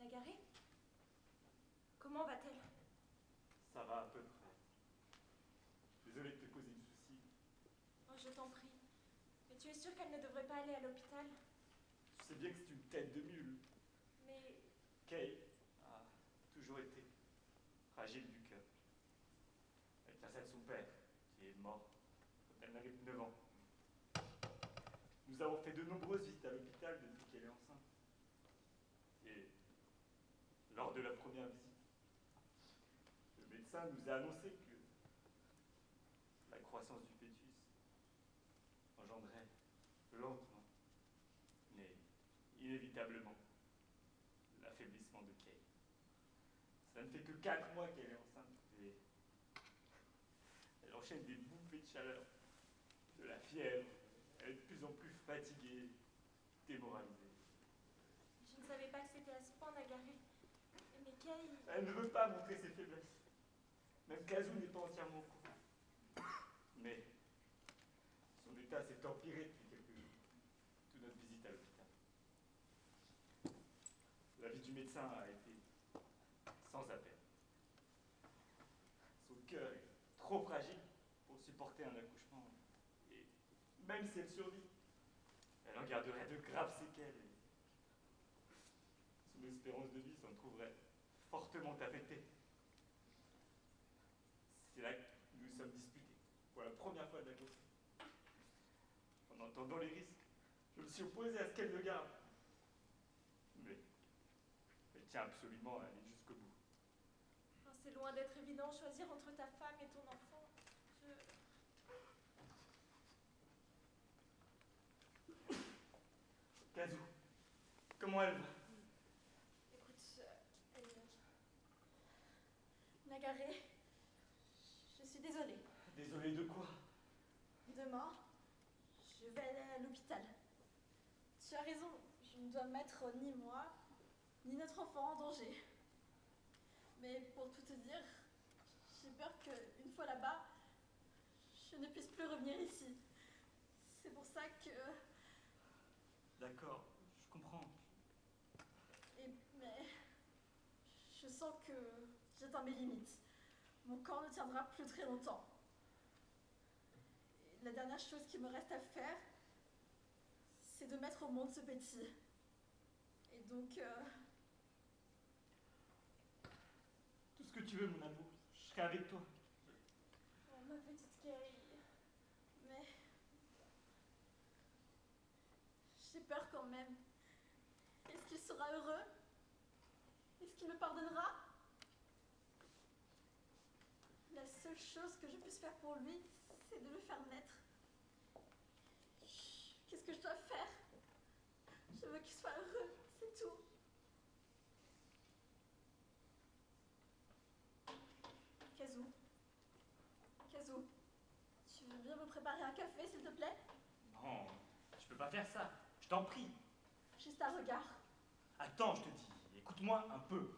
[SPEAKER 8] Nagaré? Comment va-t-elle?
[SPEAKER 7] Ça va à peu près. Désolé de te causer du souci.
[SPEAKER 8] Oh, je t'en prie. Mais tu es sûre qu'elle ne devrait pas aller à l'hôpital?
[SPEAKER 7] Tu sais bien que c'est une tête de mule.
[SPEAKER 8] Mais
[SPEAKER 7] Kay a toujours été fragile du cœur. Avec la de son père, qui est mort quand elle n'avait que 9 ans. Nous avons fait de nombreuses visites à l'hôpital depuis qu'elle est enceinte. Et lors de la première visite, le médecin nous a annoncé que la croissance du fœtus engendrait lentement, mais inévitablement, l'affaiblissement de Kay. Ça ne fait que 4 mois qu'elle est enceinte et elle enchaîne des bouffées de chaleur, de la fièvre, elle est de plus en plus fatiguée, démoralisée.
[SPEAKER 8] je ne savais pas que c'était à ce point, Nagaré. Mais Kay...
[SPEAKER 7] Elle ne veut pas montrer ses faiblesses. Même Kazu n'est pas entièrement au courant. Mais son état s'est empiré depuis quelques jours, toute notre visite à l'hôpital. L'avis du médecin a été sans appel. Son cœur est trop fragile pour supporter un accouchement. Et même si elle survit, elle en garderait de graves séquelles. Son espérance de vie s'en trouverait fortement affectée. C'est là que nous nous sommes disputés, pour la première fois de la grossesse. En entendant les risques, je me suis opposé à ce qu'elle le garde. Mais elle tient absolument à aller jusqu'au bout.
[SPEAKER 8] Oh, c'est loin d'être évident, choisir entre ta femme et ton enfant.
[SPEAKER 7] Kazu, comment elle va?
[SPEAKER 8] Écoute, Nagaré, je suis désolée.
[SPEAKER 7] Désolé de quoi?
[SPEAKER 8] Demain, je vais aller à l'hôpital. Tu as raison, je ne dois mettre ni moi, ni notre enfant en danger. Mais pour tout te dire, j'ai peur qu'une fois là-bas, je ne puisse plus revenir ici. C'est pour ça que...
[SPEAKER 7] D'accord, je comprends.
[SPEAKER 8] Mais je sens que j'atteins mes limites. Mon corps ne tiendra plus très longtemps. Et la dernière chose qu'il me reste à faire, c'est de mettre au monde ce petit. Et donc...
[SPEAKER 7] Tout ce que tu veux, mon amour, je serai avec toi.
[SPEAKER 8] Oh, ma petite Kay. Mais... j'ai peur quand même. Est-ce qu'il sera heureux? Est-ce qu'il me pardonnera? seule chose que je puisse faire pour lui, c'est de le faire naître. Qu'est-ce que je dois faire? Je veux qu'il soit heureux, c'est tout. Kazoo. Kazoo, tu veux bien me préparer un café, s'il te plaît?
[SPEAKER 7] Non, je peux pas faire ça. Je t'en prie.
[SPEAKER 8] Juste un regard.
[SPEAKER 7] Attends, je te dis. Écoute-moi un peu.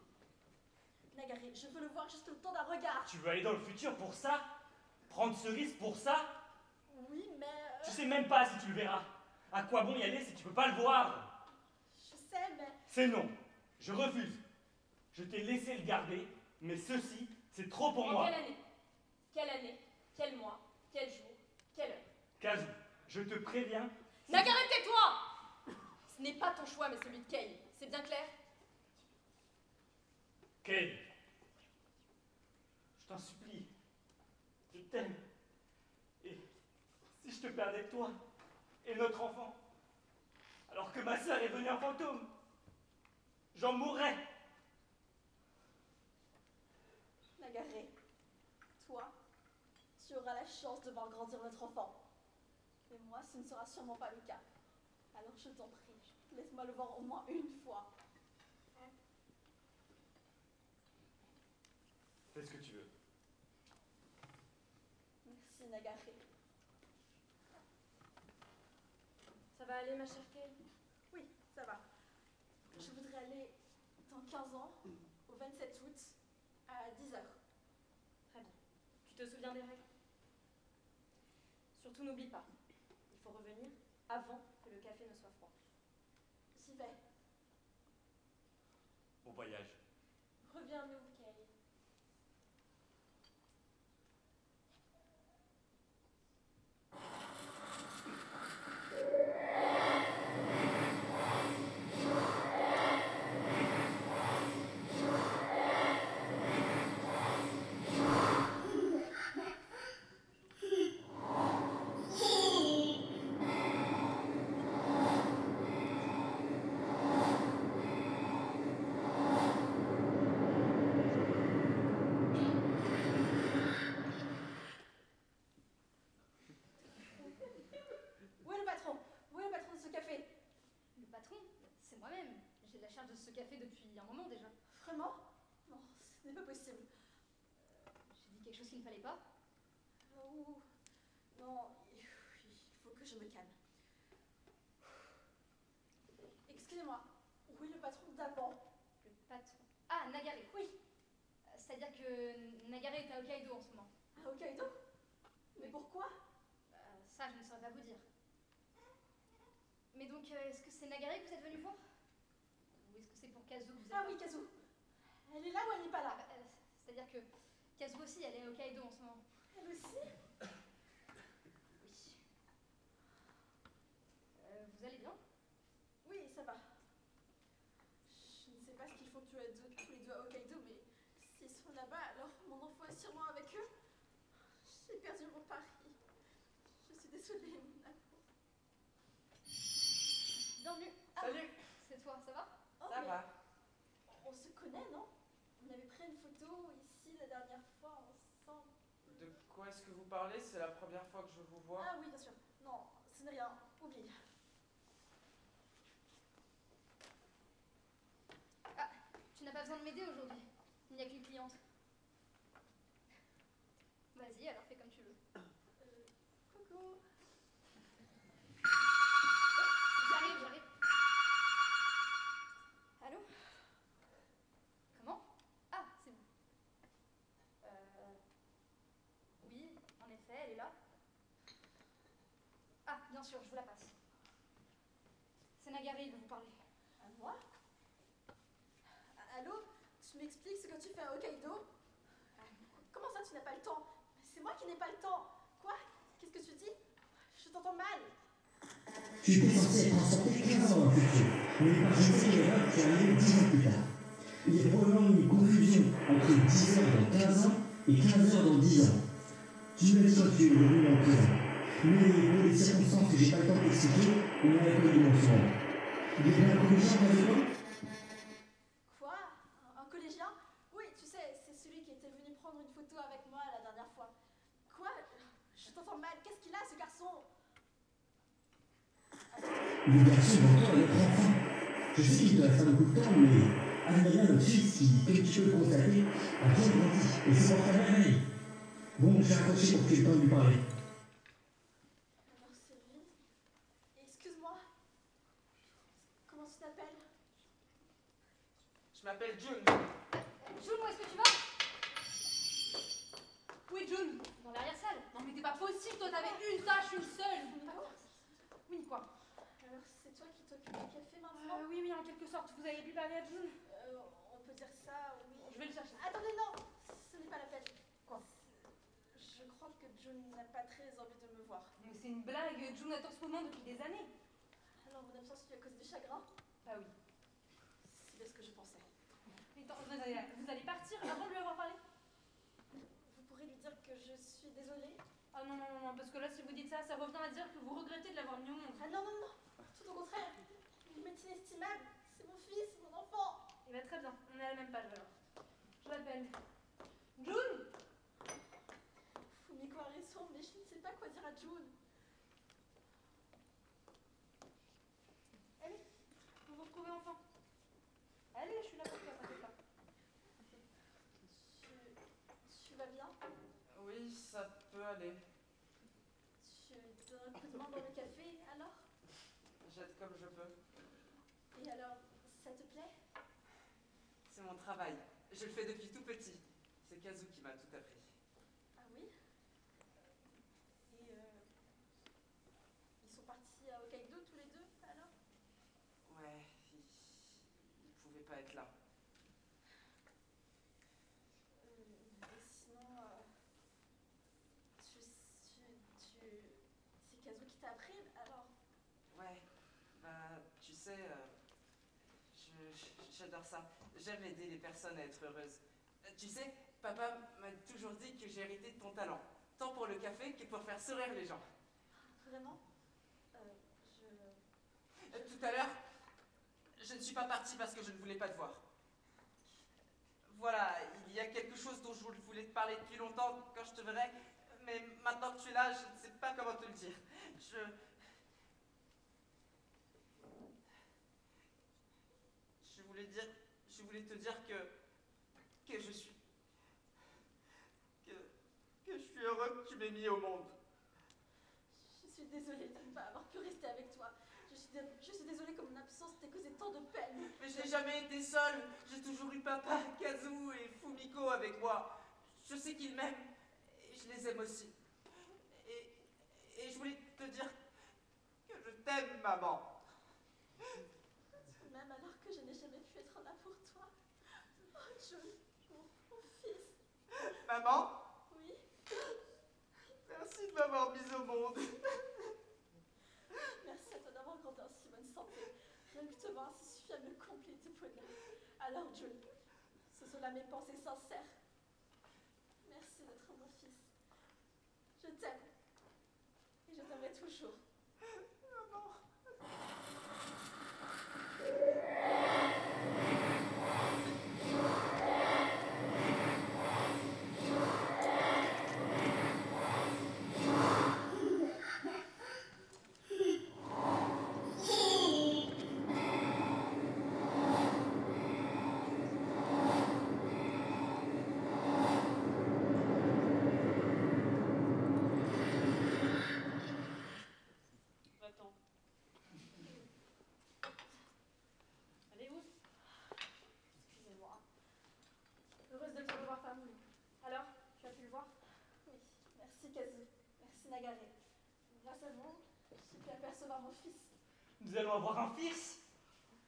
[SPEAKER 8] Nagaré, je veux le voir juste le temps d'un regard.
[SPEAKER 7] Tu veux aller dans le futur pour ça? Prendre ce risque pour ça?
[SPEAKER 8] Oui, mais...
[SPEAKER 7] Tu sais même pas si tu le verras. À quoi bon y aller si tu peux pas le voir?
[SPEAKER 8] Je sais, mais...
[SPEAKER 7] C'est non. Je refuse. Je t'ai laissé le garder, mais ceci, c'est trop pour moi.
[SPEAKER 5] Quelle année? Quelle année? Quel mois? Quel jour? Quelle heure?
[SPEAKER 7] Kazoo, je te préviens.
[SPEAKER 5] Nagaré, tais-toi! Ce n'est pas ton choix, mais celui de Kay. C'est bien clair?
[SPEAKER 7] Kay, je t'en supplie. Je t'aime. Et si je te perdais toi et notre enfant, alors que ma sœur est devenue un fantôme, j'en mourrais.
[SPEAKER 8] Nagaré, toi, tu auras la chance de voir grandir notre enfant. Mais moi, ce ne sera sûrement pas le cas. Alors je t'en prie, laisse-moi le voir au moins une fois.
[SPEAKER 7] Fais ce que tu veux.
[SPEAKER 8] Merci, Nagaré.
[SPEAKER 5] Ça va aller, ma chère Kay?
[SPEAKER 8] Oui, ça va. Je voudrais aller dans 15 ans, au 27 août, à 10h.
[SPEAKER 5] Très bien. Tu te souviens des règles? Surtout n'oublie pas. Il faut revenir avant que le café ne soit froid.
[SPEAKER 8] J'y vais.
[SPEAKER 7] Bon voyage.
[SPEAKER 8] Reviens-nous, Kay.
[SPEAKER 4] de ce café depuis un moment déjà.
[SPEAKER 8] Vraiment? Non, ce n'est pas possible.
[SPEAKER 4] J'ai dit quelque chose qu'il ne fallait pas.
[SPEAKER 8] Oh, non, il faut que je me calme. Excusez-moi, où est le patron d'avant?
[SPEAKER 4] Le patron. Ah, Nagaré.
[SPEAKER 8] Oui.
[SPEAKER 4] C'est-à-dire que Nagaré est à Hokkaido en ce moment.
[SPEAKER 8] À Hokkaido? Mais pourquoi?
[SPEAKER 4] Ça, je ne saurais pas vous dire. Mais donc, est-ce que c'est Nagaré que vous êtes venu voir? Ou est-ce que c'est pour Kazoo que vous êtes
[SPEAKER 8] Ah oui, Kazoo. Elle est là ou elle n'est pas là?
[SPEAKER 4] C'est-à-dire que Kazoo aussi, elle est à Hokkaido en ce moment.
[SPEAKER 8] Elle aussi?
[SPEAKER 4] Oui. Vous allez bien?
[SPEAKER 8] Oui, ça va. Je ne sais pas ce qu'ils font tous les deux à Hokkaido, mais s'ils sont là-bas, alors mon enfant est sûrement avec eux. J'ai perdu mon pari. Je suis désolée, mon amour.
[SPEAKER 4] Bienvenue.
[SPEAKER 9] Salut.
[SPEAKER 4] C'est toi, ça va?
[SPEAKER 8] Oh,
[SPEAKER 9] Ça
[SPEAKER 8] mais
[SPEAKER 9] va.
[SPEAKER 8] on se connaît, non? On avait pris une photo ici la dernière fois ensemble.
[SPEAKER 9] De quoi est-ce que vous parlez? C'est la première fois que je vous vois.
[SPEAKER 8] Ah oui, bien sûr. Non, ce n'est rien. Oublie.
[SPEAKER 4] Ah, tu n'as pas besoin de m'aider aujourd'hui. Il n'y a qu'une cliente. Vas-y, alors fais comme tu veux.
[SPEAKER 8] Coucou.
[SPEAKER 4] J'arrive. Allô? Comment? Ah, c'est vous. Oui, en effet, elle est là. Ah, bien sûr, je vous la passe. C'est Nagaré, il veut vous parler.
[SPEAKER 8] À moi? Allô? Tu m'expliques ce que tu fais à Hokkaido? Comment ça, tu n'as pas le temps? C'est moi qui n'ai pas le temps. Quoi? Qu'est-ce que tu dis? Je t'entends mal.
[SPEAKER 10] J'étais censé être transporté 15 ans dans le futur, mais par une série d'erreurs qui arrive 10 ans plus tard. Il y a probablement une confusion entre 10 heures dans 15 ans et 15 heures dans 10 ans. Tu m'as dit que tu es devenu dans le présent, mais pour des circonstances que j'ai pas le temps d'expliquer, on a accueilli mon frère. Il y avait un collégien avec toi?
[SPEAKER 8] Quoi? Un collégien? Oui, tu sais, c'est celui qui était venu prendre une photo avec moi la dernière fois. t'entends mal. Qu'est-ce qu'il a, ce garçon?
[SPEAKER 10] Le garçon va encore être enfant. Je sais qu'il te reste beaucoup de temps, mais Adrien, notre fils, qui, comme tu peux le constater, a bien grandi et se porte à merveille. Bon, j'ai accroché pour que tu aies le temps de lui parler.
[SPEAKER 8] Alors, Sylvie, excuse-moi. Comment tu t'appelles?
[SPEAKER 9] Je m'appelle June.
[SPEAKER 2] June, où est-ce que tu vas?
[SPEAKER 5] Où est June?
[SPEAKER 2] Dans l'arrière-salle.
[SPEAKER 5] Non mais t'es pas possible, toi t'avais une tâche, une seule. Oui, quoi?
[SPEAKER 8] Alors, c'est toi qui t'occupes du café maintenant?
[SPEAKER 5] Oui, en quelque sorte. Vous avez pu parler à June?
[SPEAKER 8] On peut dire ça, oui.
[SPEAKER 5] Je vais le chercher.
[SPEAKER 8] Attendez, non, ce n'est pas la peine.
[SPEAKER 5] Quoi?
[SPEAKER 8] Je crois que June n'a pas très envie de me voir.
[SPEAKER 5] Mais c'est une blague, June attend ce moment depuis des années.
[SPEAKER 8] Alors, mon absence fut à cause du chagrin?
[SPEAKER 5] Bah oui.
[SPEAKER 8] C'est bien ce que je pensais.
[SPEAKER 5] Mais attends, vous allez partir avant de lui avoir parlé?
[SPEAKER 8] Vous pourrez lui dire que je suis désolée?
[SPEAKER 5] Ah non, parce que là, si vous dites ça, ça revient à dire que vous regrettez de l'avoir mis au monde.
[SPEAKER 8] Ah non, tout au contraire. Il m'est inestimable. C'est mon fils, mon enfant.
[SPEAKER 5] Eh bien, très bien, on est à la même page alors. Je l'appelle. June!
[SPEAKER 8] Fumiko a raison, mais je ne sais pas quoi dire à June.
[SPEAKER 5] Allez, vous vous retrouvez enfin. Allez, je suis là pour toi, t'inquiète pas.
[SPEAKER 8] Tu vas bien?
[SPEAKER 9] Oui, ça peut aller.
[SPEAKER 8] Tu donnes un coup de main dans le café, alors?
[SPEAKER 9] J'aide comme je peux.
[SPEAKER 8] Et alors, ça te plaît?
[SPEAKER 9] C'est mon travail. Je le fais depuis tout petit. C'est Kazu qui m'a tout appris.
[SPEAKER 8] Ah oui? Et ils sont partis à Hokkaido tous les deux, alors?
[SPEAKER 9] Ouais, il pouvait pas être là.
[SPEAKER 8] Et sinon, c'est Kazu qui t'a appris, alors?
[SPEAKER 9] Ouais, bah, tu sais, j'adore ça. J'aime aider les personnes à être heureuses. Tu sais, papa m'a toujours dit que j'ai hérité de ton talent, tant pour le café que pour faire sourire les gens.
[SPEAKER 8] Vraiment?
[SPEAKER 9] Tout à l'heure, je ne suis pas partie parce que je ne voulais pas te voir. Voilà, il y a quelque chose dont je voulais te parler depuis longtemps quand je te verrai, mais maintenant que tu es là, je ne sais pas comment te le dire. Je voulais te dire que je suis heureux que tu m'aies mis au monde.
[SPEAKER 8] Je suis désolée de ne pas avoir pu rester avec toi. Je suis désolée que mon absence t'ait causé tant de peine.
[SPEAKER 9] Mais je n'ai jamais été seule. J'ai toujours eu papa, Kazu et Fumiko avec moi. Je sais qu'ils m'aiment et je les aime aussi. Et je voulais te dire que je t'aime, maman.
[SPEAKER 8] Même alors que je n'ai jamais pu être là pour toi. Oh, June, mon fils.
[SPEAKER 9] Maman?
[SPEAKER 8] Oui?
[SPEAKER 9] Merci de m'avoir mise au monde.
[SPEAKER 8] Merci à toi d'avoir grandi en si bonne santé. Rien que te voir ainsi suffit à me combler de bonheur. Alors, June, ce sont là mes pensées sincères. Merci d'être mon fils. Je t'aime. Et je t'aimerai toujours.
[SPEAKER 9] Maman.
[SPEAKER 1] Va-t'en. Allez, où?
[SPEAKER 5] Excusez-moi. Heureuse de te revoir parmi nous. Alors, tu as pu le voir?
[SPEAKER 8] Oui, merci Kazu. Merci Nagare. Grâce à vous, j'ai pu apercevoir mon fils.
[SPEAKER 7] Nous allons avoir un fils.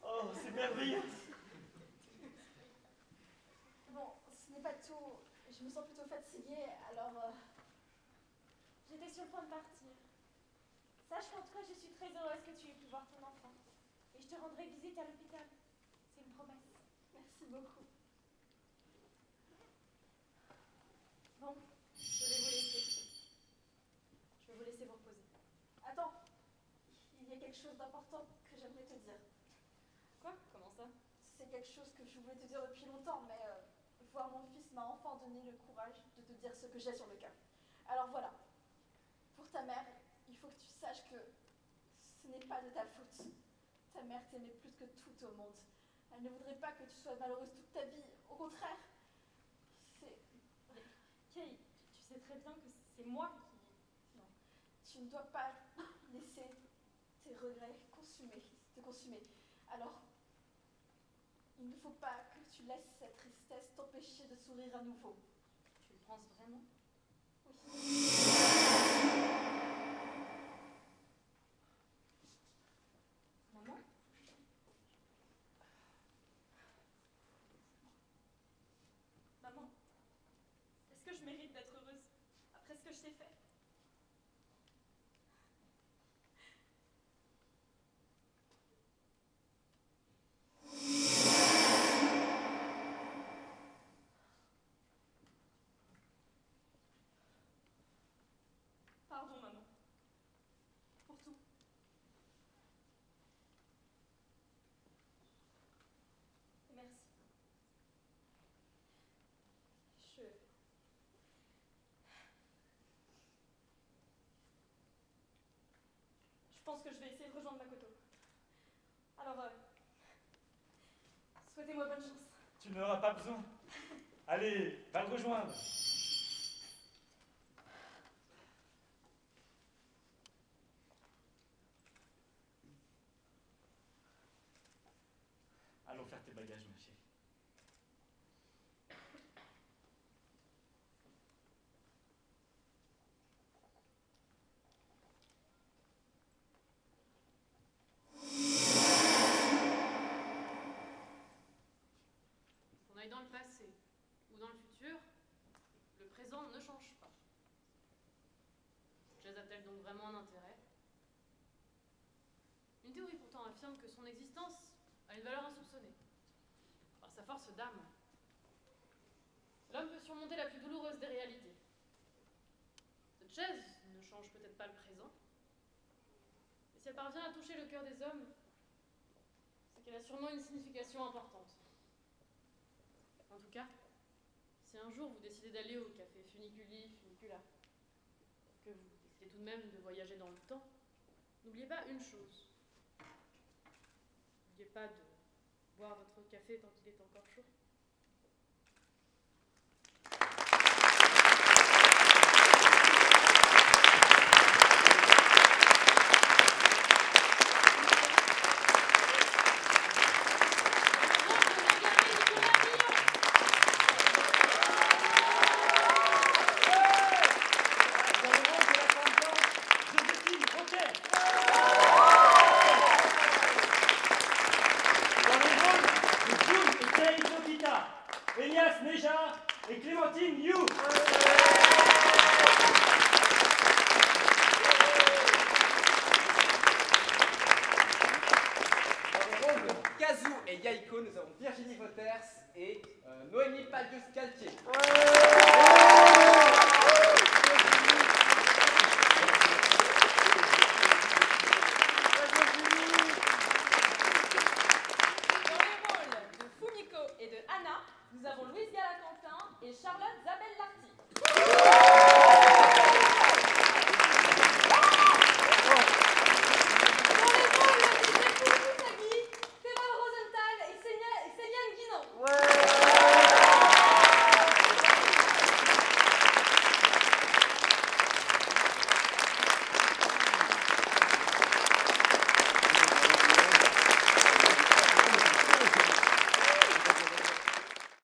[SPEAKER 7] Oh, c'est merveilleux.
[SPEAKER 8] Bon, ce n'est pas tout. Je me sens plutôt fatiguée, alors... J'étais sur le point de partir. Sache qu'en tout cas, je suis très heureuse que tu aies pu voir ton enfant. Et je te rendrai visite à l'hôpital. C'est une promesse. Merci beaucoup. Bon, je vais vous laisser. Je vais vous laisser vous reposer. Attends, il y a quelque chose d'important que j'aimerais te dire.
[SPEAKER 1] Quoi? Comment ça?
[SPEAKER 8] C'est quelque chose que je voulais te dire depuis longtemps, mais voir mon fils m'a enfin donné le courage de te dire ce que j'ai sur le cœur. Alors voilà, ta mère, il faut que tu saches que ce n'est pas de ta faute. Ta mère t'aimait plus que tout au monde. Elle ne voudrait pas que tu sois malheureuse toute ta vie. Au contraire, c'est...
[SPEAKER 5] Kay, tu sais très bien que c'est moi qui...
[SPEAKER 8] Non, tu ne dois pas laisser tes regrets te consumer. Alors, il ne faut pas que tu laisses cette tristesse t'empêcher de sourire à nouveau.
[SPEAKER 5] Tu le penses vraiment?
[SPEAKER 8] Oui.
[SPEAKER 5] Maman? Maman, est-ce que je mérite d'être heureuse après ce que je t'ai fait? Pardon, maman. Pour tout. Et merci. Je pense que je vais essayer de rejoindre Makoto. Alors, souhaitez-moi bonne chance.
[SPEAKER 7] Tu n'auras pas besoin. Allez, va le rejoindre. Allons faire tes bagages, ma chérie.
[SPEAKER 1] Qu'on aille dans le passé ou dans le futur, le présent ne change pas. Jazz a-t-elle donc vraiment un intérêt? Une théorie pourtant affirme que son existence a une valeur insoupçonnée. Par sa force d'âme, l'homme peut surmonter la plus douloureuse des réalités. Cette chaise ne change peut-être pas le présent, mais si elle parvient à toucher le cœur des hommes, c'est qu'elle a sûrement une signification importante. En tout cas, si un jour vous décidez d'aller au café Funicula, que vous décidez tout de même de voyager dans le temps, n'oubliez pas une chose. N'oubliez pas de boire votre café tant qu'il est encore chaud.
[SPEAKER 7] Elias Neja et Clémentine You.
[SPEAKER 9] Dans le rôle de Kazu et Yaiko, nous avons Virginie Vauters et Noémie Palgus-Galtier.
[SPEAKER 5] Dans les rôles de Fumiko et de Anna, nous avons Louise Gala-Quentin et Charlotte Zabel-Larty.